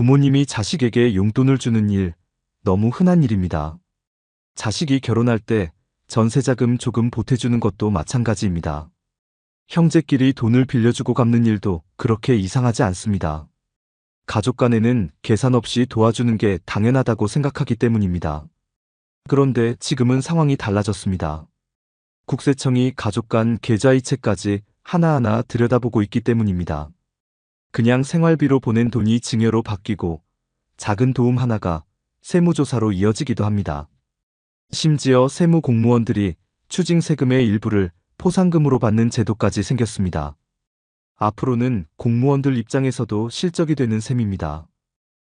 부모님이 자식에게 용돈을 주는 일, 너무 흔한 일입니다. 자식이 결혼할 때 전세자금 조금 보태주는 것도 마찬가지입니다. 형제끼리 돈을 빌려주고 갚는 일도 그렇게 이상하지 않습니다. 가족 간에는 계산 없이 도와주는 게 당연하다고 생각하기 때문입니다. 그런데 지금은 상황이 달라졌습니다. 국세청이 가족 간 계좌이체까지 하나하나 들여다보고 있기 때문입니다. 그냥 생활비로 보낸 돈이 증여로 바뀌고 작은 도움 하나가 세무조사로 이어지기도 합니다. 심지어 세무공무원들이 추징세금의 일부를 포상금으로 받는 제도까지 생겼습니다. 앞으로는 공무원들 입장에서도 실적이 되는 셈입니다.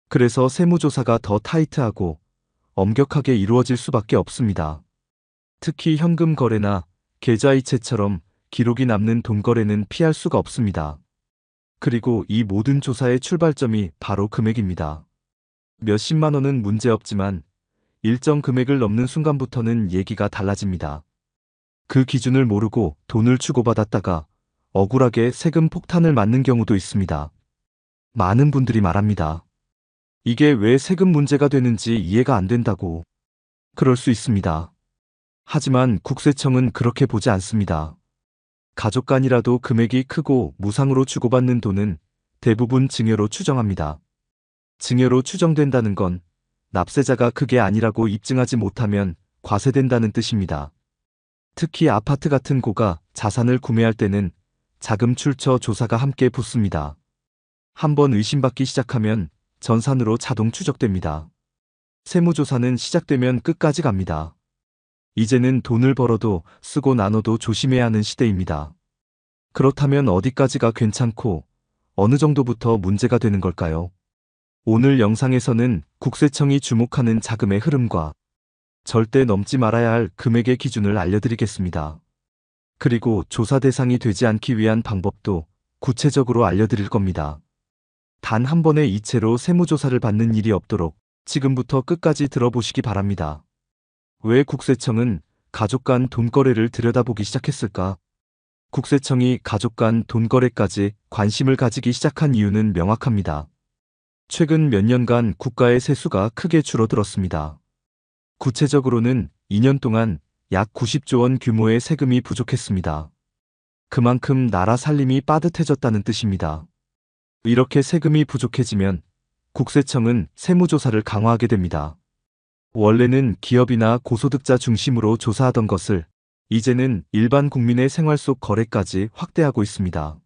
그래서 세무조사가 더 타이트하고 엄격하게 이루어질 수밖에 없습니다. 특히 현금 거래나 계좌이체처럼 기록이 남는 돈 거래는 피할 수가 없습니다. 그리고 이 모든 조사의 출발점이 바로 금액입니다. 몇십만 원은 문제없지만 일정 금액을 넘는 순간부터는 얘기가 달라집니다. 그 기준을 모르고 돈을 주고받았다가 억울하게 세금 폭탄을 맞는 경우도 있습니다. 많은 분들이 말합니다. 이게 왜 세금 문제가 되는지 이해가 안 된다고. 그럴 수 있습니다. 하지만 국세청은 그렇게 보지 않습니다. 가족 간이라도 금액이 크고 무상으로 주고받는 돈은 대부분 증여로 추정합니다. 증여로 추정된다는 건 납세자가 그게 아니라고 입증하지 못하면 과세된다는 뜻입니다. 특히 아파트 같은 고가 자산을 구매할 때는 자금 출처 조사가 함께 붙습니다. 한번 의심받기 시작하면 전산으로 자동 추적됩니다. 세무조사는 시작되면 끝까지 갑니다. 이제는 돈을 벌어도 쓰고 나눠도 조심해야 하는 시대입니다. 그렇다면 어디까지가 괜찮고 어느 정도부터 문제가 되는 걸까요? 오늘 영상에서는 국세청이 주목하는 자금의 흐름과 절대 넘지 말아야 할 금액의 기준을 알려드리겠습니다. 그리고 조사 대상이 되지 않기 위한 방법도 구체적으로 알려드릴 겁니다. 단 한 번의 이체로 세무조사를 받는 일이 없도록 지금부터 끝까지 들어보시기 바랍니다. 왜 국세청은 가족 간 돈거래를 들여다보기 시작했을까? 국세청이 가족 간 돈거래까지 관심을 가지기 시작한 이유는 명확합니다. 최근 몇 년간 국가의 세수가 크게 줄어들었습니다. 구체적으로는 2년 동안 약 90조 원 규모의 세금이 부족했습니다. 그만큼 나라 살림이 빠듯해졌다는 뜻입니다. 이렇게 세금이 부족해지면 국세청은 세무조사를 강화하게 됩니다. 원래는 기업이나 고소득자 중심으로 조사하던 것을 이제는 일반 국민의 생활 속 거래까지 확대하고 있습니다.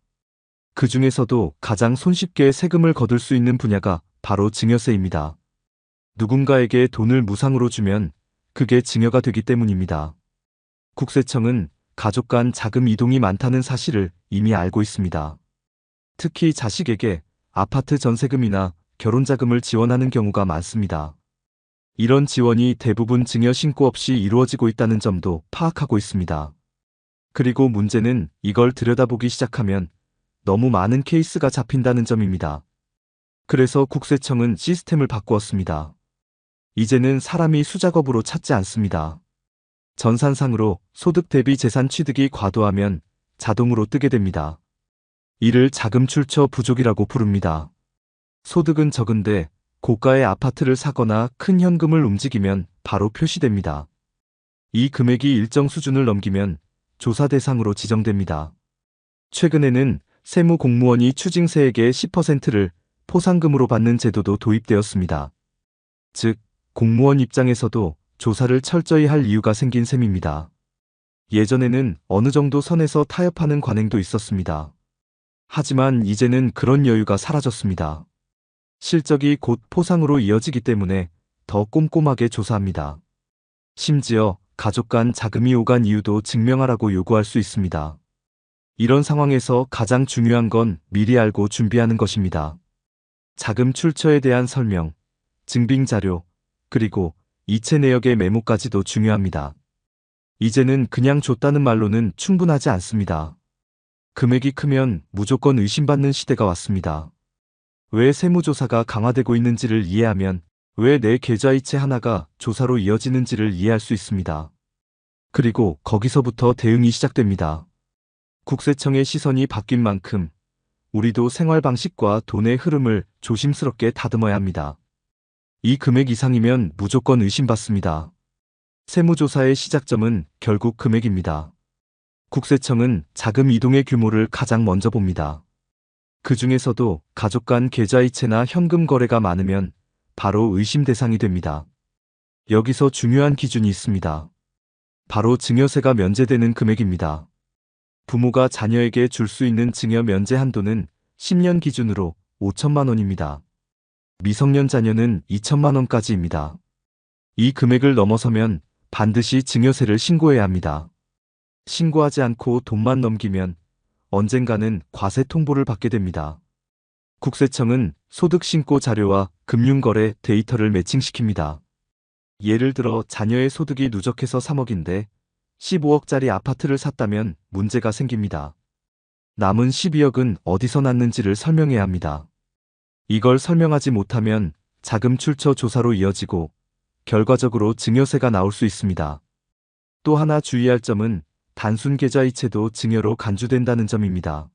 그 중에서도 가장 손쉽게 세금을 거둘 수 있는 분야가 바로 증여세입니다. 누군가에게 돈을 무상으로 주면 그게 증여가 되기 때문입니다. 국세청은 가족 간 자금 이동이 많다는 사실을 이미 알고 있습니다. 특히 자식에게 아파트 전세금이나 결혼자금을 지원하는 경우가 많습니다. 이런 지원이 대부분 증여 신고 없이 이루어지고 있다는 점도 파악하고 있습니다. 그리고 문제는 이걸 들여다보기 시작하면 너무 많은 케이스가 잡힌다는 점입니다. 그래서 국세청은 시스템을 바꾸었습니다. 이제는 사람이 수작업으로 찾지 않습니다. 전산상으로 소득 대비 재산 취득이 과도하면 자동으로 뜨게 됩니다. 이를 자금 출처 부족이라고 부릅니다. 소득은 적은데 고가의 아파트를 사거나 큰 현금을 움직이면 바로 표시됩니다. 이 금액이 일정 수준을 넘기면 조사 대상으로 지정됩니다. 최근에는 세무공무원이 추징세액의 10%를 포상금으로 받는 제도도 도입되었습니다. 즉, 공무원 입장에서도 조사를 철저히 할 이유가 생긴 셈입니다. 예전에는 어느 정도 선에서 타협하는 관행도 있었습니다. 하지만 이제는 그런 여유가 사라졌습니다. 실적이 곧 포상으로 이어지기 때문에 더 꼼꼼하게 조사합니다. 심지어 가족 간 자금이 오간 이유도 증명하라고 요구할 수 있습니다. 이런 상황에서 가장 중요한 건 미리 알고 준비하는 것입니다. 자금 출처에 대한 설명, 증빙자료, 그리고 이체 내역의 메모까지도 중요합니다. 이제는 그냥 줬다는 말로는 충분하지 않습니다. 금액이 크면 무조건 의심받는 시대가 왔습니다. 왜 세무조사가 강화되고 있는지를 이해하면 왜 내 계좌이체 하나가 조사로 이어지는지를 이해할 수 있습니다. 그리고 거기서부터 대응이 시작됩니다. 국세청의 시선이 바뀐 만큼 우리도 생활 방식과 돈의 흐름을 조심스럽게 다듬어야 합니다. 이 금액 이상이면 무조건 의심받습니다. 세무조사의 시작점은 결국 금액입니다. 국세청은 자금 이동의 규모를 가장 먼저 봅니다. 그 중에서도 가족 간 계좌이체나 현금 거래가 많으면 바로 의심 대상이 됩니다. 여기서 중요한 기준이 있습니다. 바로 증여세가 면제되는 금액입니다. 부모가 자녀에게 줄 수 있는 증여 면제 한도는 10년 기준으로 5천만 원입니다. 미성년 자녀는 2천만 원까지입니다. 이 금액을 넘어서면 반드시 증여세를 신고해야 합니다. 신고하지 않고 돈만 넘기면 언젠가는 과세 통보를 받게 됩니다. 국세청은 소득신고 자료와 금융거래 데이터를 매칭시킵니다. 예를 들어 자녀의 소득이 누적해서 3억인데 15억짜리 아파트를 샀다면 문제가 생깁니다. 남은 12억은 어디서 났는지를 설명해야 합니다. 이걸 설명하지 못하면 자금 출처 조사로 이어지고 결과적으로 증여세가 나올 수 있습니다. 또 하나 주의할 점은 단순 계좌이체도 증여로 간주된다는 점입니다.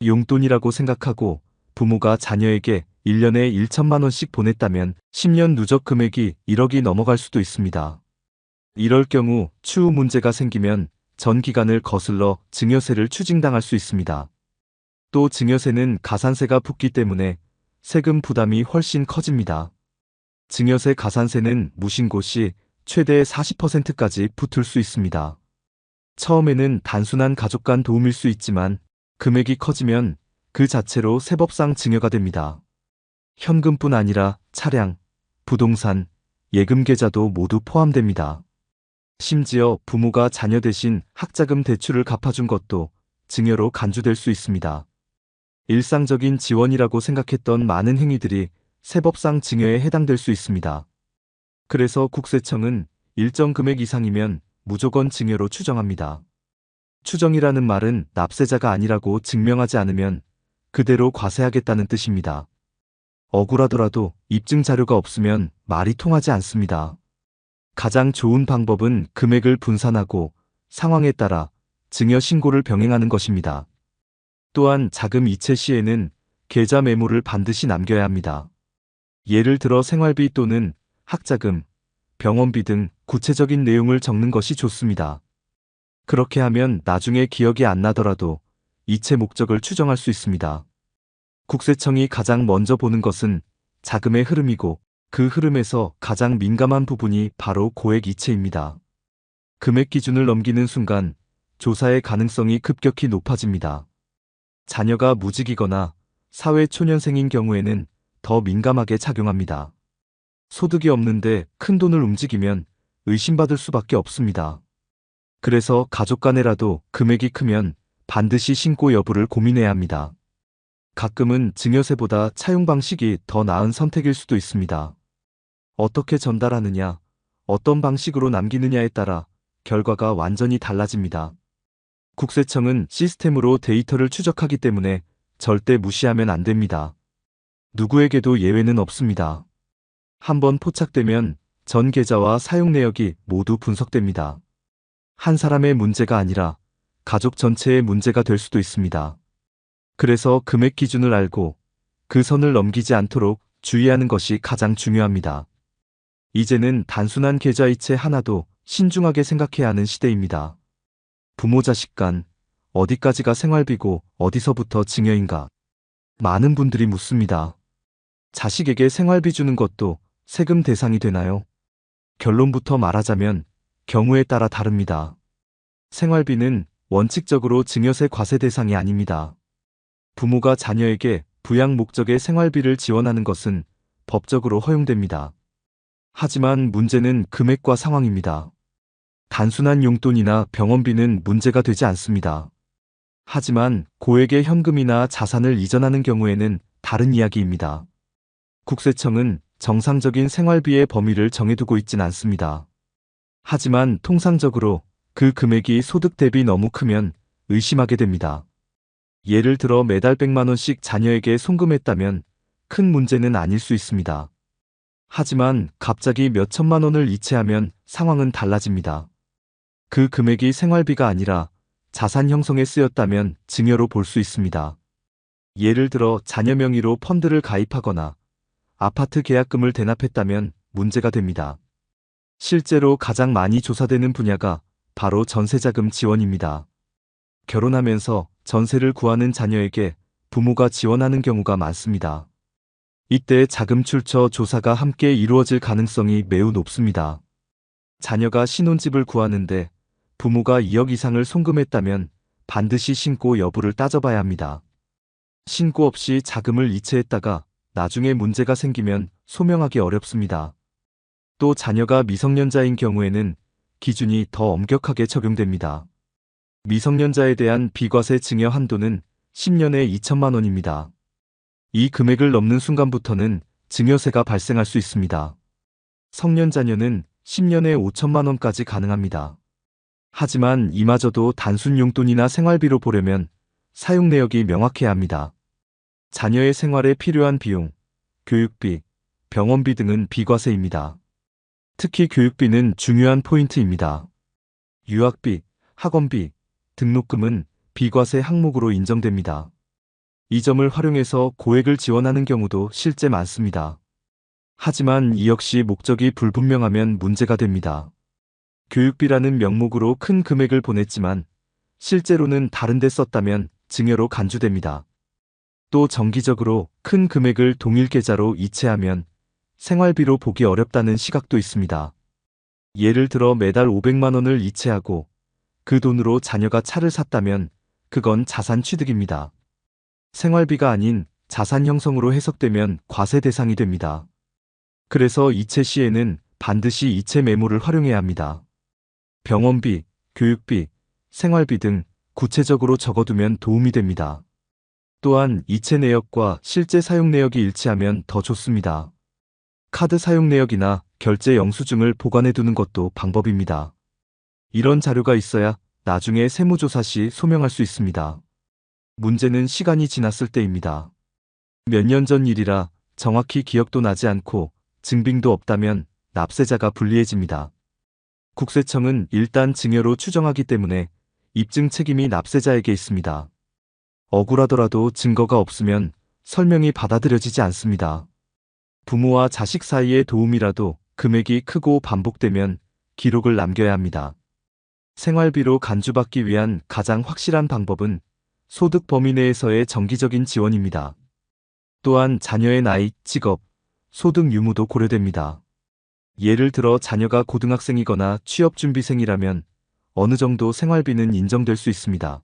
용돈이라고 생각하고 부모가 자녀에게 1년에 1천만 원씩 보냈다면 10년 누적 금액이 1억이 넘어갈 수도 있습니다. 이럴 경우 추후 문제가 생기면 전 기간을 거슬러 증여세를 추징당할 수 있습니다. 또 증여세는 가산세가 붙기 때문에 세금 부담이 훨씬 커집니다. 증여세 가산세는 무신고 시 최대 40%까지 붙을 수 있습니다. 처음에는 단순한 가족 간 도움일 수 있지만 금액이 커지면 그 자체로 세법상 증여가 됩니다. 현금뿐 아니라 차량, 부동산, 예금 계좌도 모두 포함됩니다. 심지어 부모가 자녀 대신 학자금 대출을 갚아준 것도 증여로 간주될 수 있습니다. 일상적인 지원이라고 생각했던 많은 행위들이 세법상 증여에 해당될 수 있습니다. 그래서 국세청은 일정 금액 이상이면 무조건 증여로 추정합니다. 추정이라는 말은 납세자가 아니라고 증명하지 않으면 그대로 과세하겠다는 뜻입니다. 억울하더라도 입증 자료가 없으면 말이 통하지 않습니다. 가장 좋은 방법은 금액을 분산하고 상황에 따라 증여 신고를 병행하는 것입니다. 또한 자금 이체 시에는 계좌 메모를 반드시 남겨야 합니다. 예를 들어 생활비 또는 학자금, 병원비 등 구체적인 내용을 적는 것이 좋습니다. 그렇게 하면 나중에 기억이 안 나더라도 이체 목적을 추정할 수 있습니다. 국세청이 가장 먼저 보는 것은 자금의 흐름이고 그 흐름에서 가장 민감한 부분이 바로 고액 이체입니다. 금액 기준을 넘기는 순간 조사의 가능성이 급격히 높아집니다. 자녀가 무직이거나 사회초년생인 경우에는 더 민감하게 작용합니다. 소득이 없는데 큰 돈을 움직이면 의심받을 수밖에 없습니다. 그래서 가족 간에라도 금액이 크면 반드시 신고 여부를 고민해야 합니다. 가끔은 증여세보다 차용 방식이 더 나은 선택일 수도 있습니다. 어떻게 전달하느냐, 어떤 방식으로 남기느냐에 따라 결과가 완전히 달라집니다. 국세청은 시스템으로 데이터를 추적하기 때문에 절대 무시하면 안 됩니다. 누구에게도 예외는 없습니다. 한번 포착되면 전 계좌와 사용 내역이 모두 분석됩니다. 한 사람의 문제가 아니라 가족 전체의 문제가 될 수도 있습니다. 그래서 금액 기준을 알고 그 선을 넘기지 않도록 주의하는 것이 가장 중요합니다. 이제는 단순한 계좌이체 하나도 신중하게 생각해야 하는 시대입니다. 부모 자식 간 어디까지가 생활비고 어디서부터 증여인가? 많은 분들이 묻습니다. 자식에게 생활비 주는 것도 세금 대상이 되나요? 결론부터 말하자면 경우에 따라 다릅니다. 생활비는 원칙적으로 증여세 과세 대상이 아닙니다. 부모가 자녀에게 부양 목적의 생활비를 지원하는 것은 법적으로 허용됩니다. 하지만 문제는 금액과 상황입니다. 단순한 용돈이나 병원비는 문제가 되지 않습니다. 하지만 고액의 현금이나 자산을 이전하는 경우에는 다른 이야기입니다. 국세청은 정상적인 생활비의 범위를 정해두고 있진 않습니다. 하지만 통상적으로 그 금액이 소득 대비 너무 크면 의심하게 됩니다. 예를 들어 매달 100만 원씩 자녀에게 송금했다면 큰 문제는 아닐 수 있습니다. 하지만 갑자기 몇 천만 원을 이체하면 상황은 달라집니다. 그 금액이 생활비가 아니라 자산 형성에 쓰였다면 증여로 볼 수 있습니다. 예를 들어 자녀 명의로 펀드를 가입하거나 아파트 계약금을 대납했다면 문제가 됩니다. 실제로 가장 많이 조사되는 분야가 바로 전세자금 지원입니다. 결혼하면서 전세를 구하는 자녀에게 부모가 지원하는 경우가 많습니다. 이때 자금 출처 조사가 함께 이루어질 가능성이 매우 높습니다. 자녀가 신혼집을 구하는데 부모가 2억 이상을 송금했다면 반드시 신고 여부를 따져봐야 합니다. 신고 없이 자금을 이체했다가 나중에 문제가 생기면 소명하기 어렵습니다. 또 자녀가 미성년자인 경우에는 기준이 더 엄격하게 적용됩니다. 미성년자에 대한 비과세 증여 한도는 10년에 2천만 원입니다. 이 금액을 넘는 순간부터는 증여세가 발생할 수 있습니다. 성년 자녀는 10년에 5천만 원까지 가능합니다. 하지만 이마저도 단순 용돈이나 생활비로 보려면 사용 내역이 명확해야 합니다. 자녀의 생활에 필요한 비용, 교육비, 병원비 등은 비과세입니다. 특히 교육비는 중요한 포인트입니다. 유학비, 학원비, 등록금은 비과세 항목으로 인정됩니다. 이 점을 활용해서 고액을 지원하는 경우도 실제 많습니다. 하지만 이 역시 목적이 불분명하면 문제가 됩니다. 교육비라는 명목으로 큰 금액을 보냈지만 실제로는 다른 데 썼다면 증여로 간주됩니다. 또 정기적으로 큰 금액을 동일 계좌로 이체하면 생활비로 보기 어렵다는 시각도 있습니다. 예를 들어 매달 500만 원을 이체하고 그 돈으로 자녀가 차를 샀다면 그건 자산 취득입니다. 생활비가 아닌 자산 형성으로 해석되면 과세 대상이 됩니다. 그래서 이체 시에는 반드시 이체 메모를 활용해야 합니다. 병원비, 교육비, 생활비 등 구체적으로 적어두면 도움이 됩니다. 또한 이체 내역과 실제 사용 내역이 일치하면 더 좋습니다. 카드 사용 내역이나 결제 영수증을 보관해 두는 것도 방법입니다. 이런 자료가 있어야 나중에 세무조사 시 소명할 수 있습니다. 문제는 시간이 지났을 때입니다. 몇 년 전 일이라 정확히 기억도 나지 않고 증빙도 없다면 납세자가 불리해집니다. 국세청은 일단 증여로 추정하기 때문에 입증 책임이 납세자에게 있습니다. 억울하더라도 증거가 없으면 설명이 받아들여지지 않습니다. 부모와 자식 사이의 도움이라도 금액이 크고 반복되면 기록을 남겨야 합니다. 생활비로 간주받기 위한 가장 확실한 방법은 소득 범위 내에서의 정기적인 지원입니다. 또한 자녀의 나이, 직업, 소득 유무도 고려됩니다. 예를 들어 자녀가 고등학생이거나 취업준비생이라면 어느 정도 생활비는 인정될 수 있습니다.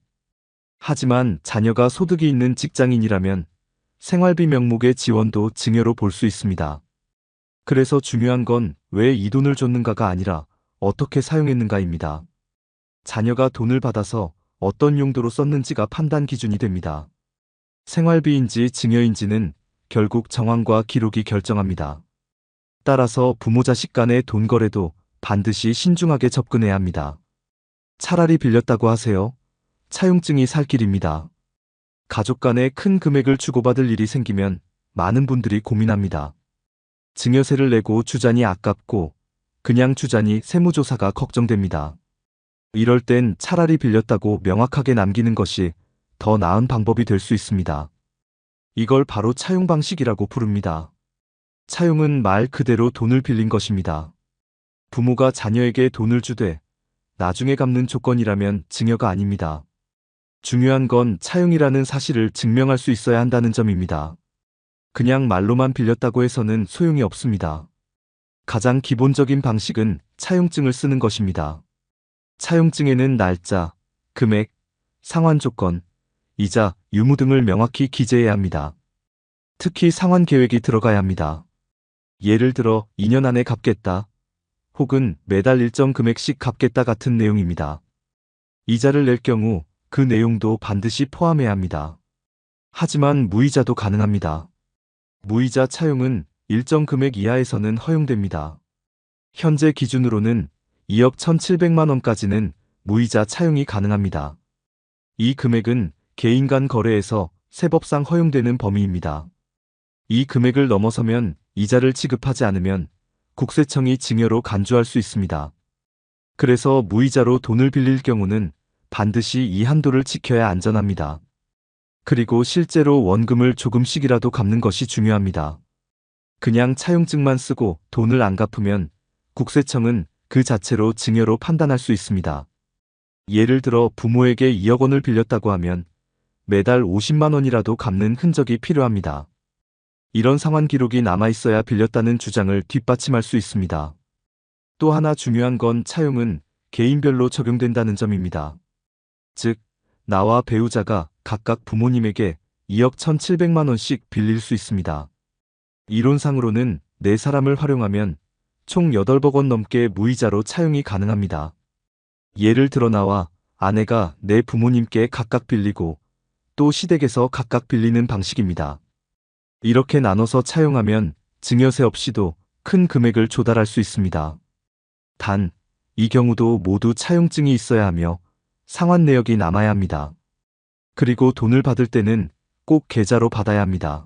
하지만 자녀가 소득이 있는 직장인이라면 생활비 명목의 지원도 증여로 볼 수 있습니다. 그래서 중요한 건 왜 이 돈을 줬는가가 아니라 어떻게 사용했는가입니다. 자녀가 돈을 받아서 어떤 용도로 썼는지가 판단 기준이 됩니다. 생활비인지 증여인지는 결국 정황과 기록이 결정합니다. 따라서 부모 자식 간의 돈 거래도 반드시 신중하게 접근해야 합니다. 차라리 빌렸다고 하세요. 차용증이 살 길입니다. 가족 간에 큰 금액을 주고받을 일이 생기면 많은 분들이 고민합니다. 증여세를 내고 주자니 아깝고 그냥 주자니 세무조사가 걱정됩니다. 이럴 땐 차라리 빌렸다고 명확하게 남기는 것이 더 나은 방법이 될 수 있습니다. 이걸 바로 차용 방식이라고 부릅니다. 차용은 말 그대로 돈을 빌린 것입니다. 부모가 자녀에게 돈을 주되 나중에 갚는 조건이라면 증여가 아닙니다. 중요한 건 차용이라는 사실을 증명할 수 있어야 한다는 점입니다. 그냥 말로만 빌렸다고 해서는 소용이 없습니다. 가장 기본적인 방식은 차용증을 쓰는 것입니다. 차용증에는 날짜, 금액, 상환 조건, 이자, 유무 등을 명확히 기재해야 합니다. 특히 상환 계획이 들어가야 합니다. 예를 들어 2년 안에 갚겠다, 혹은 매달 일정 금액씩 갚겠다 같은 내용입니다. 이자를 낼 경우 그 내용도 반드시 포함해야 합니다. 하지만 무이자도 가능합니다. 무이자 차용은 일정 금액 이하에서는 허용됩니다. 현재 기준으로는 2억 1,700만 원까지는 무이자 차용이 가능합니다. 이 금액은 개인 간 거래에서 세법상 허용되는 범위입니다. 이 금액을 넘어서면 이자를 지급하지 않으면 국세청이 증여로 간주할 수 있습니다. 그래서 무이자로 돈을 빌릴 경우는 반드시 이 한도를 지켜야 안전합니다. 그리고 실제로 원금을 조금씩이라도 갚는 것이 중요합니다. 그냥 차용증만 쓰고 돈을 안 갚으면 국세청은 그 자체로 증여로 판단할 수 있습니다. 예를 들어 부모에게 2억 원을 빌렸다고 하면 매달 50만 원이라도 갚는 흔적이 필요합니다. 이런 상환 기록이 남아있어야 빌렸다는 주장을 뒷받침할 수 있습니다. 또 하나 중요한 건 차용은 개인별로 적용된다는 점입니다. 즉, 나와 배우자가 각각 부모님에게 2억 1,700만 원씩 빌릴 수 있습니다. 이론상으로는 4사람을 활용하면 총 8억 원 넘게 무이자로 차용이 가능합니다. 예를 들어 나와 아내가 내 부모님께 각각 빌리고 또 시댁에서 각각 빌리는 방식입니다. 이렇게 나눠서 차용하면 증여세 없이도 큰 금액을 조달할 수 있습니다. 단, 이 경우도 모두 차용증이 있어야 하며 상환 내역이 남아야 합니다. 그리고 돈을 받을 때는 꼭 계좌로 받아야 합니다.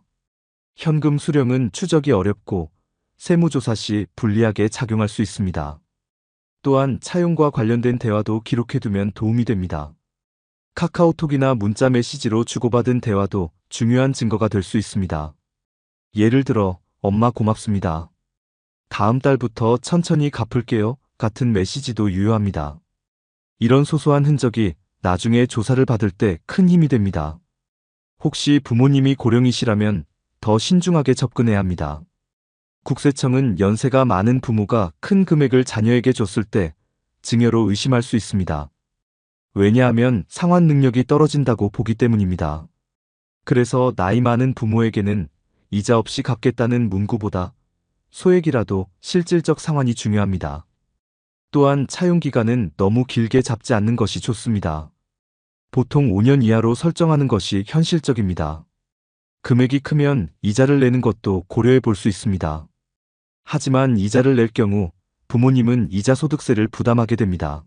현금 수령은 추적이 어렵고 세무조사 시 불리하게 작용할 수 있습니다. 또한 차용과 관련된 대화도 기록해두면 도움이 됩니다. 카카오톡이나 문자 메시지로 주고받은 대화도 중요한 증거가 될 수 있습니다. 예를 들어, 엄마 고맙습니다. 다음 달부터 천천히 갚을게요. 같은 메시지도 유효합니다. 이런 소소한 흔적이 나중에 조사를 받을 때 큰 힘이 됩니다. 혹시 부모님이 고령이시라면 더 신중하게 접근해야 합니다. 국세청은 연세가 많은 부모가 큰 금액을 자녀에게 줬을 때 증여로 의심할 수 있습니다. 왜냐하면 상환 능력이 떨어진다고 보기 때문입니다. 그래서 나이 많은 부모에게는 이자 없이 갚겠다는 문구보다 소액이라도 실질적 상환이 중요합니다. 또한 차용 기간은 너무 길게 잡지 않는 것이 좋습니다. 보통 5년 이하로 설정하는 것이 현실적입니다. 금액이 크면 이자를 내는 것도 고려해 볼 수 있습니다. 하지만 이자를 낼 경우 부모님은 이자소득세를 부담하게 됩니다.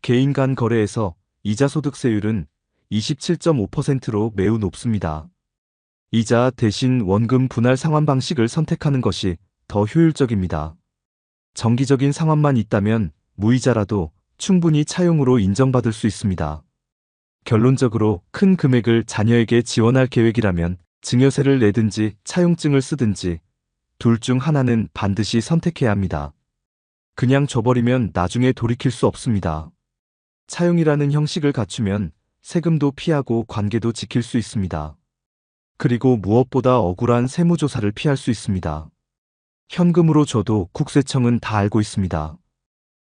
개인 간 거래에서 이자소득세율은 27.5%로 매우 높습니다. 이자 대신 원금 분할 상환 방식을 선택하는 것이 더 효율적입니다. 정기적인 상환만 있다면 무이자라도 충분히 차용으로 인정받을 수 있습니다. 결론적으로 큰 금액을 자녀에게 지원할 계획이라면 증여세를 내든지 차용증을 쓰든지 둘 중 하나는 반드시 선택해야 합니다. 그냥 줘버리면 나중에 돌이킬 수 없습니다. 차용이라는 형식을 갖추면 세금도 피하고 관계도 지킬 수 있습니다. 그리고 무엇보다 억울한 세무조사를 피할 수 있습니다. 현금으로 줘도 국세청은 다 알고 있습니다.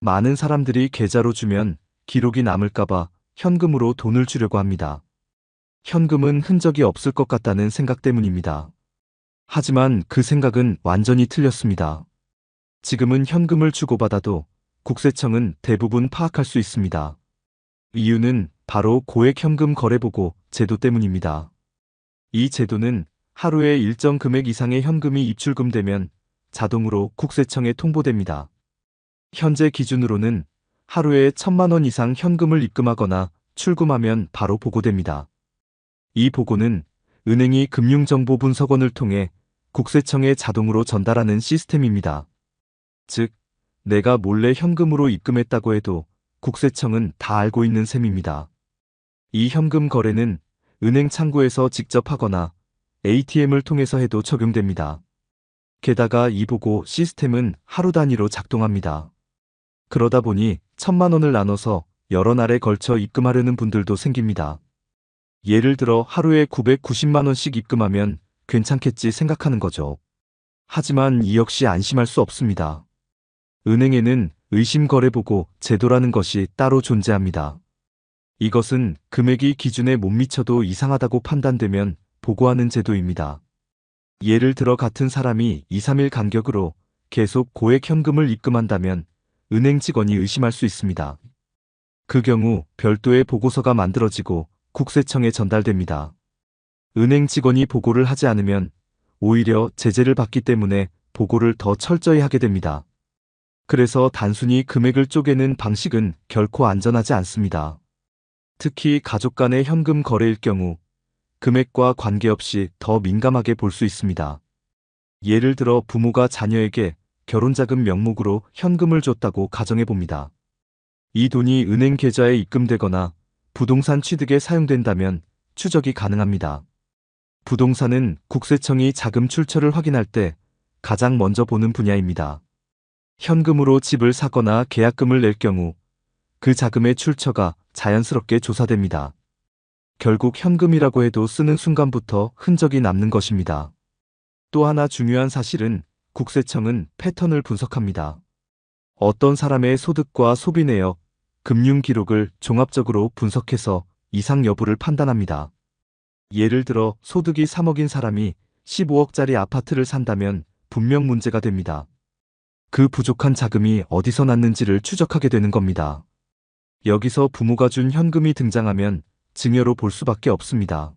많은 사람들이 계좌로 주면 기록이 남을까봐 현금으로 돈을 주려고 합니다. 현금은 흔적이 없을 것 같다는 생각 때문입니다. 하지만 그 생각은 완전히 틀렸습니다. 지금은 현금을 주고받아도 국세청은 대부분 파악할 수 있습니다. 이유는 바로 고액 현금 거래보고 제도 때문입니다. 이 제도는 하루에 일정 금액 이상의 현금이 입출금되면 자동으로 국세청에 통보됩니다. 현재 기준으로는 하루에 1,000만 원 이상 현금을 입금하거나 출금하면 바로 보고됩니다. 이 보고는 은행이 금융정보분석원을 통해 국세청에 자동으로 전달하는 시스템입니다. 즉, 내가 몰래 현금으로 입금했다고 해도 국세청은 다 알고 있는 셈입니다. 이 현금 거래는 은행 창구에서 직접 하거나 ATM을 통해서 해도 적용됩니다. 게다가 이 보고 시스템은 하루 단위로 작동합니다. 그러다 보니 1,000만 원을 나눠서 여러 날에 걸쳐 입금하려는 분들도 생깁니다. 예를 들어 하루에 990만 원씩 입금하면 괜찮겠지 생각하는 거죠. 하지만 이 역시 안심할 수 없습니다. 은행에는 의심거래보고 제도라는 것이 따로 존재합니다. 이것은 금액이 기준에 못 미쳐도 이상하다고 판단되면 보고하는 제도입니다. 예를 들어 같은 사람이 2, 3일 간격으로 계속 고액 현금을 입금한다면 은행 직원이 의심할 수 있습니다. 그 경우 별도의 보고서가 만들어지고 국세청에 전달됩니다. 은행 직원이 보고를 하지 않으면 오히려 제재를 받기 때문에 보고를 더 철저히 하게 됩니다. 그래서 단순히 금액을 쪼개는 방식은 결코 안전하지 않습니다. 특히 가족 간의 현금 거래일 경우 금액과 관계없이 더 민감하게 볼 수 있습니다. 예를 들어 부모가 자녀에게 결혼자금 명목으로 현금을 줬다고 가정해봅니다. 이 돈이 은행 계좌에 입금되거나 부동산 취득에 사용된다면 추적이 가능합니다. 부동산은 국세청이 자금 출처를 확인할 때 가장 먼저 보는 분야입니다. 현금으로 집을 사거나 계약금을 낼 경우 그 자금의 출처가 자연스럽게 조사됩니다. 결국 현금이라고 해도 쓰는 순간부터 흔적이 남는 것입니다. 또 하나 중요한 사실은 국세청은 패턴을 분석합니다. 어떤 사람의 소득과 소비 내역, 금융 기록을 종합적으로 분석해서 이상 여부를 판단합니다. 예를 들어 소득이 3억인 사람이 15억짜리 아파트를 산다면 분명 문제가 됩니다. 그 부족한 자금이 어디서 났는지를 추적하게 되는 겁니다. 여기서 부모가 준 현금이 등장하면 증여로 볼 수밖에 없습니다.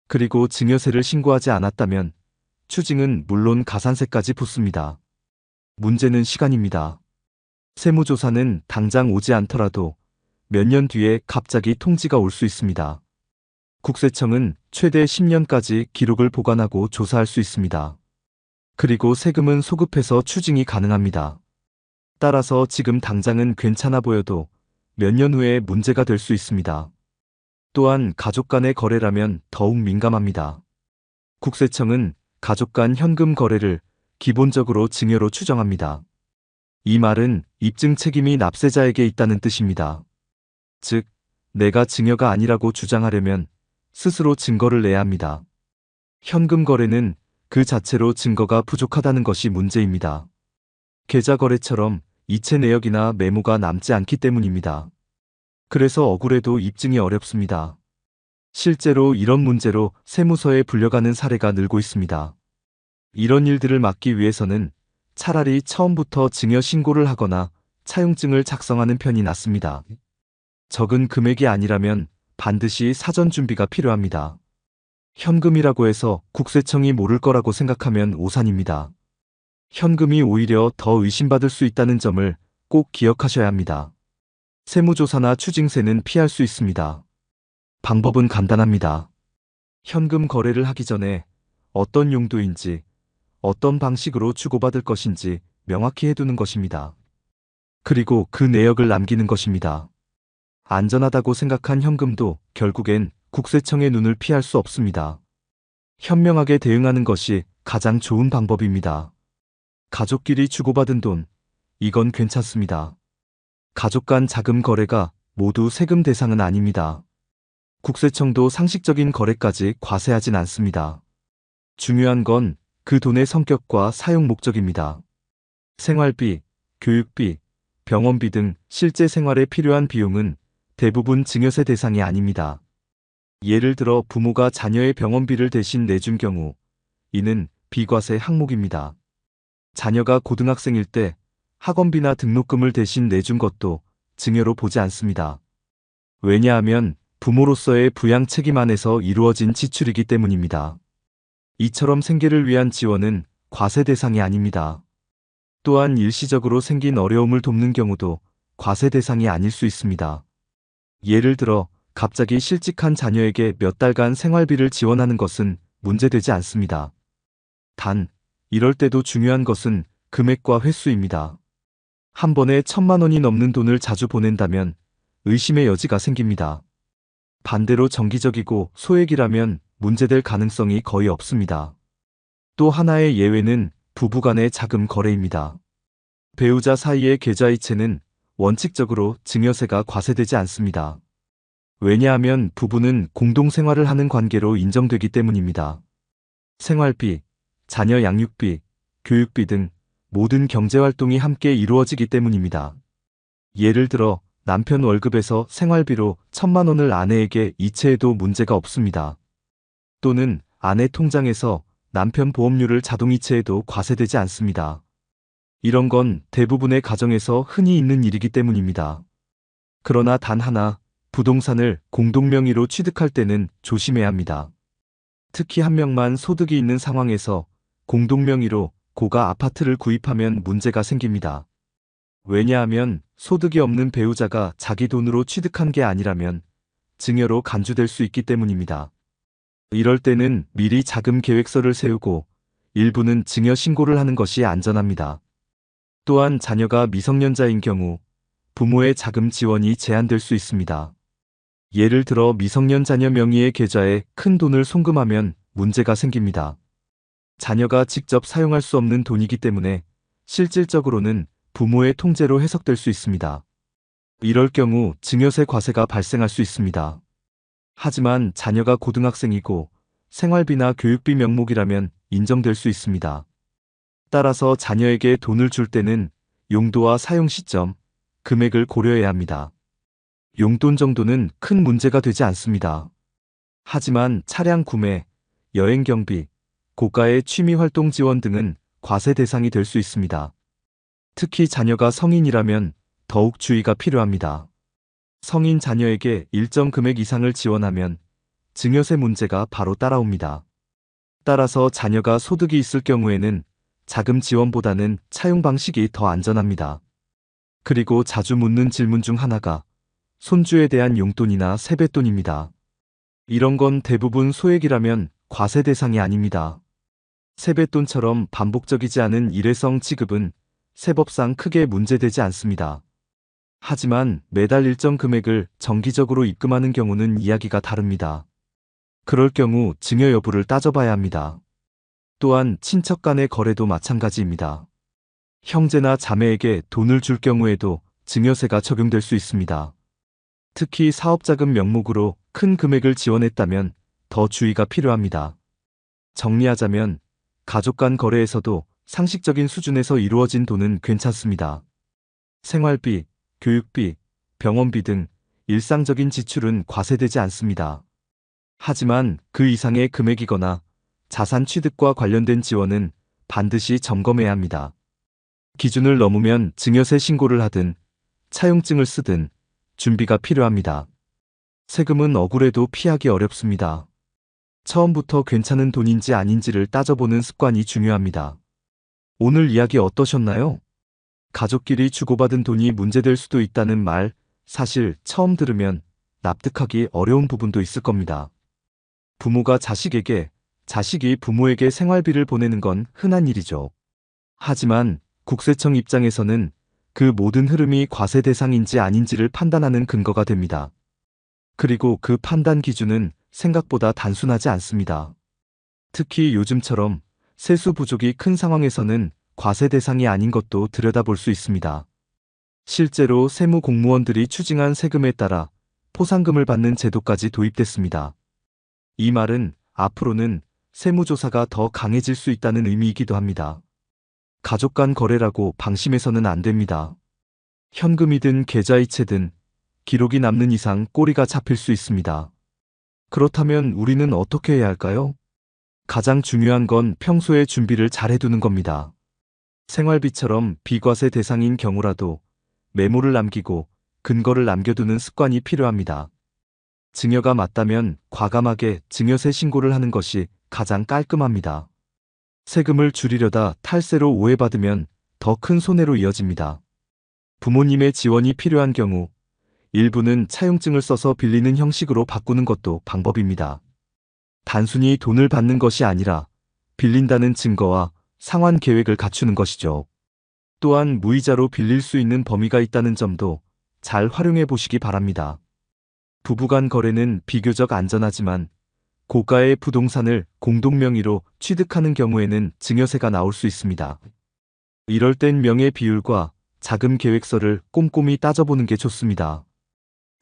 그리고 증여세를 신고하지 않았다면 추징은 물론 가산세까지 붙습니다. 문제는 시간입니다. 세무조사는 당장 오지 않더라도 몇 년 뒤에 갑자기 통지가 올 수 있습니다. 국세청은 최대 10년까지 기록을 보관하고 조사할 수 있습니다. 그리고 세금은 소급해서 추징이 가능합니다. 따라서 지금 당장은 괜찮아 보여도 몇 년 후에 문제가 될 수 있습니다. 또한 가족 간의 거래라면 더욱 민감합니다. 국세청은 가족 간 현금 거래를 기본적으로 증여로 추정합니다. 이 말은 입증 책임이 납세자에게 있다는 뜻입니다. 즉, 내가 증여가 아니라고 주장하려면 스스로 증거를 내야 합니다. 현금 거래는 그 자체로 증거가 부족하다는 것이 문제입니다. 계좌 거래처럼 이체 내역이나 메모가 남지 않기 때문입니다. 그래서 억울해도 입증이 어렵습니다. 실제로 이런 문제로 세무서에 불려가는 사례가 늘고 있습니다. 이런 일들을 막기 위해서는 차라리 처음부터 증여 신고를 하거나 차용증을 작성하는 편이 낫습니다. 적은 금액이 아니라면 반드시 사전 준비가 필요합니다. 현금이라고 해서 국세청이 모를 거라고 생각하면 오산입니다. 현금이 오히려 더 의심받을 수 있다는 점을 꼭 기억하셔야 합니다. 세무조사나 추징세는 피할 수 있습니다. 방법은 간단합니다. 현금 거래를 하기 전에 어떤 용도인지, 어떤 방식으로 주고받을 것인지 명확히 해두는 것입니다. 그리고 그 내역을 남기는 것입니다. 안전하다고 생각한 현금도 결국엔 국세청의 눈을 피할 수 없습니다. 현명하게 대응하는 것이 가장 좋은 방법입니다. 가족끼리 주고받은 돈, 이건 괜찮습니다. 가족 간 자금 거래가 모두 세금 대상은 아닙니다. 국세청도 상식적인 거래까지 과세하진 않습니다. 중요한 건 그 돈의 성격과 사용 목적입니다. 생활비, 교육비, 병원비 등 실제 생활에 필요한 비용은 대부분 증여세 대상이 아닙니다. 예를 들어 부모가 자녀의 병원비를 대신 내준 경우 이는 비과세 항목입니다. 자녀가 고등학생일 때 학원비나 등록금을 대신 내준 것도 증여로 보지 않습니다. 왜냐하면 부모로서의 부양 책임 안에서 이루어진 지출이기 때문입니다. 이처럼 생계를 위한 지원은 과세 대상이 아닙니다. 또한 일시적으로 생긴 어려움을 돕는 경우도 과세 대상이 아닐 수 있습니다. 예를 들어 갑자기 실직한 자녀에게 몇 달간 생활비를 지원하는 것은 문제되지 않습니다. 단, 이럴 때도 중요한 것은 금액과 횟수입니다. 한 번에 1,000만 원이 넘는 돈을 자주 보낸다면 의심의 여지가 생깁니다. 반대로 정기적이고 소액이라면 문제될 가능성이 거의 없습니다. 또 하나의 예외는 부부간의 자금 거래입니다. 배우자 사이의 계좌이체는 원칙적으로 증여세가 과세되지 않습니다. 왜냐하면 부부는 공동생활을 하는 관계로 인정되기 때문입니다. 생활비, 자녀 양육비, 교육비 등 모든 경제활동이 함께 이루어지기 때문입니다. 예를 들어 남편 월급에서 생활비로 1,000만 원을 아내에게 이체해도 문제가 없습니다. 또는 아내 통장에서 남편 보험료를 자동이체해도 과세되지 않습니다. 이런 건 대부분의 가정에서 흔히 있는 일이기 때문입니다. 그러나 단 하나, 부동산을 공동명의로 취득할 때는 조심해야 합니다. 특히 한 명만 소득이 있는 상황에서 공동명의로 고가 아파트를 구입하면 문제가 생깁니다. 왜냐하면 소득이 없는 배우자가 자기 돈으로 취득한 게 아니라면 증여로 간주될 수 있기 때문입니다. 이럴 때는 미리 자금 계획서를 세우고 일부는 증여 신고를 하는 것이 안전합니다. 또한 자녀가 미성년자인 경우 부모의 자금 지원이 제한될 수 있습니다. 예를 들어 미성년 자녀 명의의 계좌에 큰 돈을 송금하면 문제가 생깁니다. 자녀가 직접 사용할 수 없는 돈이기 때문에 실질적으로는 부모의 통제로 해석될 수 있습니다. 이럴 경우 증여세 과세가 발생할 수 있습니다. 하지만 자녀가 고등학생이고 생활비나 교육비 명목이라면 인정될 수 있습니다. 따라서 자녀에게 돈을 줄 때는 용도와 사용 시점, 금액을 고려해야 합니다. 용돈 정도는 큰 문제가 되지 않습니다. 하지만 차량 구매, 여행 경비, 고가의 취미 활동 지원 등은 과세 대상이 될 수 있습니다. 특히 자녀가 성인이라면 더욱 주의가 필요합니다. 성인 자녀에게 일정 금액 이상을 지원하면 증여세 문제가 바로 따라옵니다. 따라서 자녀가 소득이 있을 경우에는 자금 지원보다는 차용 방식이 더 안전합니다. 그리고 자주 묻는 질문 중 하나가 손주에 대한 용돈이나 세뱃돈입니다. 이런 건 대부분 소액이라면 과세 대상이 아닙니다. 세뱃돈처럼 반복적이지 않은 일회성 지급은 세법상 크게 문제되지 않습니다. 하지만 매달 일정 금액을 정기적으로 입금하는 경우는 이야기가 다릅니다. 그럴 경우 증여 여부를 따져봐야 합니다. 또한 친척 간의 거래도 마찬가지입니다. 형제나 자매에게 돈을 줄 경우에도 증여세가 적용될 수 있습니다. 특히 사업자금 명목으로 큰 금액을 지원했다면 더 주의가 필요합니다. 정리하자면 가족 간 거래에서도 상식적인 수준에서 이루어진 돈은 괜찮습니다. 생활비, 교육비, 병원비 등 일상적인 지출은 과세되지 않습니다. 하지만 그 이상의 금액이거나 자산 취득과 관련된 지원은 반드시 점검해야 합니다. 기준을 넘으면 증여세 신고를 하든 차용증을 쓰든 준비가 필요합니다. 세금은 억울해도 피하기 어렵습니다. 처음부터 괜찮은 돈인지 아닌지를 따져보는 습관이 중요합니다. 오늘 이야기 어떠셨나요? 가족끼리 주고받은 돈이 문제될 수도 있다는 말, 사실 처음 들으면 납득하기 어려운 부분도 있을 겁니다. 부모가 자식에게, 자식이 부모에게 생활비를 보내는 건 흔한 일이죠. 하지만 국세청 입장에서는 그 모든 흐름이 과세 대상인지 아닌지를 판단하는 근거가 됩니다. 그리고 그 판단 기준은 생각보다 단순하지 않습니다. 특히 요즘처럼 세수 부족이 큰 상황에서는 과세 대상이 아닌 것도 들여다볼 수 있습니다. 실제로 세무 공무원들이 추징한 세금에 따라 포상금을 받는 제도까지 도입됐습니다. 이 말은 앞으로는 세무조사가 더 강해질 수 있다는 의미이기도 합니다. 가족 간 거래라고 방심해서는 안 됩니다. 현금이든 계좌이체든 기록이 남는 이상 꼬리가 잡힐 수 있습니다. 그렇다면 우리는 어떻게 해야 할까요? 가장 중요한 건 평소에 준비를 잘 해두는 겁니다. 생활비처럼 비과세 대상인 경우라도 메모를 남기고 근거를 남겨두는 습관이 필요합니다. 증여가 맞다면 과감하게 증여세 신고를 하는 것이 가장 깔끔합니다. 세금을 줄이려다 탈세로 오해받으면 더 큰 손해로 이어집니다. 부모님의 지원이 필요한 경우 일부는 차용증을 써서 빌리는 형식으로 바꾸는 것도 방법입니다. 단순히 돈을 받는 것이 아니라 빌린다는 증거와 상환 계획을 갖추는 것이죠. 또한 무이자로 빌릴 수 있는 범위가 있다는 점도 잘 활용해 보시기 바랍니다. 부부간 거래는 비교적 안전하지만 고가의 부동산을 공동 명의로 취득하는 경우에는 증여세가 나올 수 있습니다. 이럴 땐 명의 비율과 자금 계획서를 꼼꼼히 따져보는 게 좋습니다.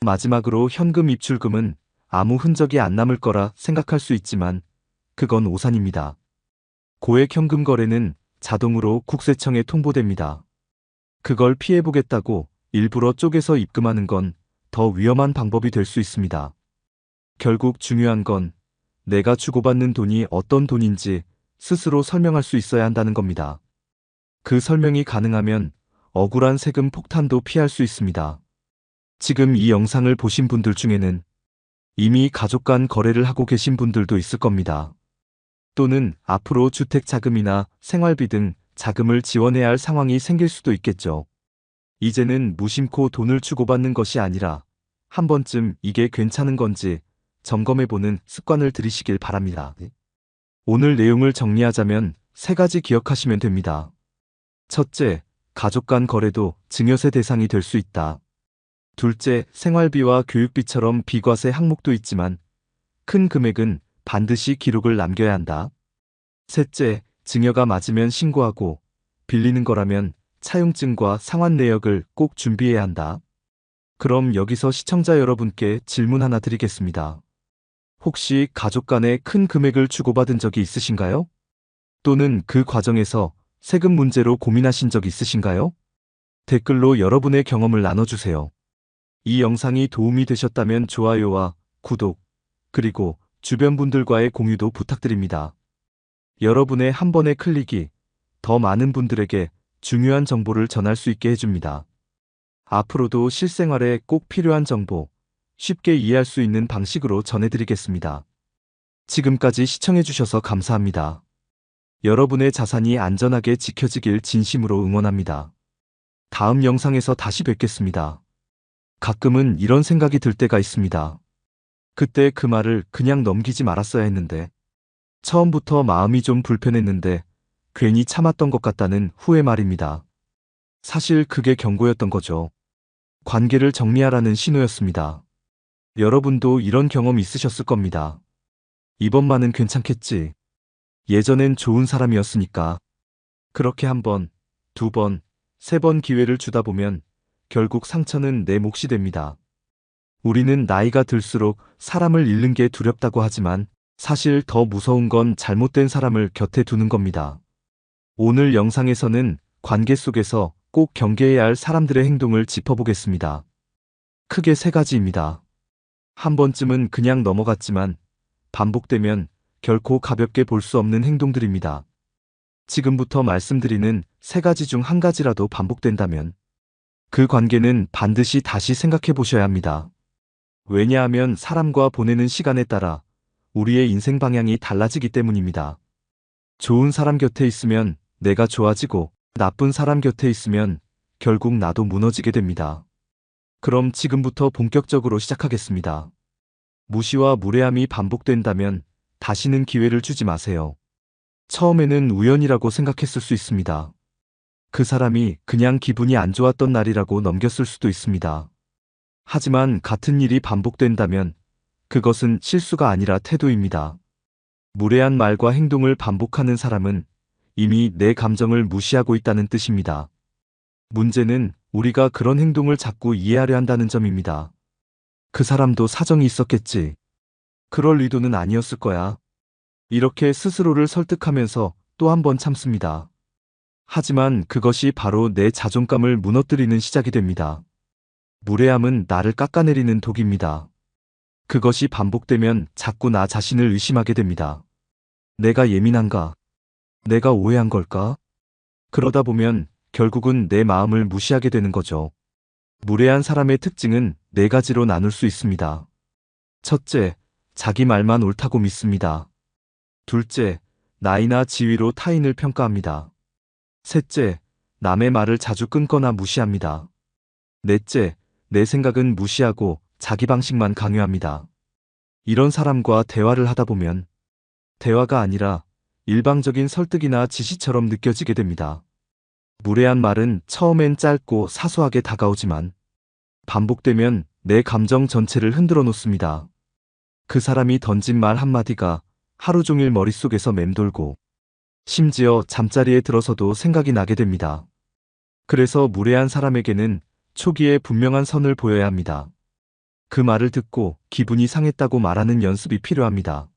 마지막으로 현금 입출금은 아무 흔적이 안 남을 거라 생각할 수 있지만 그건 오산입니다. 고액 현금 거래는 자동으로 국세청에 통보됩니다. 그걸 피해보겠다고 일부러 쪼개서 입금하는 건 더 위험한 방법이 될 수 있습니다. 결국 중요한 건 내가 주고받는 돈이 어떤 돈인지 스스로 설명할 수 있어야 한다는 겁니다. 그 설명이 가능하면 억울한 세금 폭탄도 피할 수 있습니다. 지금 이 영상을 보신 분들 중에는 이미 가족 간 거래를 하고 계신 분들도 있을 겁니다. 또는 앞으로 주택 자금이나 생활비 등 자금을 지원해야 할 상황이 생길 수도 있겠죠. 이제는 무심코 돈을 주고받는 것이 아니라 한 번쯤 이게 괜찮은 건지 점검해보는 습관을 들이시길 바랍니다. 오늘 내용을 정리하자면 3가지 기억하시면 됩니다. 첫째, 가족 간 거래도 증여세 대상이 될 수 있다. 둘째, 생활비와 교육비처럼 비과세 항목도 있지만 큰 금액은 반드시 기록을 남겨야 한다. 셋째, 증여가 맞으면 신고하고 빌리는 거라면 차용증과 상환 내역을 꼭 준비해야 한다. 그럼 여기서 시청자 여러분께 질문 하나 드리겠습니다. 혹시 가족 간에 큰 금액을 주고받은 적이 있으신가요? 또는 그 과정에서 세금 문제로 고민하신 적 있으신가요? 댓글로 여러분의 경험을 나눠주세요. 이 영상이 도움이 되셨다면 좋아요와 구독, 그리고 주변 분들과의 공유도 부탁드립니다. 여러분의 한 번의 클릭이 더 많은 분들에게 중요한 정보를 전할 수 있게 해줍니다. 앞으로도 실생활에 꼭 필요한 정보, 쉽게 이해할 수 있는 방식으로 전해드리겠습니다. 지금까지 시청해주셔서 감사합니다. 여러분의 자산이 안전하게 지켜지길 진심으로 응원합니다. 다음 영상에서 다시 뵙겠습니다. 가끔은 이런 생각이 들 때가 있습니다. 그때 그 말을 그냥 넘기지 말았어야 했는데, 처음부터 마음이 좀 불편했는데 괜히 참았던 것 같다는 후회 말입니다. 사실 그게 경고였던 거죠. 관계를 정리하라는 신호였습니다. 여러분도 이런 경험 있으셨을 겁니다. 이번만은 괜찮겠지. 예전엔 좋은 사람이었으니까. 그렇게 한 번, 두 번, 세 번 기회를 주다 보면 결국 상처는 내 몫이 됩니다. 우리는 나이가 들수록 사람을 잃는 게 두렵다고 하지만 사실 더 무서운 건 잘못된 사람을 곁에 두는 겁니다. 오늘 영상에서는 관계 속에서 꼭 경계해야 할 사람들의 행동을 짚어보겠습니다. 크게 세 가지입니다. 한 번쯤은 그냥 넘어갔지만 반복되면 결코 가볍게 볼 수 없는 행동들입니다. 지금부터 말씀드리는 세 가지 중 한 가지라도 반복된다면 그 관계는 반드시 다시 생각해 보셔야 합니다. 왜냐하면 사람과 보내는 시간에 따라 우리의 인생 방향이 달라지기 때문입니다. 좋은 사람 곁에 있으면 내가 좋아지고 나쁜 사람 곁에 있으면 결국 나도 무너지게 됩니다. 그럼 지금부터 본격적으로 시작하겠습니다. 무시와 무례함이 반복된다면 다시는 기회를 주지 마세요. 처음에는 우연이라고 생각했을 수 있습니다. 그 사람이 그냥 기분이 안 좋았던 날이라고 넘겼을 수도 있습니다. 하지만 같은 일이 반복된다면 그것은 실수가 아니라 태도입니다. 무례한 말과 행동을 반복하는 사람은 이미 내 감정을 무시하고 있다는 뜻입니다. 문제는 우리가 그런 행동을 자꾸 이해하려 한다는 점입니다. 그 사람도 사정이 있었겠지. 그럴 의도는 아니었을 거야. 이렇게 스스로를 설득하면서 또 한 번 참습니다. 하지만 그것이 바로 내 자존감을 무너뜨리는 시작이 됩니다. 무례함은 나를 깎아내리는 독입니다. 그것이 반복되면 자꾸 나 자신을 의심하게 됩니다. 내가 예민한가? 내가 오해한 걸까? 그러다 보면 결국은 내 마음을 무시하게 되는 거죠. 무례한 사람의 특징은 네 가지로 나눌 수 있습니다. 첫째, 자기 말만 옳다고 믿습니다. 둘째, 나이나 지위로 타인을 평가합니다. 셋째, 남의 말을 자주 끊거나 무시합니다. 넷째, 내 생각은 무시하고 자기 방식만 강요합니다. 이런 사람과 대화를 하다 보면 대화가 아니라 일방적인 설득이나 지시처럼 느껴지게 됩니다. 무례한 말은 처음엔 짧고 사소하게 다가오지만 반복되면 내 감정 전체를 흔들어 놓습니다. 그 사람이 던진 말 한마디가 하루 종일 머릿속에서 맴돌고 심지어 잠자리에 들어서도 생각이 나게 됩니다. 그래서 무례한 사람에게는 초기에 분명한 선을 보여야 합니다. 그 말을 듣고 기분이 상했다고 말하는 연습이 필요합니다.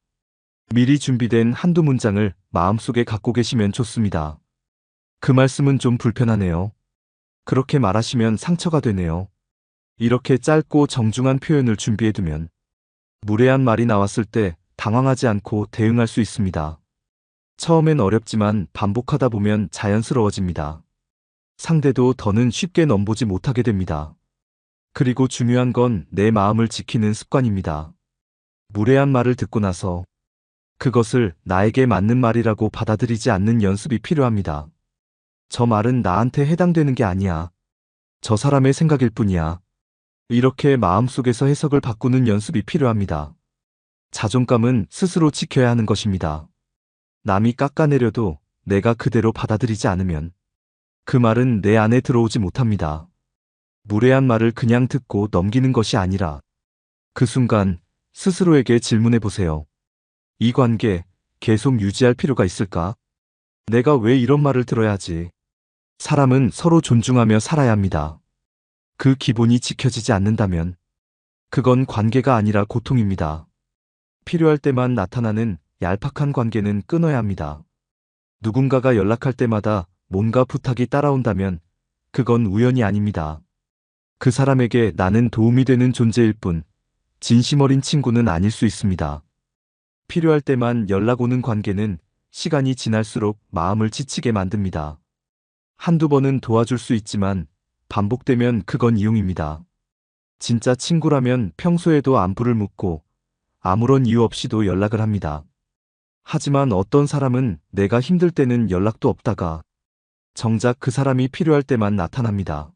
미리 준비된 한두 문장을 마음속에 갖고 계시면 좋습니다. 그 말씀은 좀 불편하네요. 그렇게 말하시면 상처가 되네요. 이렇게 짧고 정중한 표현을 준비해두면 무례한 말이 나왔을 때 당황하지 않고 대응할 수 있습니다. 처음엔 어렵지만 반복하다 보면 자연스러워집니다. 상대도 더는 쉽게 넘보지 못하게 됩니다. 그리고 중요한 건 내 마음을 지키는 습관입니다. 무례한 말을 듣고 나서 그것을 나에게 맞는 말이라고 받아들이지 않는 연습이 필요합니다. 저 말은 나한테 해당되는 게 아니야. 저 사람의 생각일 뿐이야. 이렇게 마음속에서 해석을 바꾸는 연습이 필요합니다. 자존감은 스스로 지켜야 하는 것입니다. 남이 깎아내려도 내가 그대로 받아들이지 않으면 그 말은 내 안에 들어오지 못합니다. 무례한 말을 그냥 듣고 넘기는 것이 아니라 그 순간 스스로에게 질문해 보세요. 이 관계 계속 유지할 필요가 있을까? 내가 왜 이런 말을 들어야 하지? 사람은 서로 존중하며 살아야 합니다. 그 기본이 지켜지지 않는다면 그건 관계가 아니라 고통입니다. 필요할 때만 나타나는 얄팍한 관계는 끊어야 합니다. 누군가가 연락할 때마다 뭔가 부탁이 따라온다면 그건 우연이 아닙니다. 그 사람에게 나는 도움이 되는 존재일 뿐 진심 어린 친구는 아닐 수 있습니다. 필요할 때만 연락 오는 관계는 시간이 지날수록 마음을 지치게 만듭니다. 한두 번은 도와줄 수 있지만 반복되면 그건 이용입니다. 진짜 친구라면 평소에도 안부를 묻고 아무런 이유 없이도 연락을 합니다. 하지만 어떤 사람은 내가 힘들 때는 연락도 없다가 정작 그 사람이 필요할 때만 나타납니다.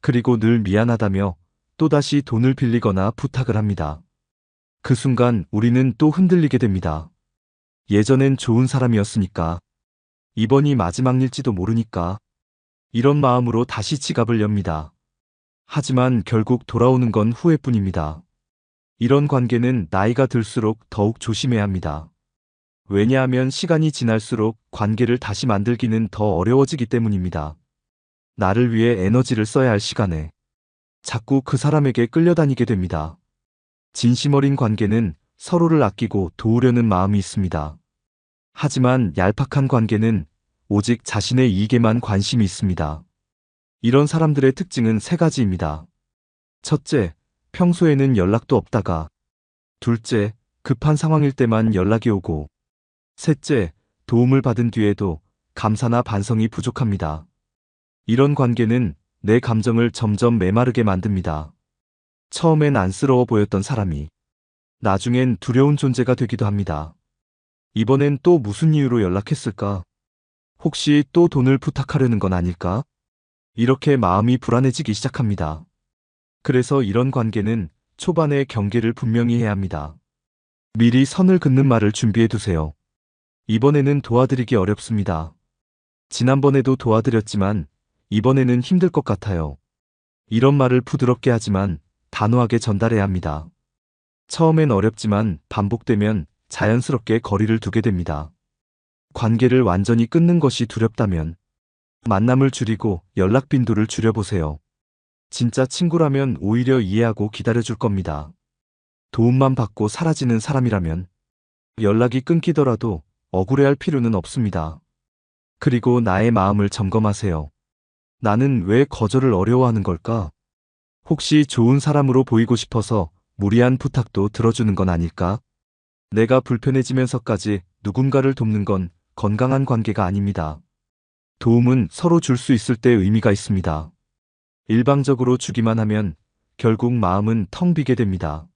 그리고 늘 미안하다며 또다시 돈을 빌리거나 부탁을 합니다. 그 순간 우리는 또 흔들리게 됩니다. 예전엔 좋은 사람이었으니까, 이번이 마지막 일지도 모르니까, 이런 마음으로 다시 지갑을 엽니다. 하지만 결국 돌아오는 건 후회뿐입니다. 이런 관계는 나이가 들수록 더욱 조심해야 합니다. 왜냐하면 시간이 지날수록 관계를 다시 만들기는 더 어려워지기 때문입니다. 나를 위해 에너지를 써야 할 시간에 자꾸 그 사람에게 끌려다니게 됩니다. 진심 어린 관계는 서로를 아끼고 도우려는 마음이 있습니다. 하지만 얄팍한 관계는 오직 자신의 이익에만 관심이 있습니다. 이런 사람들의 특징은 세 가지입니다. 첫째, 평소에는 연락도 없다가, 둘째, 급한 상황일 때만 연락이 오고, 셋째, 도움을 받은 뒤에도 감사나 반성이 부족합니다. 이런 관계는 내 감정을 점점 메마르게 만듭니다. 처음엔 안쓰러워 보였던 사람이 나중엔 두려운 존재가 되기도 합니다. 이번엔 또 무슨 이유로 연락했을까? 혹시 또 돈을 부탁하려는 건 아닐까? 이렇게 마음이 불안해지기 시작합니다. 그래서 이런 관계는 초반에 경계를 분명히 해야 합니다. 미리 선을 긋는 말을 준비해 두세요. 이번에는 도와드리기 어렵습니다. 지난번에도 도와드렸지만 이번에는 힘들 것 같아요. 이런 말을 부드럽게 하지만 단호하게 전달해야 합니다. 처음엔 어렵지만 반복되면 자연스럽게 거리를 두게 됩니다. 관계를 완전히 끊는 것이 두렵다면 만남을 줄이고 연락 빈도를 줄여보세요. 진짜 친구라면 오히려 이해하고 기다려줄 겁니다. 도움만 받고 사라지는 사람이라면 연락이 끊기더라도 억울해할 필요는 없습니다. 그리고 나의 마음을 점검하세요. 나는 왜 거절을 어려워하는 걸까? 혹시 좋은 사람으로 보이고 싶어서 무리한 부탁도 들어주는 건 아닐까? 내가 불편해지면서까지 누군가를 돕는 건 건강한 관계가 아닙니다. 도움은 서로 줄 수 있을 때 의미가 있습니다. 일방적으로 주기만 하면 결국 마음은 텅 비게 됩니다.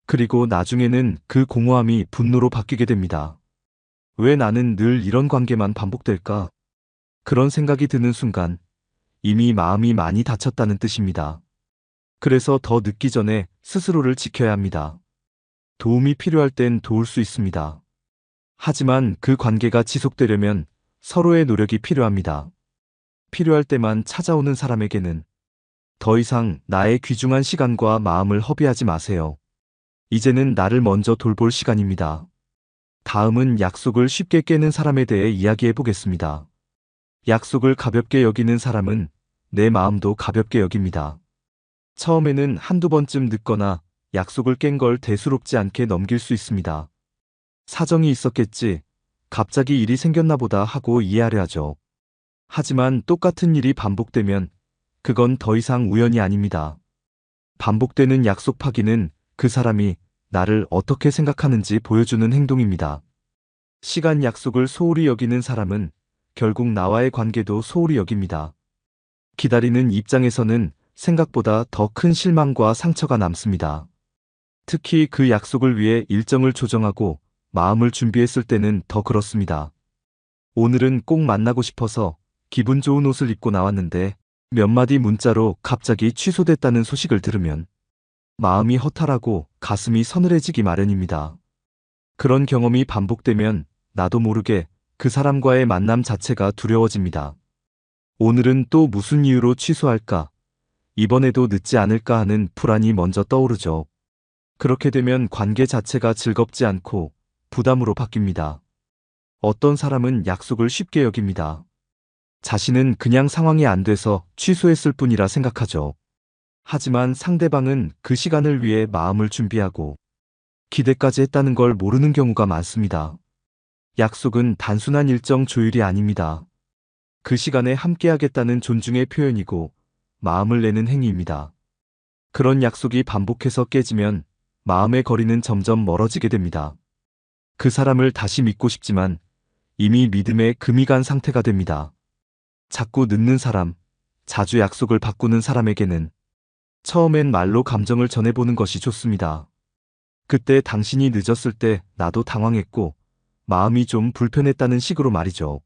그리고 나중에는 그 공허함이 분노로 바뀌게 됩니다. 왜 나는 늘 이런 관계만 반복될까? 그런 생각이 드는 순간 이미 마음이 많이 다쳤다는 뜻입니다. 그래서 더 늦기 전에 스스로를 지켜야 합니다. 도움이 필요할 땐 도울 수 있습니다. 하지만 그 관계가 지속되려면 서로의 노력이 필요합니다. 필요할 때만 찾아오는 사람에게는 더 이상 나의 귀중한 시간과 마음을 허비하지 마세요. 이제는 나를 먼저 돌볼 시간입니다. 다음은 약속을 쉽게 깨는 사람에 대해 이야기해 보겠습니다. 약속을 가볍게 여기는 사람은 내 마음도 가볍게 여깁니다. 처음에는 한두 번쯤 늦거나 약속을 깬 걸 대수롭지 않게 넘길 수 있습니다. 사정이 있었겠지, 갑자기 일이 생겼나 보다 하고 이해하려 하죠. 하지만 똑같은 일이 반복되면 그건 더 이상 우연이 아닙니다. 반복되는 약속 파기는 그 사람이 나를 어떻게 생각하는지 보여주는 행동입니다. 시간 약속을 소홀히 여기는 사람은 결국 나와의 관계도 소홀히 여깁니다. 기다리는 입장에서는 생각보다 더 큰 실망과 상처가 남습니다. 특히 그 약속을 위해 일정을 조정하고 마음을 준비했을 때는 더 그렇습니다. 오늘은 꼭 만나고 싶어서 기분 좋은 옷을 입고 나왔는데 몇 마디 문자로 갑자기 취소됐다는 소식을 들으면 마음이 허탈하고 가슴이 서늘해지기 마련입니다. 그런 경험이 반복되면 나도 모르게 그 사람과의 만남 자체가 두려워집니다. 오늘은 또 무슨 이유로 취소할까? 이번에도 늦지 않을까 하는 불안이 먼저 떠오르죠. 그렇게 되면 관계 자체가 즐겁지 않고 부담으로 바뀝니다. 어떤 사람은 약속을 쉽게 여깁니다. 자신은 그냥 상황이 안 돼서 취소했을 뿐이라 생각하죠. 하지만 상대방은 그 시간을 위해 마음을 준비하고 기대까지 했다는 걸 모르는 경우가 많습니다. 약속은 단순한 일정 조율이 아닙니다. 그 시간에 함께하겠다는 존중의 표현이고 마음을 내는 행위입니다. 그런 약속이 반복해서 깨지면 마음의 거리는 점점 멀어지게 됩니다. 그 사람을 다시 믿고 싶지만 이미 믿음에 금이 간 상태가 됩니다. 자꾸 늦는 사람, 자주 약속을 바꾸는 사람에게는 처음엔 말로 감정을 전해보는 것이 좋습니다. 그때 당신이 늦었을 때 나도 당황했고 마음이 좀 불편했다는 식으로 말이죠.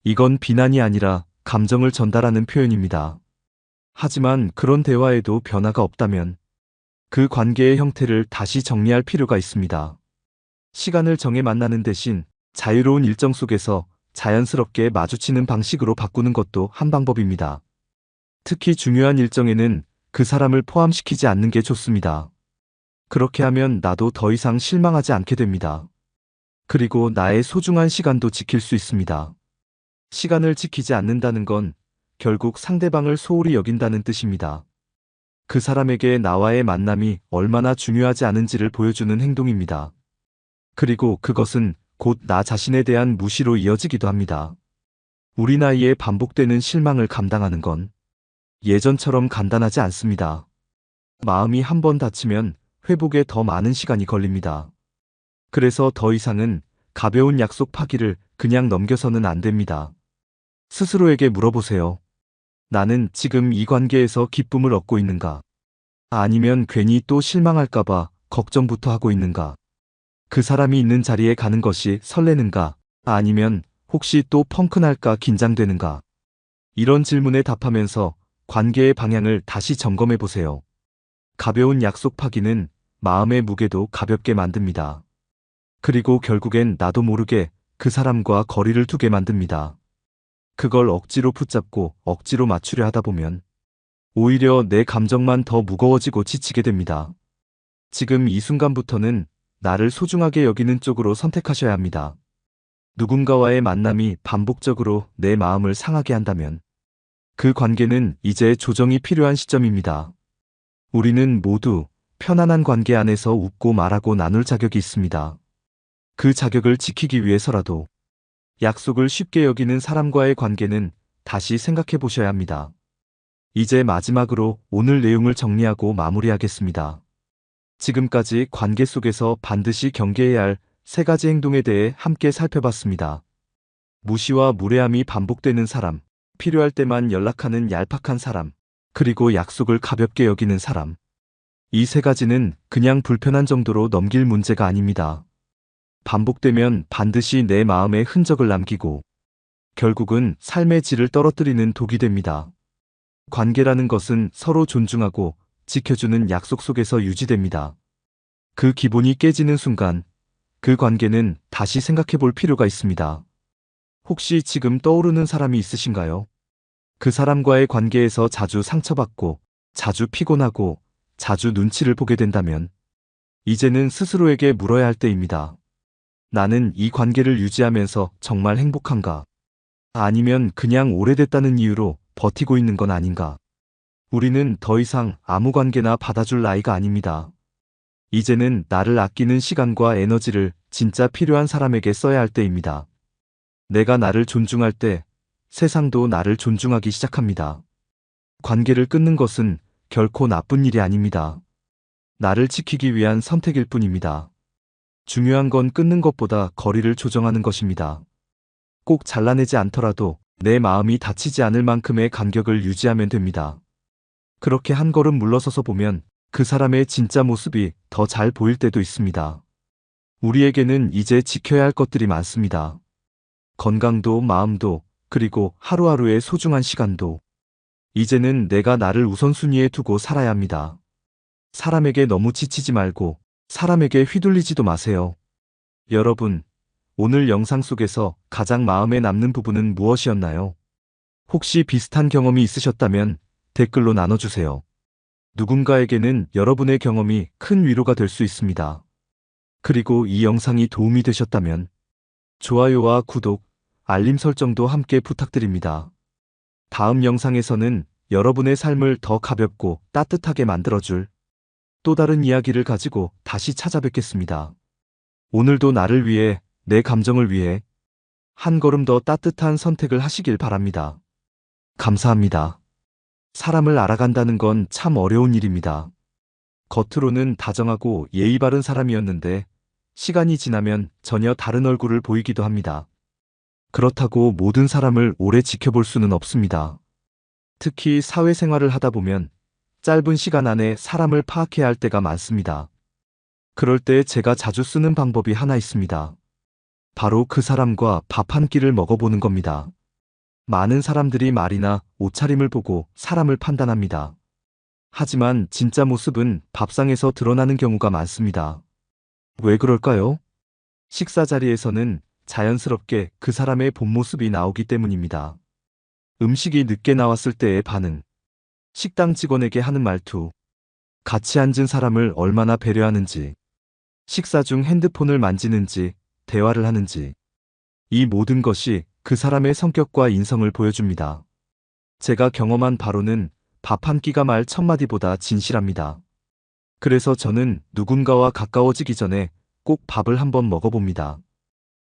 이건 비난이 아니라 감정을 전달하는 표현입니다. 하지만 그런 대화에도 변화가 없다면 그 관계의 형태를 다시 정리할 필요가 있습니다. 시간을 정해 만나는 대신 자유로운 일정 속에서 자연스럽게 마주치는 방식으로 바꾸는 것도 한 방법입니다. 특히 중요한 일정에는 그 사람을 포함시키지 않는 게 좋습니다. 그렇게 하면 나도 더 이상 실망하지 않게 됩니다. 그리고 나의 소중한 시간도 지킬 수 있습니다. 시간을 지키지 않는다는 건 결국 상대방을 소홀히 여긴다는 뜻입니다. 그 사람에게 나와의 만남이 얼마나 중요하지 않은지를 보여주는 행동입니다. 그리고 그것은 곧 나 자신에 대한 무시로 이어지기도 합니다. 우리 나이에 반복되는 실망을 감당하는 건 예전처럼 간단하지 않습니다. 마음이 한 번 다치면 회복에 더 많은 시간이 걸립니다. 그래서 더 이상은 가벼운 약속 파기를 그냥 넘겨서는 안 됩니다. 스스로에게 물어보세요. 나는 지금 이 관계에서 기쁨을 얻고 있는가? 아니면 괜히 또 실망할까봐 걱정부터 하고 있는가? 그 사람이 있는 자리에 가는 것이 설레는가? 아니면 혹시 또 펑크날까 긴장되는가? 이런 질문에 답하면서 관계의 방향을 다시 점검해 보세요. 가벼운 약속 파기는 마음의 무게도 가볍게 만듭니다. 그리고 결국엔 나도 모르게 그 사람과 거리를 두게 만듭니다. 그걸 억지로 붙잡고 억지로 맞추려 하다 보면 오히려 내 감정만 더 무거워지고 지치게 됩니다. 지금 이 순간부터는 나를 소중하게 여기는 쪽으로 선택하셔야 합니다. 누군가와의 만남이 반복적으로 내 마음을 상하게 한다면 그 관계는 이제 조정이 필요한 시점입니다. 우리는 모두 편안한 관계 안에서 웃고 말하고 나눌 자격이 있습니다. 그 자격을 지키기 위해서라도 약속을 쉽게 여기는 사람과의 관계는 다시 생각해 보셔야 합니다. 이제 마지막으로 오늘 내용을 정리하고 마무리하겠습니다. 지금까지 관계 속에서 반드시 경계해야 할 3가지 행동에 대해 함께 살펴봤습니다. 무시와 무례함이 반복되는 사람, 필요할 때만 연락하는 얄팍한 사람, 그리고 약속을 가볍게 여기는 사람. 이 3가지는 그냥 불편한 정도로 넘길 문제가 아닙니다. 반복되면 반드시 내 마음에 흔적을 남기고 결국은 삶의 질을 떨어뜨리는 독이 됩니다. 관계라는 것은 서로 존중하고 지켜주는 약속 속에서 유지됩니다. 그 기본이 깨지는 순간 그 관계는 다시 생각해 볼 필요가 있습니다. 혹시 지금 떠오르는 사람이 있으신가요? 그 사람과의 관계에서 자주 상처받고 자주 피곤하고 자주 눈치를 보게 된다면 이제는 스스로에게 물어야 할 때입니다. 나는 이 관계를 유지하면서 정말 행복한가? 아니면 그냥 오래됐다는 이유로 버티고 있는 건 아닌가? 우리는 더 이상 아무 관계나 받아줄 나이가 아닙니다. 이제는 나를 아끼는 시간과 에너지를 진짜 필요한 사람에게 써야 할 때입니다. 내가 나를 존중할 때 세상도 나를 존중하기 시작합니다. 관계를 끊는 것은 결코 나쁜 일이 아닙니다. 나를 지키기 위한 선택일 뿐입니다. 중요한 건 끊는 것보다 거리를 조정하는 것입니다. 꼭 잘라내지 않더라도 내 마음이 다치지 않을 만큼의 간격을 유지하면 됩니다. 그렇게 한 걸음 물러서서 보면 그 사람의 진짜 모습이 더 잘 보일 때도 있습니다. 우리에게는 이제 지켜야 할 것들이 많습니다. 건강도 마음도 그리고 하루하루의 소중한 시간도. 이제는 내가 나를 우선순위에 두고 살아야 합니다. 사람에게 너무 지치지 말고 사람에게 휘둘리지도 마세요. 여러분, 오늘 영상 속에서 가장 마음에 남는 부분은 무엇이었나요? 혹시 비슷한 경험이 있으셨다면 댓글로 나눠주세요. 누군가에게는 여러분의 경험이 큰 위로가 될 수 있습니다. 그리고 이 영상이 도움이 되셨다면 좋아요와 구독, 알림 설정도 함께 부탁드립니다. 다음 영상에서는 여러분의 삶을 더 가볍고 따뜻하게 만들어줄 또 다른 이야기를 가지고 다시 찾아뵙겠습니다. 오늘도 나를 위해, 내 감정을 위해 한 걸음 더 따뜻한 선택을 하시길 바랍니다. 감사합니다. 사람을 알아간다는 건 참 어려운 일입니다. 겉으로는 다정하고 예의 바른 사람이었는데 시간이 지나면 전혀 다른 얼굴을 보이기도 합니다. 그렇다고 모든 사람을 오래 지켜볼 수는 없습니다. 특히 사회생활을 하다 보면 짧은 시간 안에 사람을 파악해야 할 때가 많습니다. 그럴 때 제가 자주 쓰는 방법이 하나 있습니다. 바로 그 사람과 밥 한 끼를 먹어보는 겁니다. 많은 사람들이 말이나 옷차림을 보고 사람을 판단합니다. 하지만 진짜 모습은 밥상에서 드러나는 경우가 많습니다. 왜 그럴까요? 식사 자리에서는 자연스럽게 그 사람의 본 모습이 나오기 때문입니다. 음식이 늦게 나왔을 때의 반응, 식당 직원에게 하는 말투, 같이 앉은 사람을 얼마나 배려하는지, 식사 중 핸드폰을 만지는지, 대화를 하는지, 이 모든 것이 그 사람의 성격과 인성을 보여줍니다. 제가 경험한 바로는 밥 한 끼가 말 천마디보다 진실합니다. 그래서 저는 누군가와 가까워지기 전에 꼭 밥을 한번 먹어봅니다.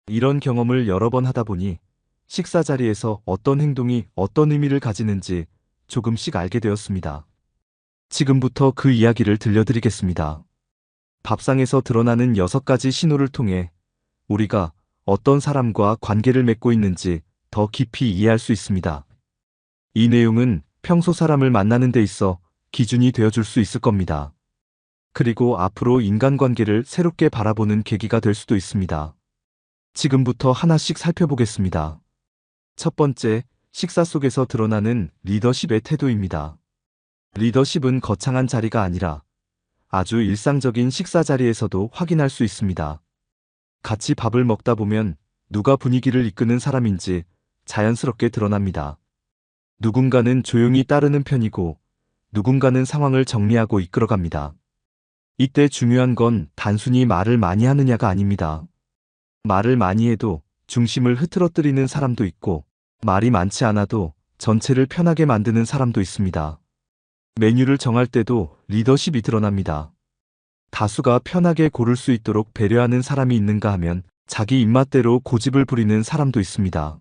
이런 경험을 여러 번 하다 보니 식사 자리에서 어떤 행동이 어떤 의미를 가지는지 조금씩 알게 되었습니다. 지금부터 그 이야기를 들려드리겠습니다. 밥상에서 드러나는 6가지 신호를 통해 우리가 어떤 사람과 관계를 맺고 있는지 더 깊이 이해할 수 있습니다. 이 내용은 평소 사람을 만나는 데 있어 기준이 되어줄 수 있을 겁니다. 그리고 앞으로 인간관계를 새롭게 바라보는 계기가 될 수도 있습니다. 지금부터 하나씩 살펴보겠습니다. 첫 번째, 식사 속에서 드러나는 리더십의 태도입니다. 리더십은 거창한 자리가 아니라 아주 일상적인 식사 자리에서도 확인할 수 있습니다. 같이 밥을 먹다 보면 누가 분위기를 이끄는 사람인지 자연스럽게 드러납니다. 누군가는 조용히 따르는 편이고 누군가는 상황을 정리하고 이끌어갑니다. 이때 중요한 건 단순히 말을 많이 하느냐가 아닙니다. 말을 많이 해도 중심을 흐트러뜨리는 사람도 있고 말이 많지 않아도 전체를 편하게 만드는 사람도 있습니다. 메뉴를 정할 때도 리더십이 드러납니다. 다수가 편하게 고를 수 있도록 배려하는 사람이 있는가 하면 자기 입맛대로 고집을 부리는 사람도 있습니다.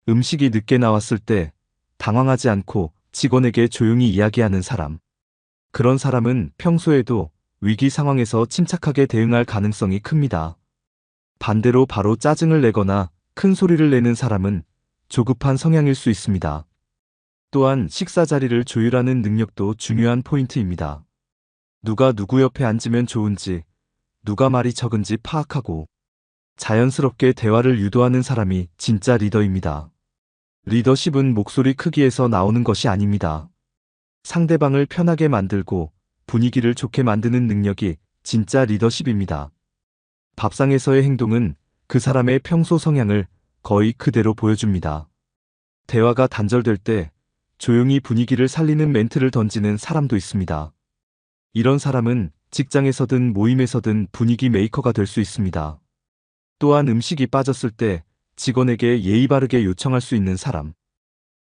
음식이 늦게 나왔을 때 당황하지 않고 직원에게 조용히 이야기하는 사람. 그런 사람은 평소에도 위기 상황에서 침착하게 대응할 가능성이 큽니다. 반대로 바로 짜증을 내거나 큰 소리를 내는 사람은 조급한 성향일 수 있습니다. 또한 식사 자리를 조율하는 능력도 중요한 포인트입니다. 누가 누구 옆에 앉으면 좋은지, 누가 말이 적은지 파악하고 자연스럽게 대화를 유도하는 사람이 진짜 리더입니다. 리더십은 목소리 크기에서 나오는 것이 아닙니다. 상대방을 편하게 만들고 분위기를 좋게 만드는 능력이 진짜 리더십입니다. 밥상에서의 행동은 그 사람의 평소 성향을 거의 그대로 보여줍니다. 대화가 단절될 때 조용히 분위기를 살리는 멘트를 던지는 사람도 있습니다. 이런 사람은 직장에서든 모임에서든 분위기 메이커가 될 수 있습니다. 또한 음식이 빠졌을 때 직원에게 예의 바르게 요청할 수 있는 사람.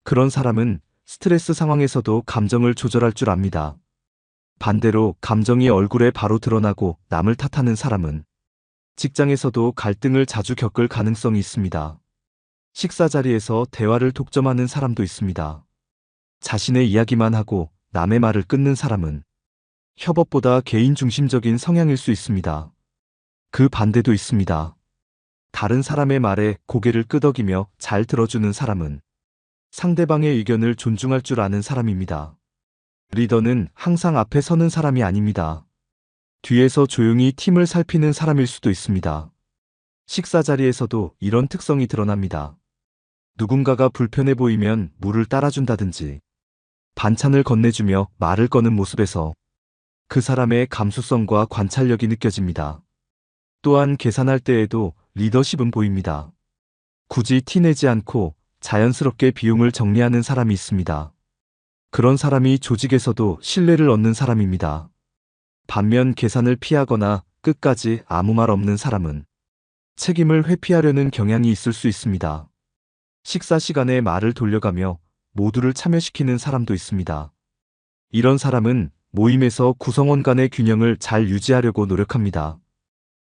그런 사람은 스트레스 상황에서도 감정을 조절할 줄 압니다. 반대로 감정이 얼굴에 바로 드러나고 남을 탓하는 사람은 직장에서도 갈등을 자주 겪을 가능성이 있습니다. 식사 자리에서 대화를 독점하는 사람도 있습니다. 자신의 이야기만 하고 남의 말을 끊는 사람은 협업보다 개인 중심적인 성향일 수 있습니다. 그 반대도 있습니다. 다른 사람의 말에 고개를 끄덕이며 잘 들어주는 사람은 상대방의 의견을 존중할 줄 아는 사람입니다. 리더는 항상 앞에 서는 사람이 아닙니다. 뒤에서 조용히 팀을 살피는 사람일 수도 있습니다. 식사 자리에서도 이런 특성이 드러납니다. 누군가가 불편해 보이면 물을 따라준다든지 반찬을 건네주며 말을 거는 모습에서 그 사람의 감수성과 관찰력이 느껴집니다. 또한 계산할 때에도 리더십은 보입니다. 굳이 티내지 않고 자연스럽게 비용을 정리하는 사람이 있습니다. 그런 사람이 조직에서도 신뢰를 얻는 사람입니다. 반면 계산을 피하거나 끝까지 아무 말 없는 사람은 책임을 회피하려는 경향이 있을 수 있습니다. 식사 시간에 말을 돌려가며 모두를 참여시키는 사람도 있습니다. 이런 사람은 모임에서 구성원 간의 균형을 잘 유지하려고 노력합니다.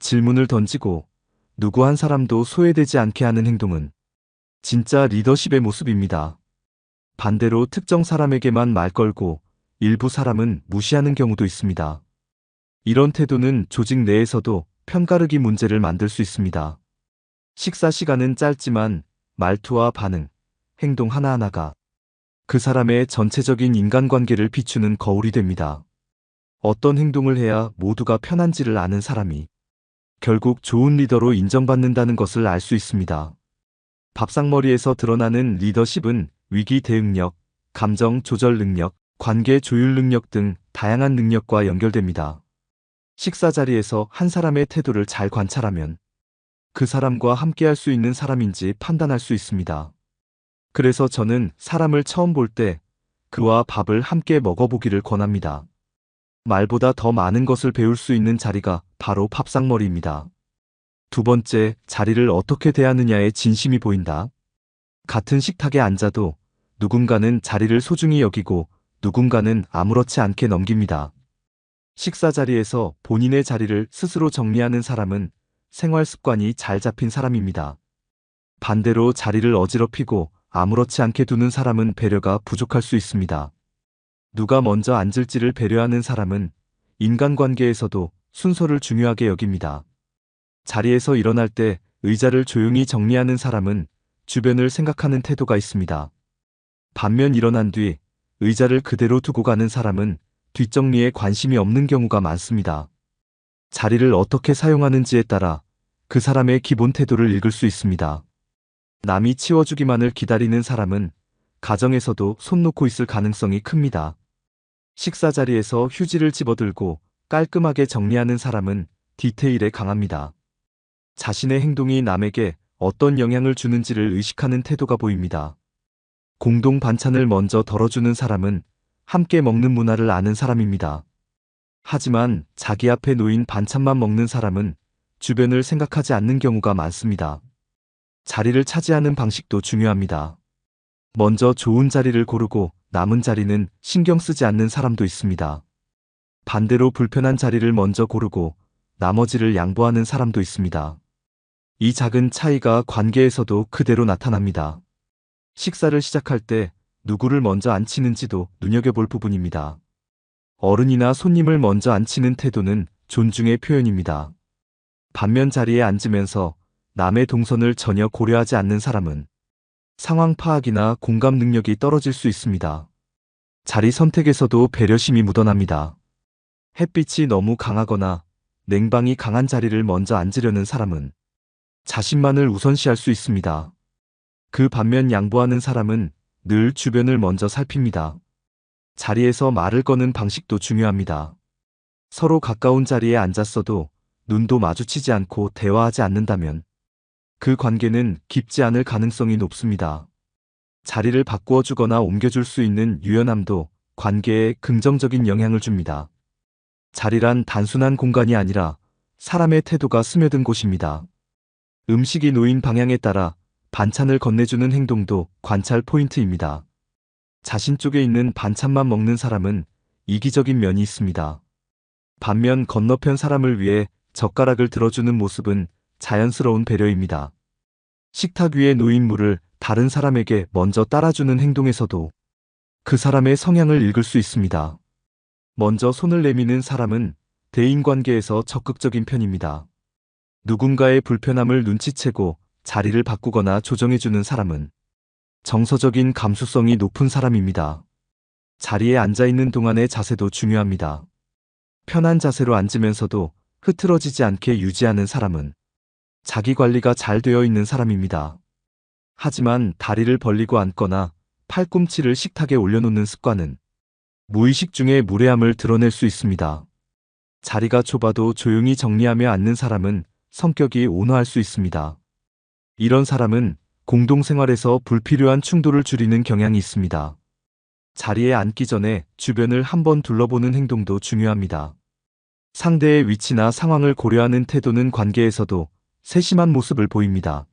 질문을 던지고 누구 한 사람도 소외되지 않게 하는 행동은 진짜 리더십의 모습입니다. 반대로 특정 사람에게만 말 걸고 일부 사람은 무시하는 경우도 있습니다. 이런 태도는 조직 내에서도 편가르기 문제를 만들 수 있습니다. 식사 시간은 짧지만 말투와 반응, 행동 하나하나가 그 사람의 전체적인 인간관계를 비추는 거울이 됩니다. 어떤 행동을 해야 모두가 편한지를 아는 사람이 결국 좋은 리더로 인정받는다는 것을 알 수 있습니다. 밥상머리에서 드러나는 리더십은 위기 대응력, 감정 조절 능력, 관계 조율 능력 등 다양한 능력과 연결됩니다. 식사 자리에서 한 사람의 태도를 잘 관찰하면 그 사람과 함께할 수 있는 사람인지 판단할 수 있습니다. 그래서 저는 사람을 처음 볼 때 그와 밥을 함께 먹어보기를 권합니다. 말보다 더 많은 것을 배울 수 있는 자리가 바로 밥상머리입니다. 두 번째, 자리를 어떻게 대하느냐에 진심이 보인다. 같은 식탁에 앉아도 누군가는 자리를 소중히 여기고 누군가는 아무렇지 않게 넘깁니다. 식사 자리에서 본인의 자리를 스스로 정리하는 사람은 생활 습관이 잘 잡힌 사람입니다. 반대로 자리를 어지럽히고 아무렇지 않게 두는 사람은 배려가 부족할 수 있습니다. 누가 먼저 앉을지를 배려하는 사람은 인간관계에서도 순서를 중요하게 여깁니다. 자리에서 일어날 때 의자를 조용히 정리하는 사람은 주변을 생각하는 태도가 있습니다. 반면 일어난 뒤 의자를 그대로 두고 가는 사람은 뒷정리에 관심이 없는 경우가 많습니다. 자리를 어떻게 사용하는지에 따라 그 사람의 기본 태도를 읽을 수 있습니다. 남이 치워주기만을 기다리는 사람은 가정에서도 손 놓고 있을 가능성이 큽니다. 식사 자리에서 휴지를 집어들고 깔끔하게 정리하는 사람은 디테일에 강합니다. 자신의 행동이 남에게 어떤 영향을 주는지를 의식하는 태도가 보입니다. 공동 반찬을 먼저 덜어주는 사람은 함께 먹는 문화를 아는 사람입니다. 하지만 자기 앞에 놓인 반찬만 먹는 사람은 주변을 생각하지 않는 경우가 많습니다. 자리를 차지하는 방식도 중요합니다. 먼저 좋은 자리를 고르고 남은 자리는 신경 쓰지 않는 사람도 있습니다. 반대로 불편한 자리를 먼저 고르고 나머지를 양보하는 사람도 있습니다. 이 작은 차이가 관계에서도 그대로 나타납니다. 식사를 시작할 때 누구를 먼저 앉히는지도 눈여겨볼 부분입니다. 어른이나 손님을 먼저 앉히는 태도는 존중의 표현입니다. 반면 자리에 앉으면서 남의 동선을 전혀 고려하지 않는 사람은 상황 파악이나 공감 능력이 떨어질 수 있습니다. 자리 선택에서도 배려심이 묻어납니다. 햇빛이 너무 강하거나 냉방이 강한 자리를 먼저 앉으려는 사람은 자신만을 우선시할 수 있습니다. 그 반면 양보하는 사람은 늘 주변을 먼저 살핍니다. 자리에서 말을 거는 방식도 중요합니다. 서로 가까운 자리에 앉았어도 눈도 마주치지 않고 대화하지 않는다면 그 관계는 깊지 않을 가능성이 높습니다. 자리를 바꾸어 주거나 옮겨줄 수 있는 유연함도 관계에 긍정적인 영향을 줍니다. 자리란 단순한 공간이 아니라 사람의 태도가 스며든 곳입니다. 음식이 놓인 방향에 따라 반찬을 건네주는 행동도 관찰 포인트입니다. 자신 쪽에 있는 반찬만 먹는 사람은 이기적인 면이 있습니다. 반면 건너편 사람을 위해 젓가락을 들어주는 모습은 자연스러운 배려입니다. 식탁 위에 놓인 물을 다른 사람에게 먼저 따라주는 행동에서도 그 사람의 성향을 읽을 수 있습니다. 먼저 손을 내미는 사람은 대인관계에서 적극적인 편입니다. 누군가의 불편함을 눈치채고 자리를 바꾸거나 조정해주는 사람은 정서적인 감수성이 높은 사람입니다. 자리에 앉아있는 동안의 자세도 중요합니다. 편한 자세로 앉으면서도 흐트러지지 않게 유지하는 사람은 자기 관리가 잘 되어 있는 사람입니다. 하지만 다리를 벌리고 앉거나 팔꿈치를 식탁에 올려놓는 습관은 무의식 중에 무례함을 드러낼 수 있습니다. 자리가 좁아도 조용히 정리하며 앉는 사람은 성격이 온화할 수 있습니다. 이런 사람은 공동생활에서 불필요한 충돌을 줄이는 경향이 있습니다. 자리에 앉기 전에 주변을 한번 둘러보는 행동도 중요합니다. 상대의 위치나 상황을 고려하는 태도는 관계에서도 세심한 모습을 보입니다.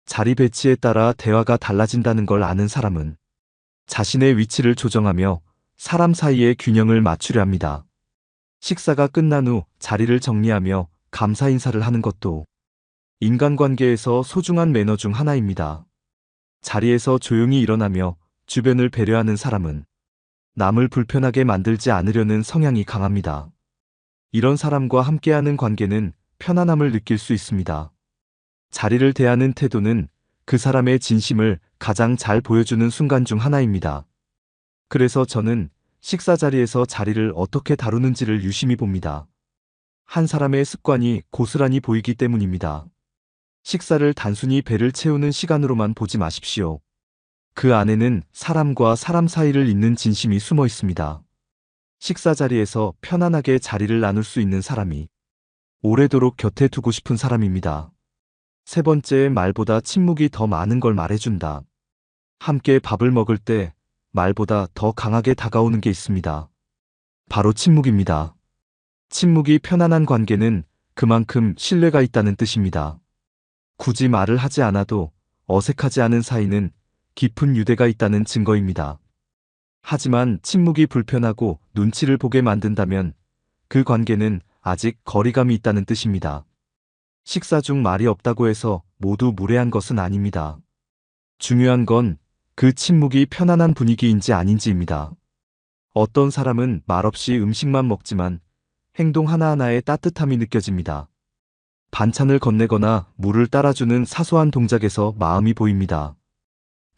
자리 배치에 따라 대화가 달라진다는 걸 아는 사람은 자신의 위치를 조정하며 사람 사이의 균형을 맞추려 합니다. 식사가 끝난 후 자리를 정리하며 감사 인사를 하는 것도 인간관계에서 소중한 매너 중 하나입니다. 자리에서 조용히 일어나며 주변을 배려하는 사람은 남을 불편하게 만들지 않으려는 성향이 강합니다. 이런 사람과 함께하는 관계는 편안함을 느낄 수 있습니다. 자리를 대하는 태도는 그 사람의 진심을 가장 잘 보여주는 순간 중 하나입니다. 그래서 저는 식사 자리에서 자리를 어떻게 다루는지를 유심히 봅니다. 한 사람의 습관이 고스란히 보이기 때문입니다. 식사를 단순히 배를 채우는 시간으로만 보지 마십시오. 그 안에는 사람과 사람 사이를 잇는 진심이 숨어 있습니다. 식사 자리에서 편안하게 자리를 나눌 수 있는 사람이 오래도록 곁에 두고 싶은 사람입니다. 세 번째, 말보다 침묵이 더 많은 걸 말해준다. 함께 밥을 먹을 때 말보다 더 강하게 다가오는 게 있습니다. 바로 침묵입니다. 침묵이 편안한 관계는 그만큼 신뢰가 있다는 뜻입니다. 굳이 말을 하지 않아도 어색하지 않은 사이는 깊은 유대가 있다는 증거입니다. 하지만 침묵이 불편하고 눈치를 보게 만든다면 그 관계는 아직 거리감이 있다는 뜻입니다. 식사 중 말이 없다고 해서 모두 무례한 것은 아닙니다. 중요한 건 그 침묵이 편안한 분위기인지 아닌지입니다. 어떤 사람은 말없이 음식만 먹지만 행동 하나하나에 따뜻함이 느껴집니다. 반찬을 건네거나 물을 따라주는 사소한 동작에서 마음이 보입니다.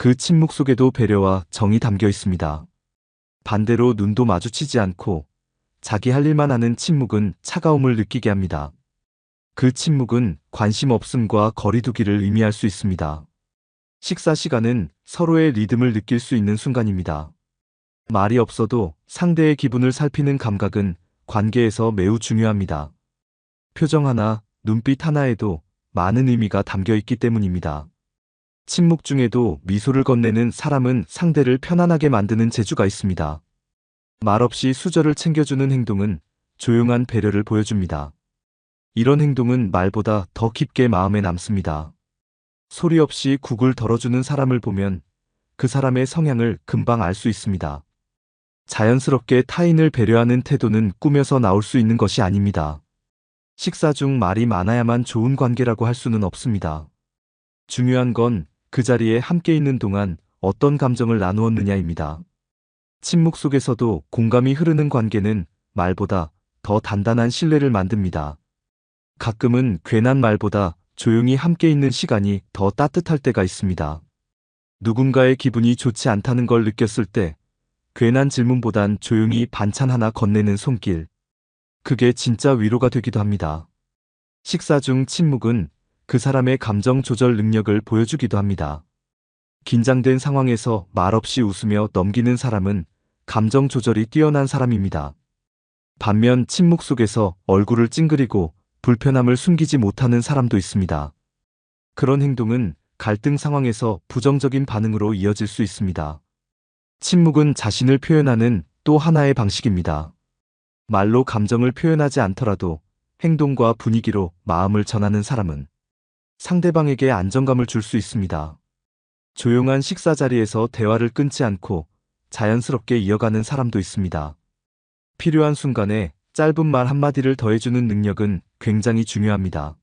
그 침묵 속에도 배려와 정이 담겨 있습니다. 반대로 눈도 마주치지 않고 자기 할 일만 하는 침묵은 차가움을 느끼게 합니다. 그 침묵은 관심 없음과 거리두기를 의미할 수 있습니다. 식사 시간은 서로의 리듬을 느낄 수 있는 순간입니다. 말이 없어도 상대의 기분을 살피는 감각은 관계에서 매우 중요합니다. 표정 하나, 눈빛 하나에도 많은 의미가 담겨 있기 때문입니다. 침묵 중에도 미소를 건네는 사람은 상대를 편안하게 만드는 재주가 있습니다. 말없이 수저를 챙겨주는 행동은 조용한 배려를 보여줍니다. 이런 행동은 말보다 더 깊게 마음에 남습니다. 소리 없이 국을 덜어주는 사람을 보면 그 사람의 성향을 금방 알 수 있습니다. 자연스럽게 타인을 배려하는 태도는 꾸며서 나올 수 있는 것이 아닙니다. 식사 중 말이 많아야만 좋은 관계라고 할 수는 없습니다. 중요한 건 그 자리에 함께 있는 동안 어떤 감정을 나누었느냐입니다. 침묵 속에서도 공감이 흐르는 관계는 말보다 더 단단한 신뢰를 만듭니다. 가끔은 괜한 말보다 조용히 함께 있는 시간이 더 따뜻할 때가 있습니다. 누군가의 기분이 좋지 않다는 걸 느꼈을 때 괜한 질문보단 조용히 반찬 하나 건네는 손길. 그게 진짜 위로가 되기도 합니다. 식사 중 침묵은 그 사람의 감정 조절 능력을 보여주기도 합니다. 긴장된 상황에서 말없이 웃으며 넘기는 사람은 감정 조절이 뛰어난 사람입니다. 반면 침묵 속에서 얼굴을 찡그리고 불편함을 숨기지 못하는 사람도 있습니다. 그런 행동은 갈등 상황에서 부정적인 반응으로 이어질 수 있습니다. 침묵은 자신을 표현하는 또 하나의 방식입니다. 말로 감정을 표현하지 않더라도 행동과 분위기로 마음을 전하는 사람은 상대방에게 안정감을 줄 수 있습니다. 조용한 식사 자리에서 대화를 끊지 않고 자연스럽게 이어가는 사람도 있습니다. 필요한 순간에 짧은 말 한마디를 더해주는 능력은 굉장히 중요합니다.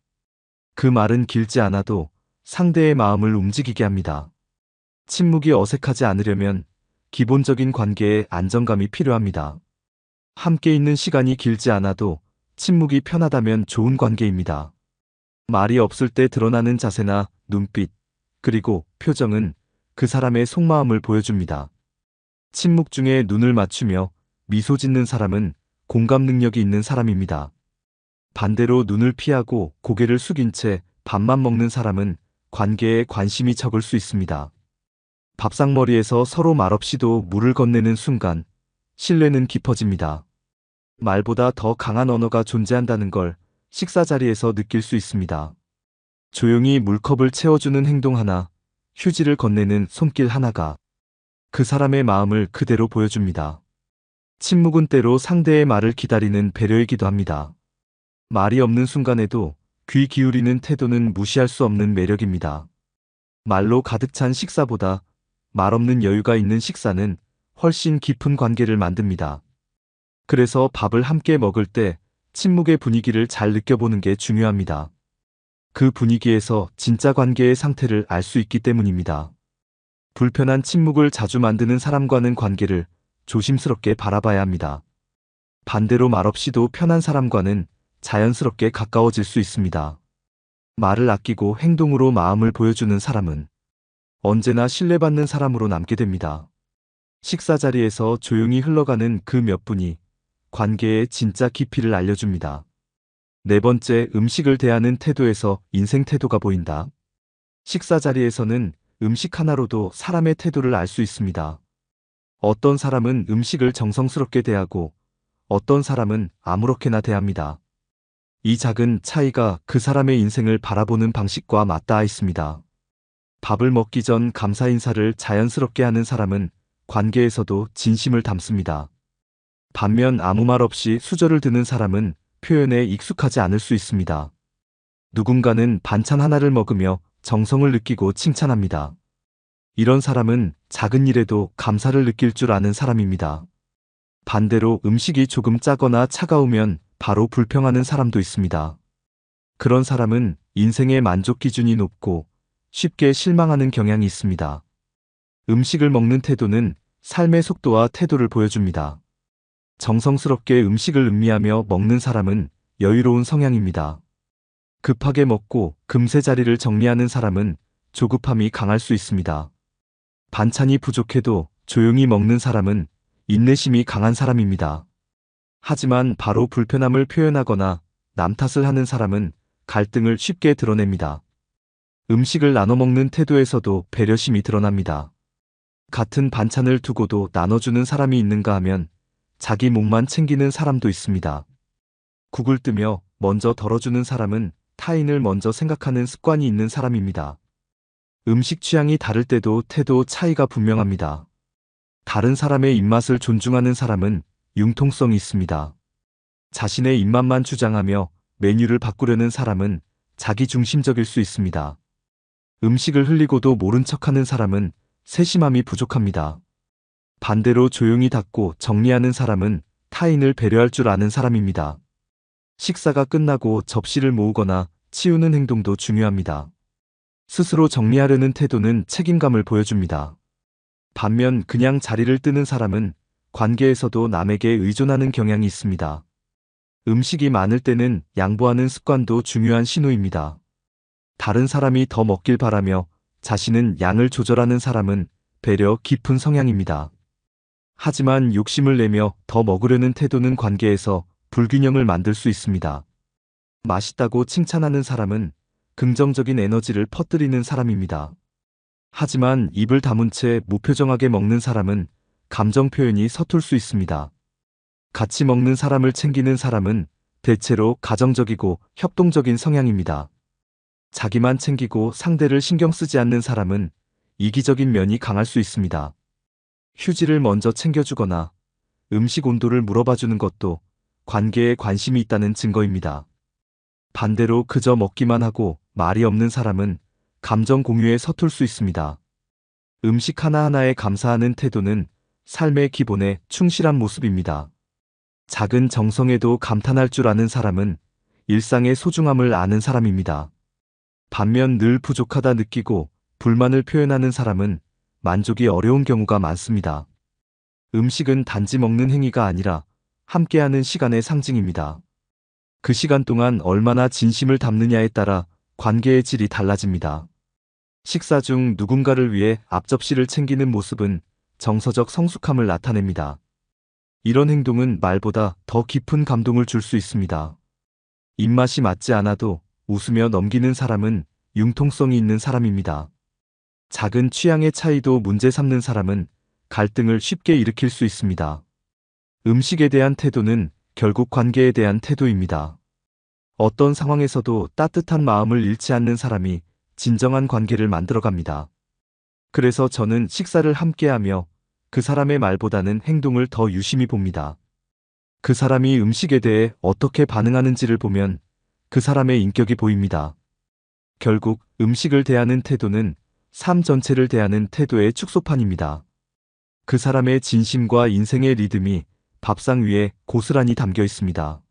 그 말은 길지 않아도 상대의 마음을 움직이게 합니다. 침묵이 어색하지 않으려면 기본적인 관계에 안정감이 필요합니다. 함께 있는 시간이 길지 않아도 침묵이 편하다면 좋은 관계입니다. 말이 없을 때 드러나는 자세나 눈빛, 그리고 표정은 그 사람의 속마음을 보여줍니다. 침묵 중에 눈을 맞추며 미소 짓는 사람은 공감 능력이 있는 사람입니다. 반대로 눈을 피하고 고개를 숙인 채 밥만 먹는 사람은 관계에 관심이 적을 수 있습니다. 밥상머리에서 서로 말없이도 물을 건네는 순간 신뢰는 깊어집니다. 말보다 더 강한 언어가 존재한다는 걸 식사 자리에서 느낄 수 있습니다. 조용히 물컵을 채워주는 행동 하나, 휴지를 건네는 손길 하나가 그 사람의 마음을 그대로 보여줍니다. 침묵은 때로 상대의 말을 기다리는 배려이기도 합니다. 말이 없는 순간에도 귀 기울이는 태도는 무시할 수 없는 매력입니다. 말로 가득 찬 식사보다 말 없는 여유가 있는 식사는 훨씬 깊은 관계를 만듭니다. 그래서 밥을 함께 먹을 때 침묵의 분위기를 잘 느껴보는 게 중요합니다. 그 분위기에서 진짜 관계의 상태를 알 수 있기 때문입니다. 불편한 침묵을 자주 만드는 사람과는 관계를 조심스럽게 바라봐야 합니다. 반대로 말없이도 편한 사람과는 자연스럽게 가까워질 수 있습니다. 말을 아끼고 행동으로 마음을 보여주는 사람은 언제나 신뢰받는 사람으로 남게 됩니다. 식사 자리에서 조용히 흘러가는 그 몇 분이 관계의 진짜 깊이를 알려줍니다. 네 번째, 음식을 대하는 태도에서 인생 태도가 보인다. 식사 자리에서는 음식 하나로도 사람의 태도를 알 수 있습니다. 어떤 사람은 음식을 정성스럽게 대하고 어떤 사람은 아무렇게나 대합니다. 이 작은 차이가 그 사람의 인생을 바라보는 방식과 맞닿아 있습니다. 밥을 먹기 전 감사 인사를 자연스럽게 하는 사람은 관계에서도 진심을 담습니다. 반면 아무 말 없이 수저를 드는 사람은 표현에 익숙하지 않을 수 있습니다. 누군가는 반찬 하나를 먹으며 정성을 느끼고 칭찬합니다. 이런 사람은 작은 일에도 감사를 느낄 줄 아는 사람입니다. 반대로 음식이 조금 짜거나 차가우면 바로 불평하는 사람도 있습니다. 그런 사람은 인생의 만족 기준이 높고 쉽게 실망하는 경향이 있습니다. 음식을 먹는 태도는 삶의 속도와 태도를 보여줍니다. 정성스럽게 음식을 음미하며 먹는 사람은 여유로운 성향입니다. 급하게 먹고 금세 자리를 정리하는 사람은 조급함이 강할 수 있습니다. 반찬이 부족해도 조용히 먹는 사람은 인내심이 강한 사람입니다. 하지만 바로 불편함을 표현하거나 남 탓을 하는 사람은 갈등을 쉽게 드러냅니다. 음식을 나눠 먹는 태도에서도 배려심이 드러납니다. 같은 반찬을 두고도 나눠주는 사람이 있는가 하면 자기 몫만 챙기는 사람도 있습니다. 국을 뜨며 먼저 덜어주는 사람은 타인을 먼저 생각하는 습관이 있는 사람입니다. 음식 취향이 다를 때도 태도 차이가 분명합니다. 다른 사람의 입맛을 존중하는 사람은 융통성이 있습니다. 자신의 입맛만 주장하며 메뉴를 바꾸려는 사람은 자기중심적일 수 있습니다. 음식을 흘리고도 모른 척하는 사람은 세심함이 부족합니다. 반대로 조용히 닫고 정리하는 사람은 타인을 배려할 줄 아는 사람입니다. 식사가 끝나고 접시를 모으거나 치우는 행동도 중요합니다. 스스로 정리하려는 태도는 책임감을 보여줍니다. 반면 그냥 자리를 뜨는 사람은 관계에서도 남에게 의존하는 경향이 있습니다. 음식이 많을 때는 양보하는 습관도 중요한 신호입니다. 다른 사람이 더 먹길 바라며 자신은 양을 조절하는 사람은 배려 깊은 성향입니다. 하지만 욕심을 내며 더 먹으려는 태도는 관계에서 불균형을 만들 수 있습니다. 맛있다고 칭찬하는 사람은 긍정적인 에너지를 퍼뜨리는 사람입니다. 하지만 입을 다문 채 무표정하게 먹는 사람은 감정 표현이 서툴 수 있습니다. 같이 먹는 사람을 챙기는 사람은 대체로 가정적이고 협동적인 성향입니다. 자기만 챙기고 상대를 신경 쓰지 않는 사람은 이기적인 면이 강할 수 있습니다. 휴지를 먼저 챙겨주거나 음식 온도를 물어봐주는 것도 관계에 관심이 있다는 증거입니다. 반대로 그저 먹기만 하고 말이 없는 사람은 감정 공유에 서툴 수 있습니다. 음식 하나하나에 감사하는 태도는 삶의 기본에 충실한 모습입니다. 작은 정성에도 감탄할 줄 아는 사람은 일상의 소중함을 아는 사람입니다. 반면 늘 부족하다 느끼고 불만을 표현하는 사람은 만족이 어려운 경우가 많습니다. 음식은 단지 먹는 행위가 아니라 함께하는 시간의 상징입니다. 그 시간 동안 얼마나 진심을 담느냐에 따라 관계의 질이 달라집니다. 식사 중 누군가를 위해 앞접시를 챙기는 모습은 정서적 성숙함을 나타냅니다. 이런 행동은 말보다 더 깊은 감동을 줄 수 있습니다. 입맛이 맞지 않아도 웃으며 넘기는 사람은 융통성이 있는 사람입니다. 작은 취향의 차이도 문제 삼는 사람은 갈등을 쉽게 일으킬 수 있습니다. 음식에 대한 태도는 결국 관계에 대한 태도입니다. 어떤 상황에서도 따뜻한 마음을 잃지 않는 사람이 진정한 관계를 만들어갑니다. 그래서 저는 식사를 함께하며 그 사람의 말보다는 행동을 더 유심히 봅니다. 그 사람이 음식에 대해 어떻게 반응하는지를 보면 그 사람의 인격이 보입니다. 결국 음식을 대하는 태도는 삶 전체를 대하는 태도의 축소판입니다. 그 사람의 진심과 인생의 리듬이 밥상 위에 고스란히 담겨 있습니다.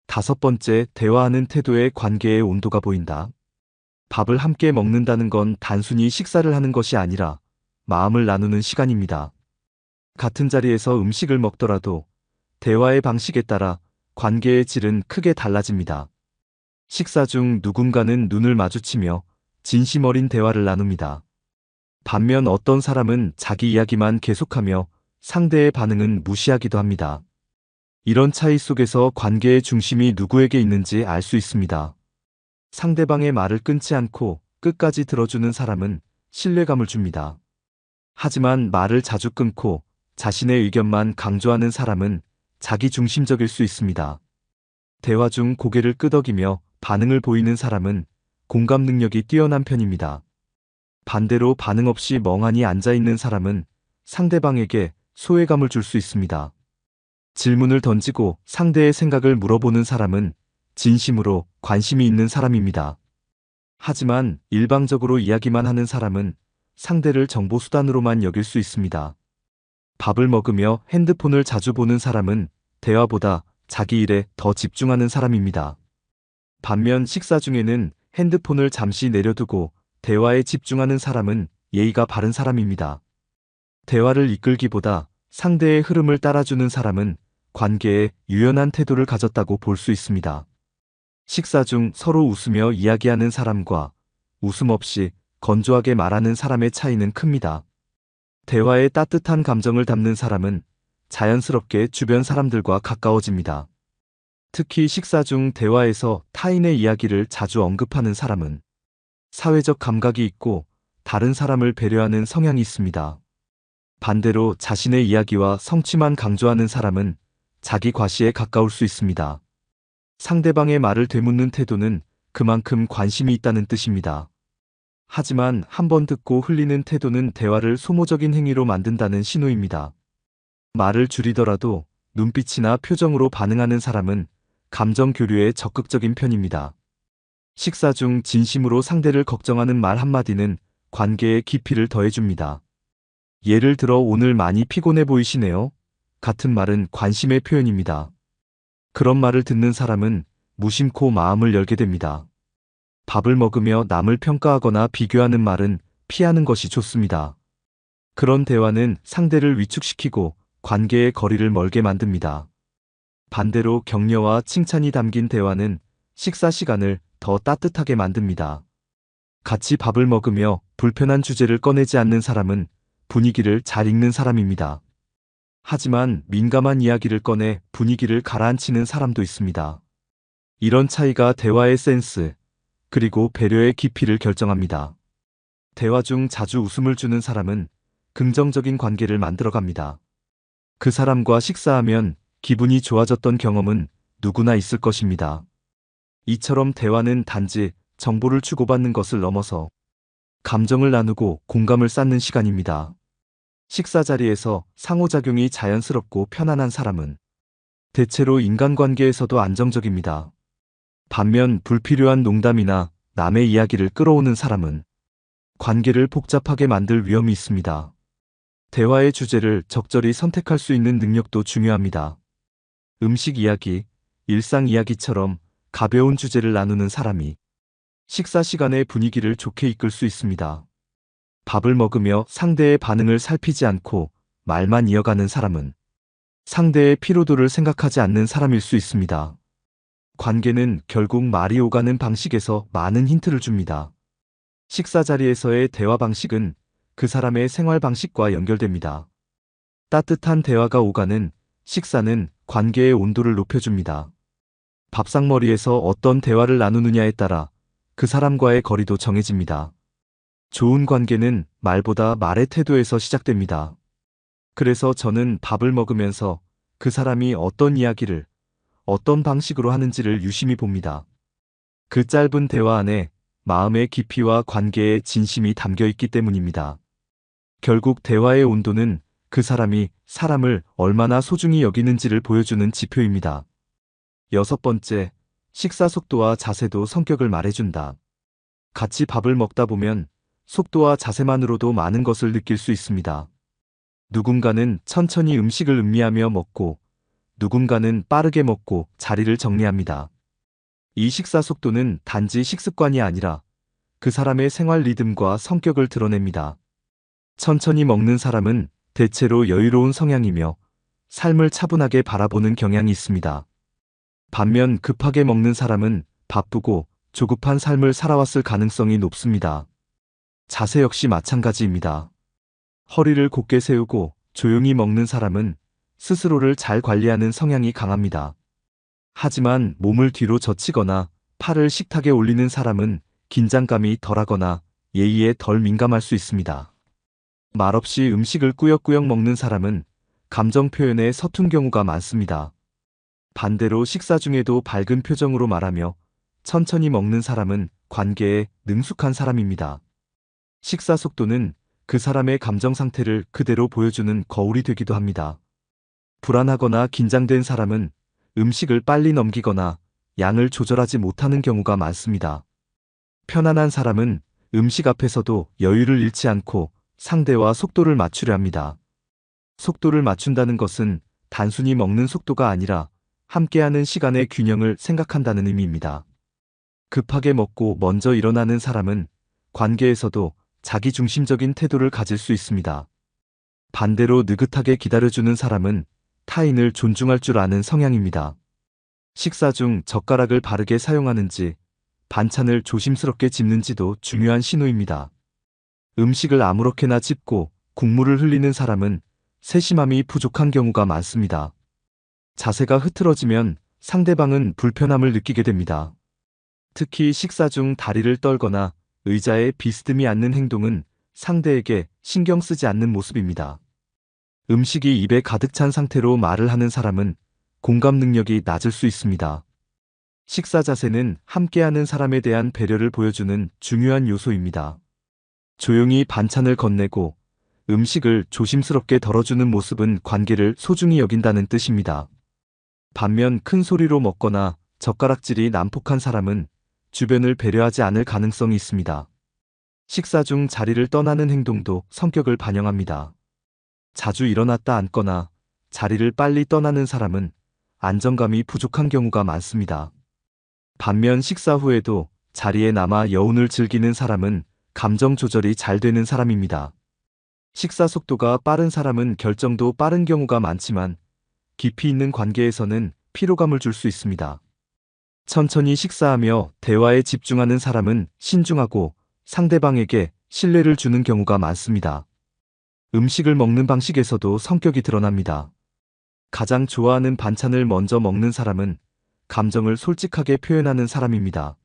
다섯 번째, 대화하는 태도의 관계의 온도가 보인다. 밥을 함께 먹는다는 건 단순히 식사를 하는 것이 아니라 마음을 나누는 시간입니다. 같은 자리에서 음식을 먹더라도 대화의 방식에 따라 관계의 질은 크게 달라집니다. 식사 중 누군가는 눈을 마주치며 진심 어린 대화를 나눕니다. 반면 어떤 사람은 자기 이야기만 계속하며 상대의 반응은 무시하기도 합니다. 이런 차이 속에서 관계의 중심이 누구에게 있는지 알 수 있습니다. 상대방의 말을 끊지 않고 끝까지 들어주는 사람은 신뢰감을 줍니다. 하지만 말을 자주 끊고 자신의 의견만 강조하는 사람은 자기 중심적일 수 있습니다. 대화 중 고개를 끄덕이며 반응을 보이는 사람은 공감 능력이 뛰어난 편입니다. 반대로 반응 없이 멍하니 앉아 있는 사람은 상대방에게 소외감을 줄 수 있습니다. 질문을 던지고 상대의 생각을 물어보는 사람은 진심으로 관심이 있는 사람입니다. 하지만 일방적으로 이야기만 하는 사람은 상대를 정보수단으로만 여길 수 있습니다. 밥을 먹으며 핸드폰을 자주 보는 사람은 대화보다 자기 일에 더 집중하는 사람입니다. 반면 식사 중에는 핸드폰을 잠시 내려두고 대화에 집중하는 사람은 예의가 바른 사람입니다. 대화를 이끌기보다 상대의 흐름을 따라주는 사람은 관계에 유연한 태도를 가졌다고 볼 수 있습니다. 식사 중 서로 웃으며 이야기하는 사람과 웃음 없이 건조하게 말하는 사람의 차이는 큽니다. 대화에 따뜻한 감정을 담는 사람은 자연스럽게 주변 사람들과 가까워집니다. 특히 식사 중 대화에서 타인의 이야기를 자주 언급하는 사람은 사회적 감각이 있고 다른 사람을 배려하는 성향이 있습니다. 반대로 자신의 이야기와 성취만 강조하는 사람은 자기 과시에 가까울 수 있습니다. 상대방의 말을 되묻는 태도는 그만큼 관심이 있다는 뜻입니다. 하지만 한번 듣고 흘리는 태도는 대화를 소모적인 행위로 만든다는 신호입니다. 말을 줄이더라도 눈빛이나 표정으로 반응하는 사람은 감정 교류에 적극적인 편입니다. 식사 중 진심으로 상대를 걱정하는 말 한마디는 관계의 깊이를 더해줍니다. 예를 들어 오늘 많이 피곤해 보이시네요. 같은 말은 관심의 표현입니다. 그런 말을 듣는 사람은 무심코 마음을 열게 됩니다. 밥을 먹으며 남을 평가하거나 비교하는 말은 피하는 것이 좋습니다. 그런 대화는 상대를 위축시키고 관계의 거리를 멀게 만듭니다. 반대로 격려와 칭찬이 담긴 대화는 식사 시간을 더 따뜻하게 만듭니다. 같이 밥을 먹으며 불편한 주제를 꺼내지 않는 사람은 분위기를 잘 읽는 사람입니다. 하지만 민감한 이야기를 꺼내 분위기를 가라앉히는 사람도 있습니다. 이런 차이가 대화의 센스, 그리고 배려의 깊이를 결정합니다. 대화 중 자주 웃음을 주는 사람은 긍정적인 관계를 만들어갑니다. 그 사람과 식사하면 기분이 좋아졌던 경험은 누구나 있을 것입니다. 이처럼 대화는 단지 정보를 주고받는 것을 넘어서 감정을 나누고 공감을 쌓는 시간입니다. 식사 자리에서 상호작용이 자연스럽고 편안한 사람은 대체로 인간관계에서도 안정적입니다. 반면 불필요한 농담이나 남의 이야기를 끌어오는 사람은 관계를 복잡하게 만들 위험이 있습니다. 대화의 주제를 적절히 선택할 수 있는 능력도 중요합니다. 음식 이야기, 일상 이야기처럼 가벼운 주제를 나누는 사람이 식사 시간의 분위기를 좋게 이끌 수 있습니다. 밥을 먹으며 상대의 반응을 살피지 않고 말만 이어가는 사람은 상대의 피로도를 생각하지 않는 사람일 수 있습니다. 관계는 결국 말이 오가는 방식에서 많은 힌트를 줍니다. 식사 자리에서의 대화 방식은 그 사람의 생활 방식과 연결됩니다. 따뜻한 대화가 오가는 식사는 관계의 온도를 높여줍니다. 밥상머리에서 어떤 대화를 나누느냐에 따라 그 사람과의 거리도 정해집니다. 좋은 관계는 말보다 말의 태도에서 시작됩니다. 그래서 저는 밥을 먹으면서 그 사람이 어떤 이야기를, 어떤 방식으로 하는지를 유심히 봅니다. 그 짧은 대화 안에 마음의 깊이와 관계의 진심이 담겨 있기 때문입니다. 결국 대화의 온도는 그 사람이 사람을 얼마나 소중히 여기는지를 보여주는 지표입니다. 여섯 번째, 식사 속도와 자세도 성격을 말해준다. 같이 밥을 먹다 보면 속도와 자세만으로도 많은 것을 느낄 수 있습니다. 누군가는 천천히 음식을 음미하며 먹고, 누군가는 빠르게 먹고 자리를 정리합니다. 이 식사 속도는 단지 식습관이 아니라 그 사람의 생활 리듬과 성격을 드러냅니다. 천천히 먹는 사람은 대체로 여유로운 성향이며 삶을 차분하게 바라보는 경향이 있습니다. 반면 급하게 먹는 사람은 바쁘고 조급한 삶을 살아왔을 가능성이 높습니다. 자세 역시 마찬가지입니다. 허리를 곧게 세우고 조용히 먹는 사람은 스스로를 잘 관리하는 성향이 강합니다. 하지만 몸을 뒤로 젖히거나 팔을 식탁에 올리는 사람은 긴장감이 덜하거나 예의에 덜 민감할 수 있습니다. 말없이 음식을 꾸역꾸역 먹는 사람은 감정 표현에 서툰 경우가 많습니다. 반대로 식사 중에도 밝은 표정으로 말하며 천천히 먹는 사람은 관계에 능숙한 사람입니다. 식사 속도는 그 사람의 감정 상태를 그대로 보여주는 거울이 되기도 합니다. 불안하거나 긴장된 사람은 음식을 빨리 넘기거나 양을 조절하지 못하는 경우가 많습니다. 편안한 사람은 음식 앞에서도 여유를 잃지 않고 상대와 속도를 맞추려 합니다. 속도를 맞춘다는 것은 단순히 먹는 속도가 아니라 함께하는 시간의 균형을 생각한다는 의미입니다. 급하게 먹고 먼저 일어나는 사람은 관계에서도 자기중심적인 태도를 가질 수 있습니다. 반대로 느긋하게 기다려주는 사람은 타인을 존중할 줄 아는 성향입니다. 식사 중 젓가락을 바르게 사용하는지 반찬을 조심스럽게 집는지도 중요한 신호입니다. 음식을 아무렇게나 집고 국물을 흘리는 사람은 세심함이 부족한 경우가 많습니다. 자세가 흐트러지면 상대방은 불편함을 느끼게 됩니다. 특히 식사 중 다리를 떨거나 의자에 비스듬히 앉는 행동은 상대에게 신경 쓰지 않는 모습입니다. 음식이 입에 가득 찬 상태로 말을 하는 사람은 공감 능력이 낮을 수 있습니다. 식사 자세는 함께하는 사람에 대한 배려를 보여주는 중요한 요소입니다. 조용히 반찬을 건네고 음식을 조심스럽게 덜어주는 모습은 관계를 소중히 여긴다는 뜻입니다. 반면 큰 소리로 먹거나 젓가락질이 난폭한 사람은 주변을 배려하지 않을 가능성이 있습니다. 식사 중 자리를 떠나는 행동도 성격을 반영합니다. 자주 일어났다 앉거나 자리를 빨리 떠나는 사람은 안정감이 부족한 경우가 많습니다. 반면 식사 후에도 자리에 남아 여운을 즐기는 사람은 감정 조절이 잘 되는 사람입니다. 식사 속도가 빠른 사람은 결정도 빠른 경우가 많지만 깊이 있는 관계에서는 피로감을 줄 수 있습니다. 천천히 식사하며 대화에 집중하는 사람은 신중하고 상대방에게 신뢰를 주는 경우가 많습니다. 음식을 먹는 방식에서도 성격이 드러납니다. 가장 좋아하는 반찬을 먼저 먹는 사람은 감정을 솔직하게 표현하는 사람입니다.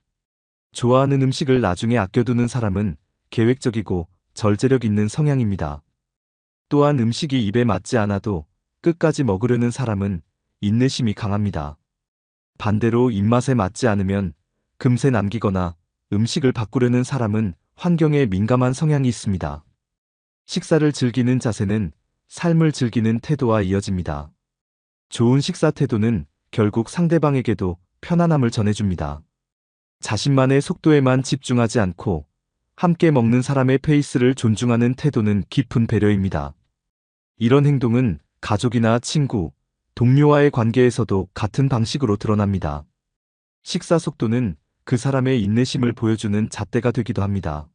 좋아하는 음식을 나중에 아껴두는 사람은 계획적이고 절제력 있는 성향입니다. 또한 음식이 입에 맞지 않아도 끝까지 먹으려는 사람은 인내심이 강합니다. 반대로 입맛에 맞지 않으면 금세 남기거나 음식을 바꾸려는 사람은 환경에 민감한 성향이 있습니다. 식사를 즐기는 자세는 삶을 즐기는 태도와 이어집니다. 좋은 식사 태도는 결국 상대방에게도 편안함을 전해줍니다. 자신만의 속도에만 집중하지 않고 함께 먹는 사람의 페이스를 존중하는 태도는 깊은 배려입니다. 이런 행동은 가족이나 친구, 동료와의 관계에서도 같은 방식으로 드러납니다. 식사 속도는 그 사람의 인내심을 보여주는 잣대가 되기도 합니다.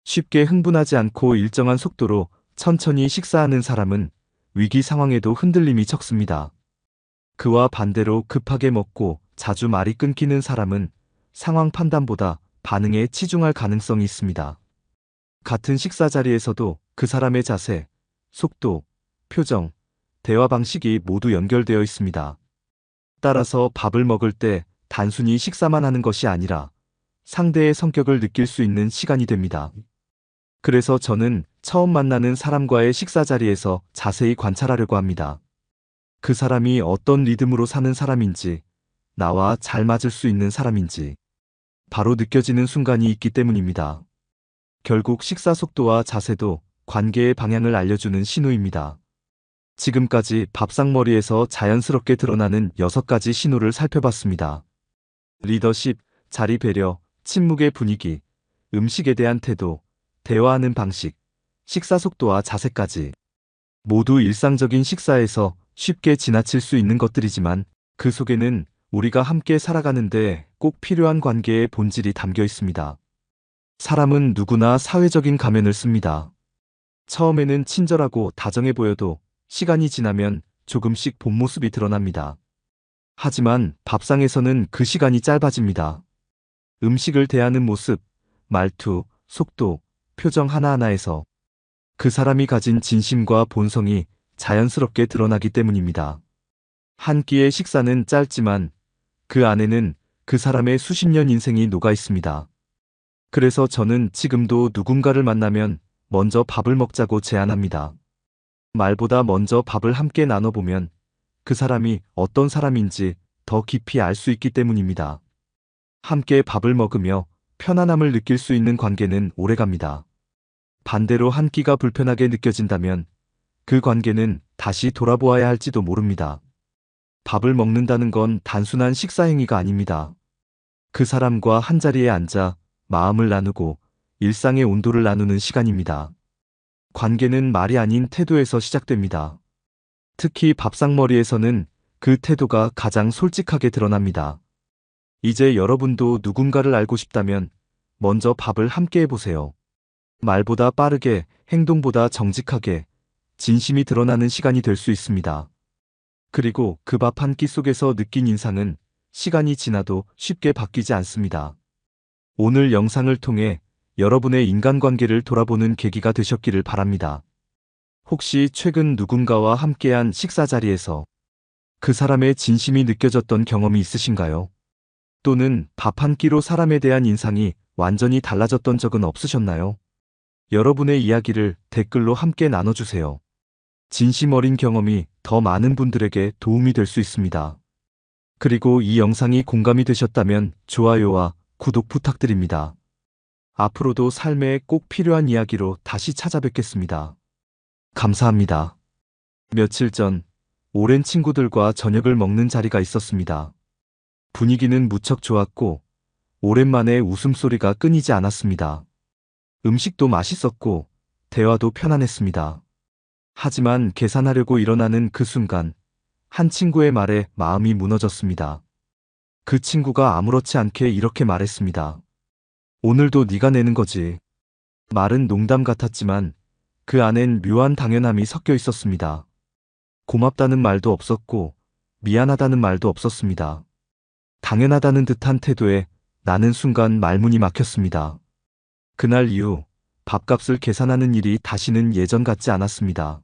쉽게 흥분하지 않고 일정한 속도로 천천히 식사하는 사람은 위기 상황에도 흔들림이 적습니다. 그와 반대로 급하게 먹고 자주 말이 끊기는 사람은 상황 판단보다 반응에 치중할 가능성이 있습니다. 같은 식사 자리에서도 그 사람의 자세, 속도, 표정, 대화 방식이 모두 연결되어 있습니다. 따라서 밥을 먹을 때 단순히 식사만 하는 것이 아니라 상대의 성격을 느낄 수 있는 시간이 됩니다. 그래서 저는 처음 만나는 사람과의 식사 자리에서 자세히 관찰하려고 합니다. 그 사람이 어떤 리듬으로 사는 사람인지, 나와 잘 맞을 수 있는 사람인지 바로 느껴지는 순간이 있기 때문입니다. 결국 식사 속도와 자세도 관계의 방향을 알려주는 신호입니다. 지금까지 밥상머리에서 자연스럽게 드러나는 6가지 신호를 살펴봤습니다. 리더십, 자리 배려, 침묵의 분위기, 음식에 대한 태도, 대화하는 방식, 식사 속도와 자세까지. 모두 일상적인 식사에서 쉽게 지나칠 수 있는 것들이지만 그 속에는 우리가 함께 살아가는데 꼭 필요한 관계의 본질이 담겨 있습니다. 사람은 누구나 사회적인 가면을 씁니다. 처음에는 친절하고 다정해 보여도 시간이 지나면 조금씩 본 모습이 드러납니다. 하지만 밥상에서는 그 시간이 짧아집니다. 음식을 대하는 모습, 말투, 속도, 표정 하나하나에서 그 사람이 가진 진심과 본성이 자연스럽게 드러나기 때문입니다. 한 끼의 식사는 짧지만 그 안에는 그 사람의 수십 년 인생이 녹아 있습니다. 그래서 저는 지금도 누군가를 만나면 먼저 밥을 먹자고 제안합니다. 말보다 먼저 밥을 함께 나눠보면 그 사람이 어떤 사람인지 더 깊이 알 수 있기 때문입니다. 함께 밥을 먹으며 편안함을 느낄 수 있는 관계는 오래갑니다. 반대로 한 끼가 불편하게 느껴진다면 그 관계는 다시 돌아보아야 할지도 모릅니다. 밥을 먹는다는 건 단순한 식사 행위가 아닙니다. 그 사람과 한자리에 앉아 마음을 나누고 일상의 온도를 나누는 시간입니다. 관계는 말이 아닌 태도에서 시작됩니다. 특히 밥상머리에서는 그 태도가 가장 솔직하게 드러납니다. 이제 여러분도 누군가를 알고 싶다면 먼저 밥을 함께 해보세요. 말보다 빠르게, 행동보다 정직하게, 진심이 드러나는 시간이 될 수 있습니다. 그리고 그 밥 한 끼 속에서 느낀 인상은 시간이 지나도 쉽게 바뀌지 않습니다. 오늘 영상을 통해 여러분의 인간관계를 돌아보는 계기가 되셨기를 바랍니다. 혹시 최근 누군가와 함께한 식사 자리에서 그 사람의 진심이 느껴졌던 경험이 있으신가요? 또는 밥 한 끼로 사람에 대한 인상이 완전히 달라졌던 적은 없으셨나요? 여러분의 이야기를 댓글로 함께 나눠주세요. 진심 어린 경험이 더 많은 분들에게 도움이 될 수 있습니다. 그리고 이 영상이 공감이 되셨다면 좋아요와 구독 부탁드립니다. 앞으로도 삶에 꼭 필요한 이야기로 다시 찾아뵙겠습니다. 감사합니다. 며칠 전 오랜 친구들과 저녁을 먹는 자리가 있었습니다. 분위기는 무척 좋았고 오랜만에 웃음소리가 끊이지 않았습니다. 음식도 맛있었고 대화도 편안했습니다. 하지만 계산하려고 일어나는 그 순간 한 친구의 말에 마음이 무너졌습니다. 그 친구가 아무렇지 않게 이렇게 말했습니다. 오늘도 네가 내는 거지. 말은 농담 같았지만 그 안엔 묘한 당연함이 섞여 있었습니다. 고맙다는 말도 없었고 미안하다는 말도 없었습니다. 당연하다는 듯한 태도에 나는 순간 말문이 막혔습니다. 그날 이후 밥값을 계산하는 일이 다시는 예전 같지 않았습니다.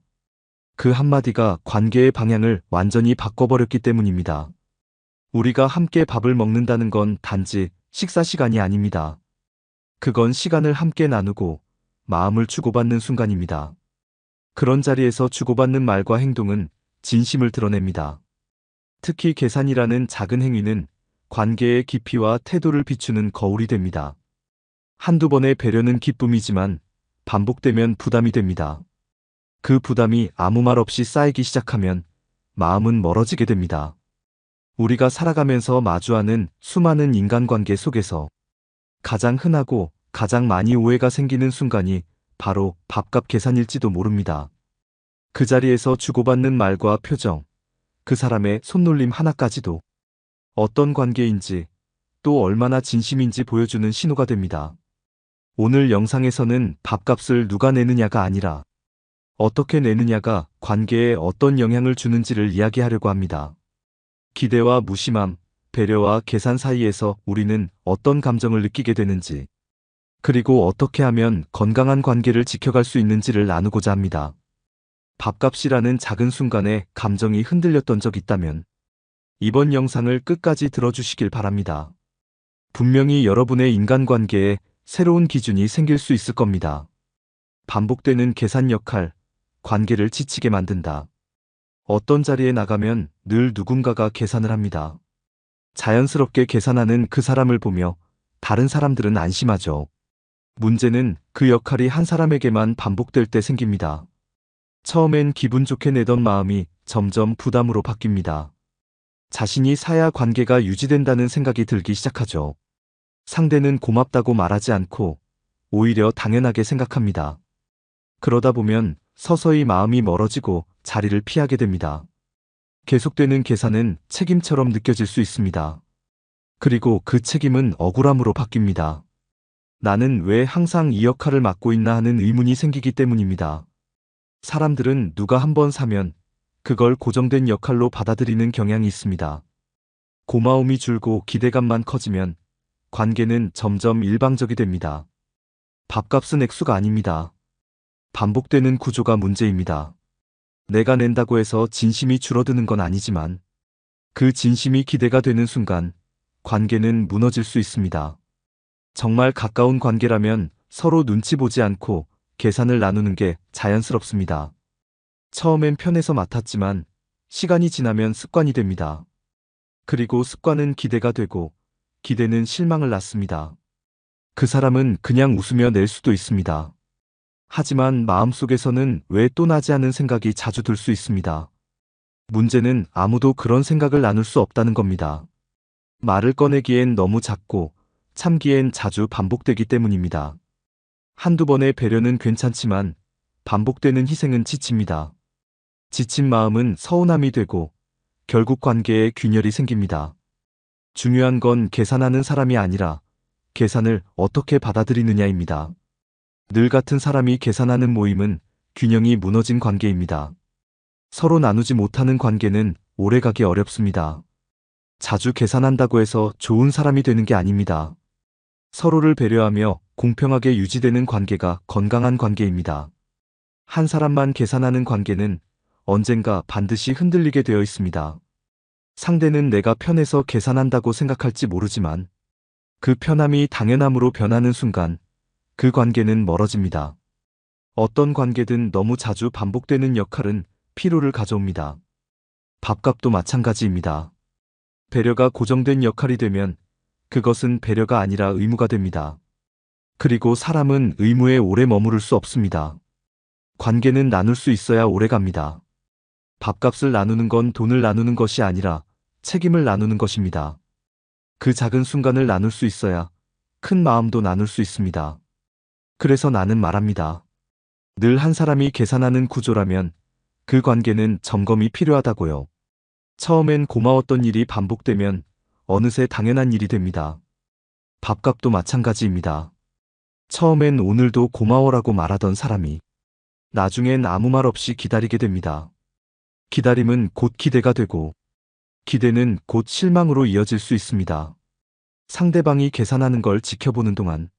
그 한마디가 관계의 방향을 완전히 바꿔버렸기 때문입니다. 우리가 함께 밥을 먹는다는 건 단지 식사 시간이 아닙니다. 그건 시간을 함께 나누고 마음을 주고받는 순간입니다. 그런 자리에서 주고받는 말과 행동은 진심을 드러냅니다. 특히 계산이라는 작은 행위는 관계의 깊이와 태도를 비추는 거울이 됩니다. 한두 번의 배려는 기쁨이지만 반복되면 부담이 됩니다. 그 부담이 아무 말 없이 쌓이기 시작하면 마음은 멀어지게 됩니다. 우리가 살아가면서 마주하는 수많은 인간관계 속에서 가장 흔하고 가장 많이 오해가 생기는 순간이 바로 밥값 계산일지도 모릅니다. 그 자리에서 주고받는 말과 표정, 그 사람의 손놀림 하나까지도 어떤 관계인지 또 얼마나 진심인지 보여주는 신호가 됩니다. 오늘 영상에서는 밥값을 누가 내느냐가 아니라 어떻게 내느냐가 관계에 어떤 영향을 주는지를 이야기하려고 합니다. 기대와 무심함, 배려와 계산 사이에서 우리는 어떤 감정을 느끼게 되는지, 그리고 어떻게 하면 건강한 관계를 지켜갈 수 있는지를 나누고자 합니다. 밥값이라는 작은 순간에 감정이 흔들렸던 적 있다면 이번 영상을 끝까지 들어주시길 바랍니다. 분명히 여러분의 인간관계에 새로운 기준이 생길 수 있을 겁니다. 반복되는 계산 역할, 관계를 지치게 만든다. 어떤 자리에 나가면 늘 누군가가 계산을 합니다. 자연스럽게 계산하는 그 사람을 보며 다른 사람들은 안심하죠. 문제는 그 역할이 한 사람에게만 반복될 때 생깁니다. 처음엔 기분 좋게 내던 마음이 점점 부담으로 바뀝니다. 자신이 사야 관계가 유지된다는 생각이 들기 시작하죠. 상대는 고맙다고 말하지 않고 오히려 당연하게 생각합니다. 그러다 보면 서서히 마음이 멀어지고 자리를 피하게 됩니다. 계속되는 계산은 책임처럼 느껴질 수 있습니다. 그리고 그 책임은 억울함으로 바뀝니다. 나는 왜 항상 이 역할을 맡고 있나 하는 의문이 생기기 때문입니다. 사람들은 누가 한번 사면 그걸 고정된 역할로 받아들이는 경향이 있습니다. 고마움이 줄고 기대감만 커지면 관계는 점점 일방적이 됩니다. 밥값은 액수가 아닙니다. 반복되는 구조가 문제입니다. 내가 낸다고 해서 진심이 줄어드는 건 아니지만 그 진심이 기대가 되는 순간 관계는 무너질 수 있습니다. 정말 가까운 관계라면 서로 눈치 보지 않고 계산을 나누는 게 자연스럽습니다. 처음엔 편해서 맡았지만 시간이 지나면 습관이 됩니다. 그리고 습관은 기대가 되고 기대는 실망을 낳습니다. 그 사람은 그냥 웃으며 낼 수도 있습니다. 하지만 마음속에서는 왜 또 나지 않은 생각이 자주 들 수 있습니다. 문제는 아무도 그런 생각을 나눌 수 없다는 겁니다. 말을 꺼내기엔 너무 작고 참기엔 자주 반복되기 때문입니다. 한두 번의 배려는 괜찮지만 반복되는 희생은 지칩니다. 지친 마음은 서운함이 되고 결국 관계에 균열이 생깁니다. 중요한 건 계산하는 사람이 아니라 계산을 어떻게 받아들이느냐입니다. 늘 같은 사람이 계산하는 모임은 균형이 무너진 관계입니다. 서로 나누지 못하는 관계는 오래가기 어렵습니다. 자주 계산한다고 해서 좋은 사람이 되는 게 아닙니다. 서로를 배려하며 공평하게 유지되는 관계가 건강한 관계입니다. 한 사람만 계산하는 관계는 언젠가 반드시 흔들리게 되어 있습니다. 상대는 내가 편해서 계산한다고 생각할지 모르지만 그 편함이 당연함으로 변하는 순간 그 관계는 멀어집니다. 어떤 관계든 너무 자주 반복되는 역할은 피로를 가져옵니다. 밥값도 마찬가지입니다. 배려가 고정된 역할이 되면 그것은 배려가 아니라 의무가 됩니다. 그리고 사람은 의무에 오래 머무를 수 없습니다. 관계는 나눌 수 있어야 오래 갑니다. 밥값을 나누는 건 돈을 나누는 것이 아니라 책임을 나누는 것입니다. 그 작은 순간을 나눌 수 있어야 큰 마음도 나눌 수 있습니다. 그래서 나는 말합니다. 늘 한 사람이 계산하는 구조라면 그 관계는 점검이 필요하다고요. 처음엔 고마웠던 일이 반복되면 어느새 당연한 일이 됩니다. 밥값도 마찬가지입니다. 처음엔 오늘도 고마워라고 말하던 사람이 나중엔 아무 말 없이 기다리게 됩니다. 기다림은 곧 기대가 되고 기대는 곧 실망으로 이어질 수 있습니다. 상대방이 계산하는 걸 지켜보는 동안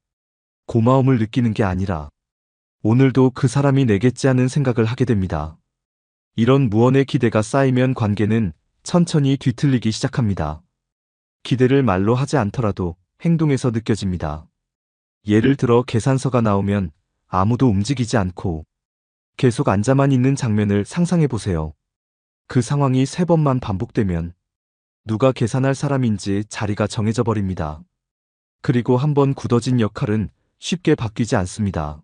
고마움을 느끼는 게 아니라 오늘도 그 사람이 내겠지 하는 생각을 하게 됩니다. 이런 무언의 기대가 쌓이면 관계는 천천히 뒤틀리기 시작합니다. 기대를 말로 하지 않더라도 행동에서 느껴집니다. 예를 들어 계산서가 나오면 아무도 움직이지 않고 계속 앉아만 있는 장면을 상상해 보세요. 그 상황이 3번만 반복되면 누가 계산할 사람인지 자리가 정해져 버립니다. 그리고 한번 굳어진 역할은 쉽게 바뀌지 않습니다.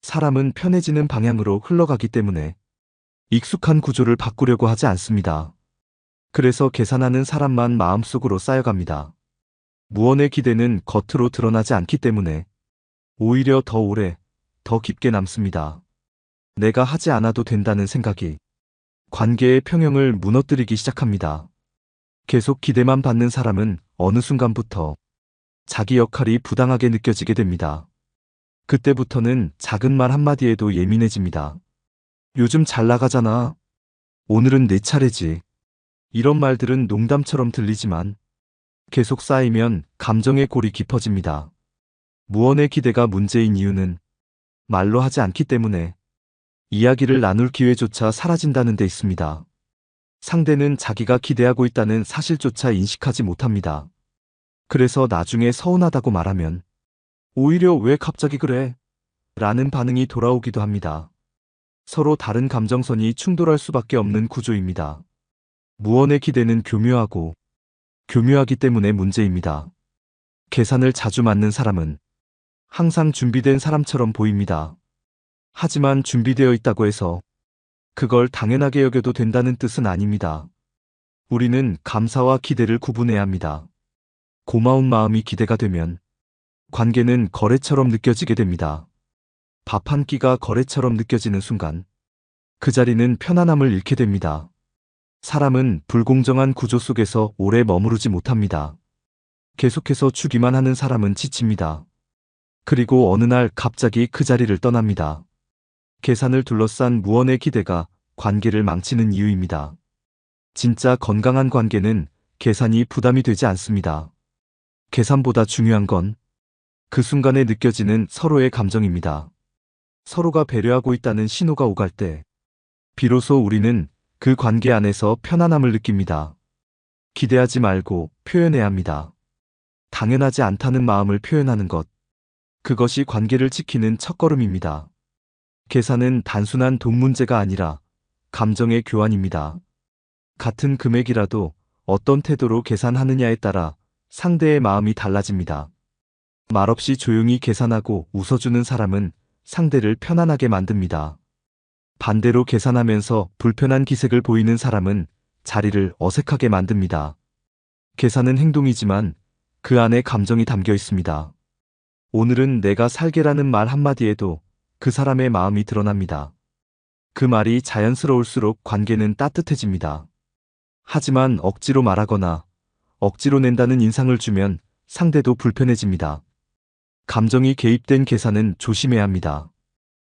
사람은 편해지는 방향으로 흘러가기 때문에 익숙한 구조를 바꾸려고 하지 않습니다. 그래서 계산하는 사람만 마음속으로 쌓여갑니다. 무언의 기대는 겉으로 드러나지 않기 때문에 오히려 더 오래, 더 깊게 남습니다. 내가 하지 않아도 된다는 생각이 관계의 평형을 무너뜨리기 시작합니다. 계속 기대만 받는 사람은 어느 순간부터 자기 역할이 부당하게 느껴지게 됩니다. 그때부터는 작은 말 한마디에도 예민해집니다. 요즘 잘 나가잖아. 오늘은 내 차례지. 이런 말들은 농담처럼 들리지만 계속 쌓이면 감정의 골이 깊어집니다. 무언의 기대가 문제인 이유는 말로 하지 않기 때문에 이야기를 나눌 기회조차 사라진다는 데 있습니다. 상대는 자기가 기대하고 있다는 사실조차 인식하지 못합니다. 그래서 나중에 서운하다고 말하면 오히려 왜 갑자기 그래? 라는 반응이 돌아오기도 합니다. 서로 다른 감정선이 충돌할 수밖에 없는 구조입니다. 무언의 기대는 교묘하고 교묘하기 때문에 문제입니다. 계산을 자주 맞는 사람은 항상 준비된 사람처럼 보입니다. 하지만 준비되어 있다고 해서 그걸 당연하게 여겨도 된다는 뜻은 아닙니다. 우리는 감사와 기대를 구분해야 합니다. 고마운 마음이 기대가 되면 관계는 거래처럼 느껴지게 됩니다. 밥 한 끼가 거래처럼 느껴지는 순간 그 자리는 편안함을 잃게 됩니다. 사람은 불공정한 구조 속에서 오래 머무르지 못합니다. 계속해서 주기만 하는 사람은 지칩니다. 그리고 어느 날 갑자기 그 자리를 떠납니다. 계산을 둘러싼 무언의 기대가 관계를 망치는 이유입니다. 진짜 건강한 관계는 계산이 부담이 되지 않습니다. 계산보다 중요한 건 그 순간에 느껴지는 서로의 감정입니다. 서로가 배려하고 있다는 신호가 오갈 때 비로소 우리는 그 관계 안에서 편안함을 느낍니다. 기대하지 말고 표현해야 합니다. 당연하지 않다는 마음을 표현하는 것. 그것이 관계를 지키는 첫걸음입니다. 계산은 단순한 돈 문제가 아니라 감정의 교환입니다. 같은 금액이라도 어떤 태도로 계산하느냐에 따라 상대의 마음이 달라집니다. 말없이 조용히 계산하고 웃어주는 사람은 상대를 편안하게 만듭니다. 반대로 계산하면서 불편한 기색을 보이는 사람은 자리를 어색하게 만듭니다. 계산은 행동이지만 그 안에 감정이 담겨 있습니다. 오늘은 내가 살게라는 말 한마디에도 그 사람의 마음이 드러납니다. 그 말이 자연스러울수록 관계는 따뜻해집니다. 하지만 억지로 말하거나 억지로 낸다는 인상을 주면 상대도 불편해집니다. 감정이 개입된 계산은 조심해야 합니다.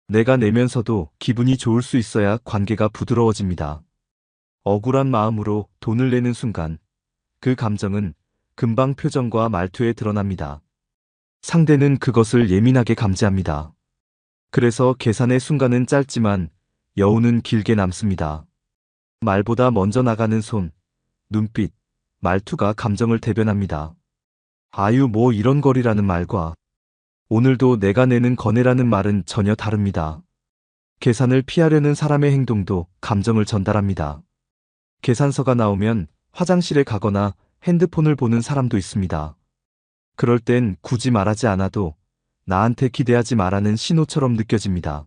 내가 내면서도 기분이 좋을 수 있어야 관계가 부드러워집니다. 억울한 마음으로 돈을 내는 순간 그 감정은 금방 표정과 말투에 드러납니다. 상대는 그것을 예민하게 감지합니다. 그래서 계산의 순간은 짧지만 여운은 길게 남습니다. 말보다 먼저 나가는 손, 눈빛, 말투가 감정을 대변합니다. 아유 뭐 이런 거리라는 말과 오늘도 내가 내는 거네라는 말은 전혀 다릅니다. 계산을 피하려는 사람의 행동도 감정을 전달합니다. 계산서가 나오면 화장실에 가거나 핸드폰을 보는 사람도 있습니다. 그럴 땐 굳이 말하지 않아도 나한테 기대하지 말라는 신호처럼 느껴집니다.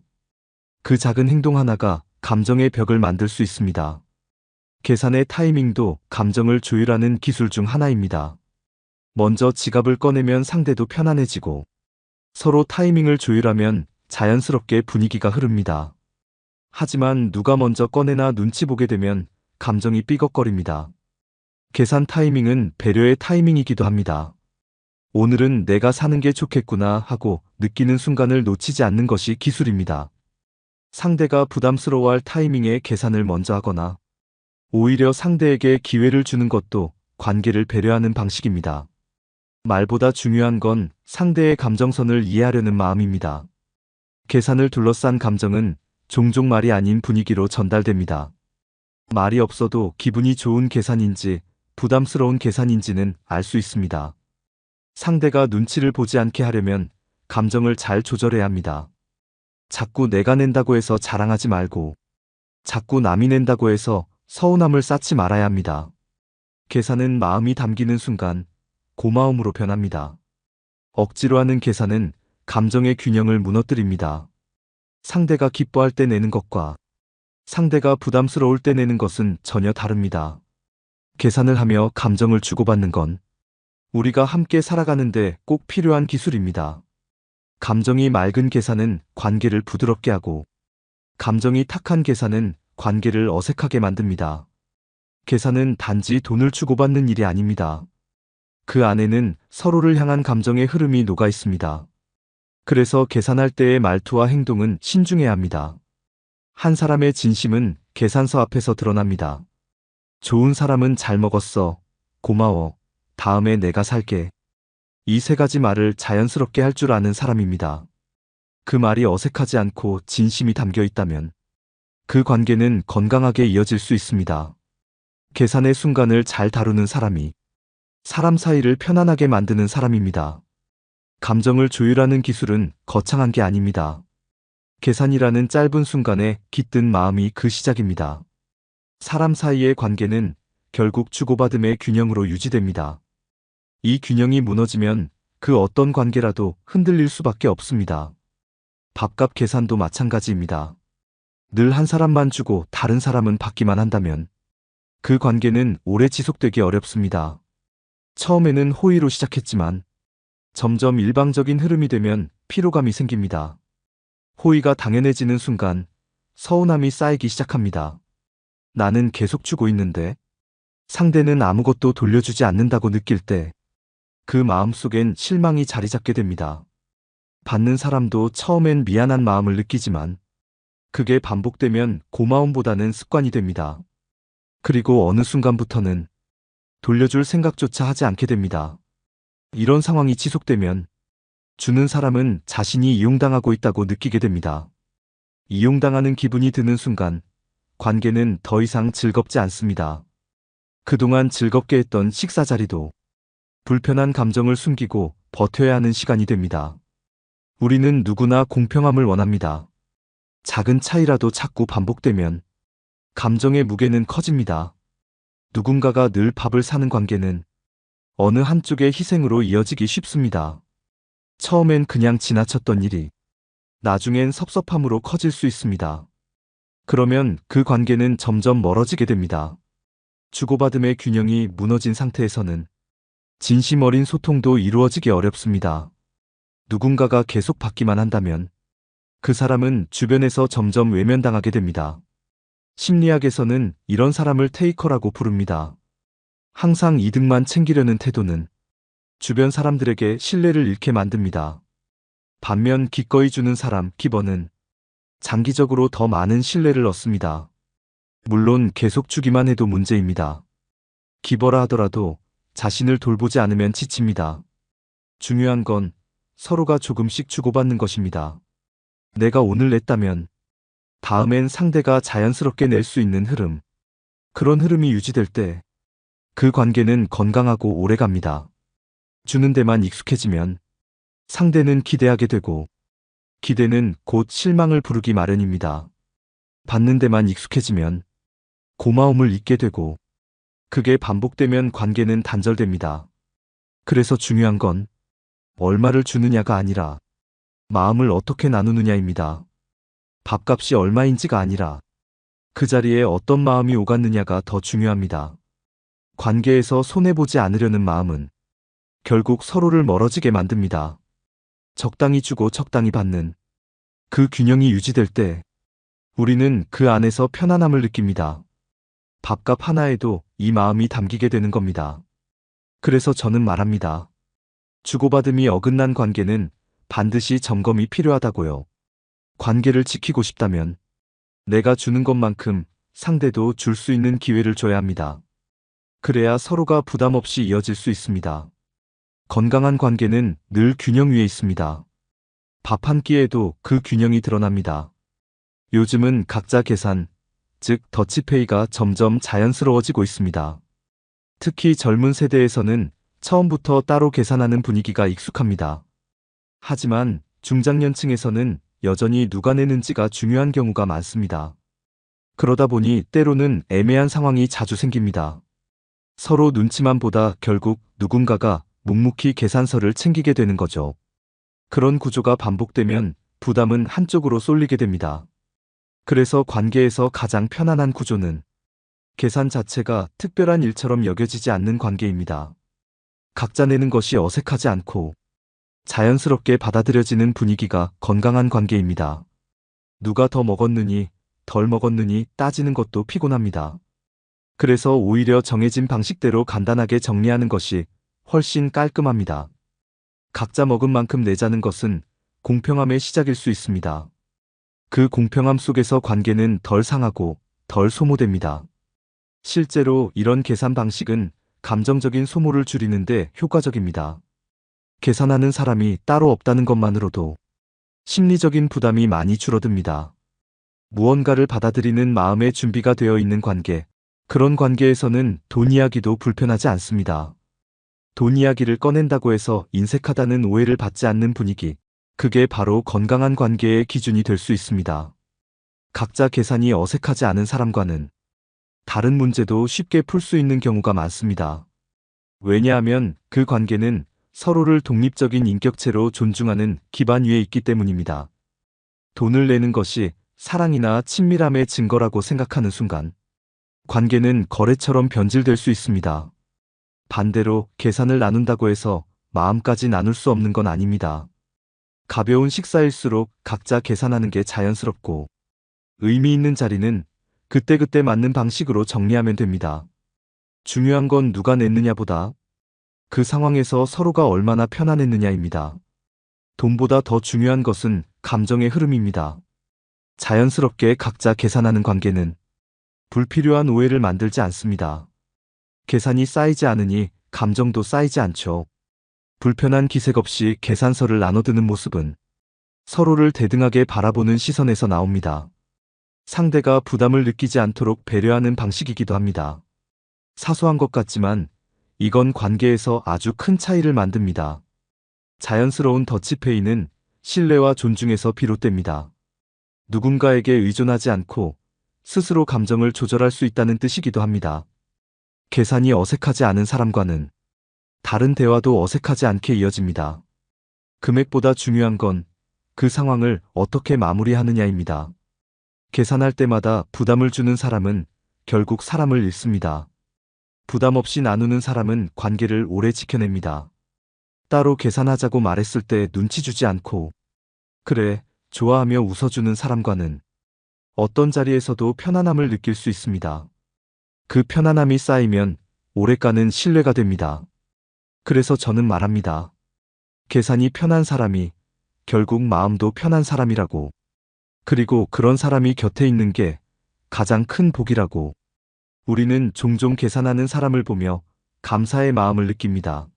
그 작은 행동 하나가 감정의 벽을 만들 수 있습니다. 계산의 타이밍도 감정을 조율하는 기술 중 하나입니다. 먼저 지갑을 꺼내면 상대도 편안해지고 서로 타이밍을 조율하면 자연스럽게 분위기가 흐릅니다. 하지만 누가 먼저 꺼내나 눈치 보게 되면 감정이 삐걱거립니다. 계산 타이밍은 배려의 타이밍이기도 합니다. 오늘은 내가 사는 게 좋겠구나 하고 느끼는 순간을 놓치지 않는 것이 기술입니다. 상대가 부담스러워할 타이밍에 계산을 먼저 하거나 오히려 상대에게 기회를 주는 것도 관계를 배려하는 방식입니다. 말보다 중요한 건 상대의 감정선을 이해하려는 마음입니다. 계산을 둘러싼 감정은 종종 말이 아닌 분위기로 전달됩니다. 말이 없어도 기분이 좋은 계산인지 부담스러운 계산인지는 알 수 있습니다. 상대가 눈치를 보지 않게 하려면 감정을 잘 조절해야 합니다. 자꾸 내가 낸다고 해서 자랑하지 말고 자꾸 남이 낸다고 해서 서운함을 쌓지 말아야 합니다. 계산은 마음이 담기는 순간 고마움으로 변합니다. 억지로 하는 계산은 감정의 균형을 무너뜨립니다. 상대가 기뻐할 때 내는 것과 상대가 부담스러울 때 내는 것은 전혀 다릅니다. 계산을 하며 감정을 주고받는 건 우리가 함께 살아가는데 꼭 필요한 기술입니다. 감정이 맑은 계산은 관계를 부드럽게 하고 감정이 탁한 계산은 관계를 어색하게 만듭니다. 계산은 단지 돈을 주고받는 일이 아닙니다. 그 안에는 서로를 향한 감정의 흐름이 녹아 있습니다. 그래서 계산할 때의 말투와 행동은 신중해야 합니다. 한 사람의 진심은 계산서 앞에서 드러납니다. 좋은 사람은 잘 먹었어, 고마워, 다음에 내가 살게. 이 세 가지 말을 자연스럽게 할 줄 아는 사람입니다. 그 말이 어색하지 않고 진심이 담겨 있다면 그 관계는 건강하게 이어질 수 있습니다. 계산의 순간을 잘 다루는 사람이 사람 사이를 편안하게 만드는 사람입니다. 감정을 조율하는 기술은 거창한 게 아닙니다. 계산이라는 짧은 순간에 깃든 마음이 그 시작입니다. 사람 사이의 관계는 결국 주고받음의 균형으로 유지됩니다. 이 균형이 무너지면 그 어떤 관계라도 흔들릴 수밖에 없습니다. 밥값 계산도 마찬가지입니다. 늘 한 사람만 주고 다른 사람은 받기만 한다면 그 관계는 오래 지속되기 어렵습니다. 처음에는 호의로 시작했지만 점점 일방적인 흐름이 되면 피로감이 생깁니다. 호의가 당연해지는 순간 서운함이 쌓이기 시작합니다. 나는 계속 주고 있는데 상대는 아무것도 돌려주지 않는다고 느낄 때 그 마음속엔 실망이 자리 잡게 됩니다. 받는 사람도 처음엔 미안한 마음을 느끼지만 그게 반복되면 고마움보다는 습관이 됩니다. 그리고 어느 순간부터는 돌려줄 생각조차 하지 않게 됩니다. 이런 상황이 지속되면 주는 사람은 자신이 이용당하고 있다고 느끼게 됩니다. 이용당하는 기분이 드는 순간 관계는 더 이상 즐겁지 않습니다. 그동안 즐겁게 했던 식사 자리도 불편한 감정을 숨기고 버텨야 하는 시간이 됩니다. 우리는 누구나 공평함을 원합니다. 작은 차이라도 자꾸 반복되면 감정의 무게는 커집니다. 누군가가 늘 밥을 사는 관계는 어느 한쪽의 희생으로 이어지기 쉽습니다. 처음엔 그냥 지나쳤던 일이 나중엔 섭섭함으로 커질 수 있습니다. 그러면 그 관계는 점점 멀어지게 됩니다. 주고받음의 균형이 무너진 상태에서는 진심 어린 소통도 이루어지기 어렵습니다. 누군가가 계속 받기만 한다면 그 사람은 주변에서 점점 외면당하게 됩니다. 심리학에서는 이런 사람을 테이커라고 부릅니다. 항상 이득만 챙기려는 태도는 주변 사람들에게 신뢰를 잃게 만듭니다. 반면 기꺼이 주는 사람, 기버는 장기적으로 더 많은 신뢰를 얻습니다. 물론 계속 주기만 해도 문제입니다. 기버라 하더라도 자신을 돌보지 않으면 지칩니다. 중요한 건 서로가 조금씩 주고받는 것입니다. 내가 오늘 냈다면 다음엔 상대가 자연스럽게 낼 수 있는 흐름. 그런 흐름이 유지될 때 그 관계는 건강하고 오래갑니다. 주는 데만 익숙해지면 상대는 기대하게 되고 기대는 곧 실망을 부르기 마련입니다. 받는 데만 익숙해지면 고마움을 잊게 되고 그게 반복되면 관계는 단절됩니다. 그래서 중요한 건 얼마를 주느냐가 아니라 마음을 어떻게 나누느냐입니다. 밥값이 얼마인지가 아니라 그 자리에 어떤 마음이 오갔느냐가 더 중요합니다. 관계에서 손해보지 않으려는 마음은 결국 서로를 멀어지게 만듭니다. 적당히 주고 적당히 받는 그 균형이 유지될 때 우리는 그 안에서 편안함을 느낍니다. 밥값 하나에도 이 마음이 담기게 되는 겁니다. 그래서 저는 말합니다. 주고받음이 어긋난 관계는 반드시 점검이 필요하다고요. 관계를 지키고 싶다면 내가 주는 것만큼 상대도 줄 수 있는 기회를 줘야 합니다. 그래야 서로가 부담 없이 이어질 수 있습니다. 건강한 관계는 늘 균형 위에 있습니다. 밥 한 끼에도 그 균형이 드러납니다. 요즘은 각자 계산, 즉 더치페이가 점점 자연스러워지고 있습니다. 특히 젊은 세대에서는 처음부터 따로 계산하는 분위기가 익숙합니다. 하지만 중장년층에서는 여전히 누가 내는지가 중요한 경우가 많습니다. 그러다 보니 때로는 애매한 상황이 자주 생깁니다. 서로 눈치만 보다 결국 누군가가 묵묵히 계산서를 챙기게 되는 거죠. 그런 구조가 반복되면 부담은 한쪽으로 쏠리게 됩니다. 그래서 관계에서 가장 편안한 구조는 계산 자체가 특별한 일처럼 여겨지지 않는 관계입니다. 각자 내는 것이 어색하지 않고 자연스럽게 받아들여지는 분위기가 건강한 관계입니다. 누가 더 먹었느니 덜 먹었느니 따지는 것도 피곤합니다. 그래서 오히려 정해진 방식대로 간단하게 정리하는 것이 훨씬 깔끔합니다. 각자 먹은 만큼 내자는 것은 공평함의 시작일 수 있습니다. 그 공평함 속에서 관계는 덜 상하고 덜 소모됩니다. 실제로 이런 계산 방식은 감정적인 소모를 줄이는데 효과적입니다. 계산하는 사람이 따로 없다는 것만으로도 심리적인 부담이 많이 줄어듭니다. 무언가를 받아들이는 마음의 준비가 되어 있는 관계, 그런 관계에서는 돈 이야기도 불편하지 않습니다. 돈 이야기를 꺼낸다고 해서 인색하다는 오해를 받지 않는 분위기, 그게 바로 건강한 관계의 기준이 될 수 있습니다. 각자 계산이 어색하지 않은 사람과는 다른 문제도 쉽게 풀 수 있는 경우가 많습니다. 왜냐하면 그 관계는 서로를 독립적인 인격체로 존중하는 기반 위에 있기 때문입니다. 돈을 내는 것이 사랑이나 친밀함의 증거라고 생각하는 순간, 관계는 거래처럼 변질될 수 있습니다. 반대로 계산을 나눈다고 해서 마음까지 나눌 수 없는 건 아닙니다. 가벼운 식사일수록 각자 계산하는 게 자연스럽고, 의미 있는 자리는 그때그때 맞는 방식으로 정리하면 됩니다. 중요한 건 누가 냈느냐보다 그 상황에서 서로가 얼마나 편안했느냐입니다. 돈보다 더 중요한 것은 감정의 흐름입니다. 자연스럽게 각자 계산하는 관계는 불필요한 오해를 만들지 않습니다. 계산이 쌓이지 않으니 감정도 쌓이지 않죠. 불편한 기색 없이 계산서를 나눠드는 모습은 서로를 대등하게 바라보는 시선에서 나옵니다. 상대가 부담을 느끼지 않도록 배려하는 방식이기도 합니다. 사소한 것 같지만 이건 관계에서 아주 큰 차이를 만듭니다. 자연스러운 더치페이는 신뢰와 존중에서 비롯됩니다. 누군가에게 의존하지 않고 스스로 감정을 조절할 수 있다는 뜻이기도 합니다. 계산이 어색하지 않은 사람과는 다른 대화도 어색하지 않게 이어집니다. 금액보다 중요한 건 그 상황을 어떻게 마무리하느냐입니다. 계산할 때마다 부담을 주는 사람은 결국 사람을 잃습니다. 부담 없이 나누는 사람은 관계를 오래 지켜냅니다. 따로 계산하자고 말했을 때 눈치 주지 않고 그래, 좋아하며 웃어주는 사람과는 어떤 자리에서도 편안함을 느낄 수 있습니다. 그 편안함이 쌓이면 오래가는 신뢰가 됩니다. 그래서 저는 말합니다. 계산이 편한 사람이 결국 마음도 편한 사람이라고. 그리고 그런 사람이 곁에 있는 게 가장 큰 복이라고. 우리는 종종 계산하는 사람을 보며 감사의 마음을 느낍니다.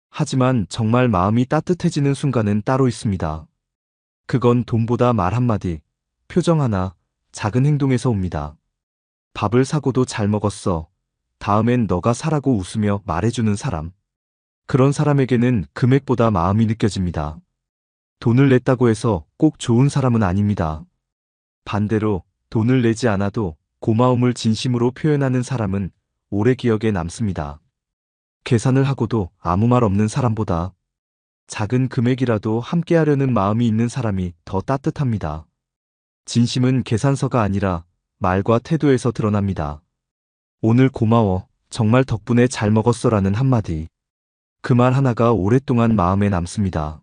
하지만 정말 마음이 따뜻해지는 순간은 따로 있습니다. 그건 돈보다 말 한마디, 표정 하나, 작은 행동에서 옵니다. 밥을 사고도 잘 먹었어. 다음엔 너가 사라고 웃으며 말해주는 사람. 그런 사람에게는 금액보다 마음이 느껴집니다. 돈을 냈다고 해서 꼭 좋은 사람은 아닙니다. 반대로 돈을 내지 않아도 고마움을 진심으로 표현하는 사람은 오래 기억에 남습니다. 계산을 하고도 아무 말 없는 사람보다 작은 금액이라도 함께하려는 마음이 있는 사람이 더 따뜻합니다. 진심은 계산서가 아니라 말과 태도에서 드러납니다. 오늘 고마워, 정말 덕분에 잘 먹었어라는 한마디. 그 말 하나가 오랫동안 마음에 남습니다.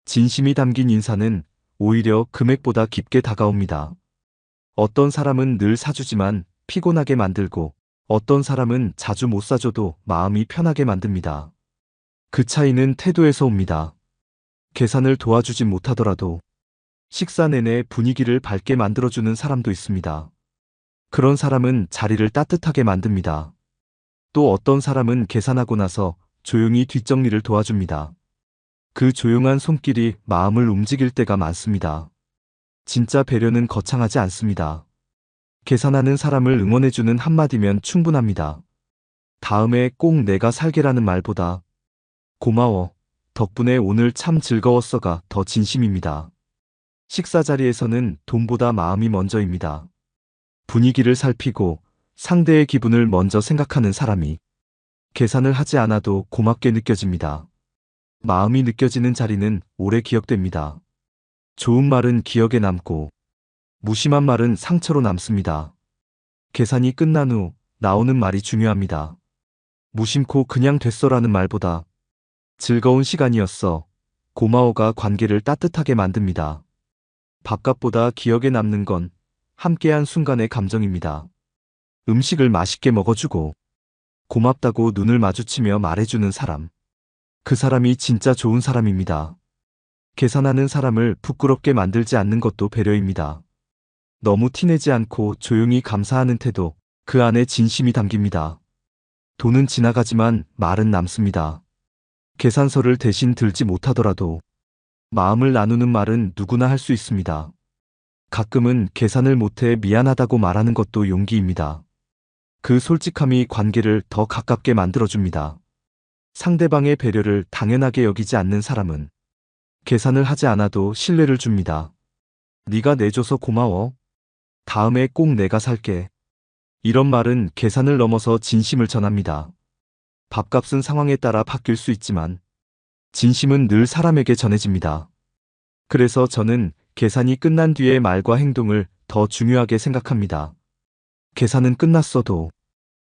진심이 담긴 인사는 오히려 금액보다 깊게 다가옵니다. 어떤 사람은 늘 사주지만 피곤하게 만들고 어떤 사람은 자주 못 사줘도 마음이 편하게 만듭니다. 그 차이는 태도에서 옵니다. 계산을 도와주진 못하더라도 식사 내내 분위기를 밝게 만들어주는 사람도 있습니다. 그런 사람은 자리를 따뜻하게 만듭니다. 또 어떤 사람은 계산하고 나서 조용히 뒷정리를 도와줍니다. 그 조용한 손길이 마음을 움직일 때가 많습니다. 진짜 배려는 거창하지 않습니다. 계산하는 사람을 응원해주는 한마디면 충분합니다. 다음에 꼭 내가 살게라는 말보다 고마워, 덕분에 오늘 참 즐거웠어가 더 진심입니다. 식사 자리에서는 돈보다 마음이 먼저입니다. 분위기를 살피고 상대의 기분을 먼저 생각하는 사람이 계산을 하지 않아도 고맙게 느껴집니다. 마음이 느껴지는 자리는 오래 기억됩니다. 좋은 말은 기억에 남고 무심한 말은 상처로 남습니다. 계산이 끝난 후 나오는 말이 중요합니다. 무심코 그냥 됐어라는 말보다 즐거운 시간이었어, 고마워가 관계를 따뜻하게 만듭니다. 밥값보다 기억에 남는 건 함께한 순간의 감정입니다. 음식을 맛있게 먹어주고 고맙다고 눈을 마주치며 말해주는 사람. 그 사람이 진짜 좋은 사람입니다. 계산하는 사람을 부끄럽게 만들지 않는 것도 배려입니다. 너무 티내지 않고 조용히 감사하는 태도, 그 안에 진심이 담깁니다. 돈은 지나가지만 말은 남습니다. 계산서를 대신 들지 못하더라도 마음을 나누는 말은 누구나 할 수 있습니다. 가끔은 계산을 못해 미안하다고 말하는 것도 용기입니다. 그 솔직함이 관계를 더 가깝게 만들어줍니다. 상대방의 배려를 당연하게 여기지 않는 사람은 계산을 하지 않아도 신뢰를 줍니다. 네가 내줘서 고마워. 다음에 꼭 내가 살게. 이런 말은 계산을 넘어서 진심을 전합니다. 밥값은 상황에 따라 바뀔 수 있지만 진심은 늘 사람에게 전해집니다. 그래서 저는 계산이 끝난 뒤의 말과 행동을 더 중요하게 생각합니다. 계산은 끝났어도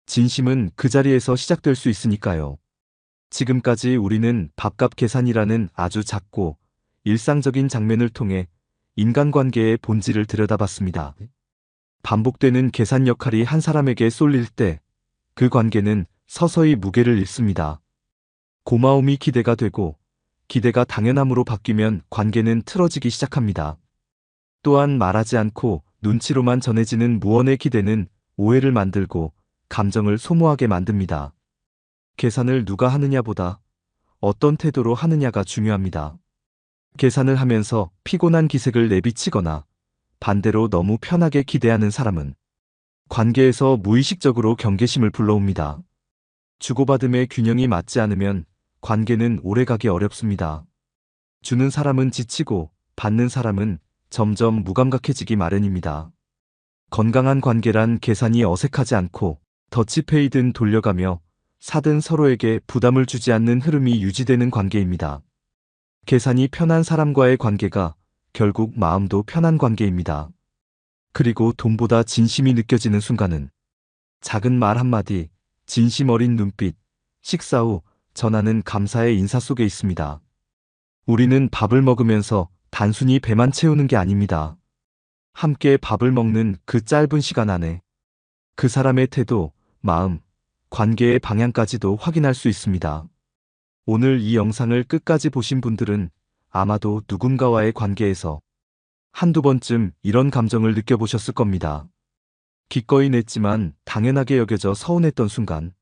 진심은 그 자리에서 시작될 수 있으니까요. 지금까지 우리는 밥값 계산이라는 아주 작고 일상적인 장면을 통해 인간관계의 본질을 들여다봤습니다. 반복되는 계산 역할이 한 사람에게 쏠릴 때 그 관계는 서서히 무게를 잃습니다. 고마움이 기대가 되고 기대가 당연함으로 바뀌면 관계는 틀어지기 시작합니다. 또한 말하지 않고 눈치로만 전해지는 무언의 기대는 오해를 만들고 감정을 소모하게 만듭니다. 계산을 누가 하느냐보다 어떤 태도로 하느냐가 중요합니다. 계산을 하면서 피곤한 기색을 내비치거나 반대로 너무 편하게 기대하는 사람은 관계에서 무의식적으로 경계심을 불러옵니다. 주고받음의 균형이 맞지 않으면 관계는 오래가기 어렵습니다. 주는 사람은 지치고 받는 사람은 점점 무감각해지기 마련입니다. 건강한 관계란 계산이 어색하지 않고 더치페이든 돌려가며 사든 서로에게 부담을 주지 않는 흐름이 유지되는 관계입니다. 계산이 편한 사람과의 관계가 결국 마음도 편한 관계입니다. 그리고 돈보다 진심이 느껴지는 순간은 작은 말 한마디, 진심 어린 눈빛, 식사 후 전하는 감사의 인사 속에 있습니다. 우리는 밥을 먹으면서 단순히 배만 채우는 게 아닙니다. 함께 밥을 먹는 그 짧은 시간 안에 그 사람의 태도, 마음, 관계의 방향까지도 확인할 수 있습니다. 오늘 이 영상을 끝까지 보신 분들은 아마도 누군가와의 관계에서 한두 번쯤 이런 감정을 느껴보셨을 겁니다. 기꺼이 냈지만 당연하게 여겨져 서운했던 순간,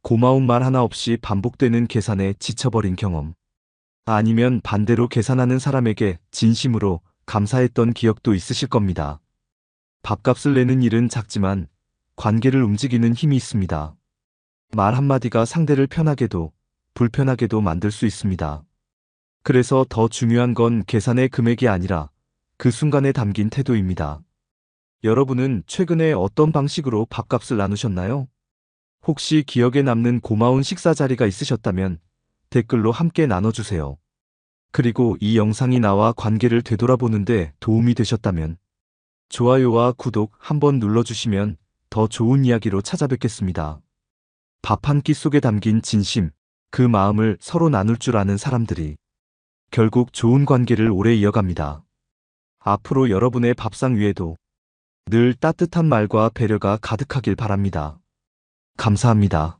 고마운 말 하나 없이 반복되는 계산에 지쳐버린 경험, 아니면 반대로 계산하는 사람에게 진심으로 감사했던 기억도 있으실 겁니다. 밥값을 내는 일은 작지만 관계를 움직이는 힘이 있습니다. 말 한마디가 상대를 편하게도 불편하게도 만들 수 있습니다. 그래서 더 중요한 건 계산의 금액이 아니라 그 순간에 담긴 태도입니다. 여러분은 최근에 어떤 방식으로 밥값을 나누셨나요? 혹시 기억에 남는 고마운 식사 자리가 있으셨다면 댓글로 함께 나눠주세요. 그리고 이 영상이 나와 관계를 되돌아보는데 도움이 되셨다면 좋아요와 구독 한번 눌러주시면 더 좋은 이야기로 찾아뵙겠습니다. 밥 한 끼 속에 담긴 진심, 그 마음을 서로 나눌 줄 아는 사람들이 결국 좋은 관계를 오래 이어갑니다. 앞으로 여러분의 밥상 위에도 늘 따뜻한 말과 배려가 가득하길 바랍니다. 감사합니다.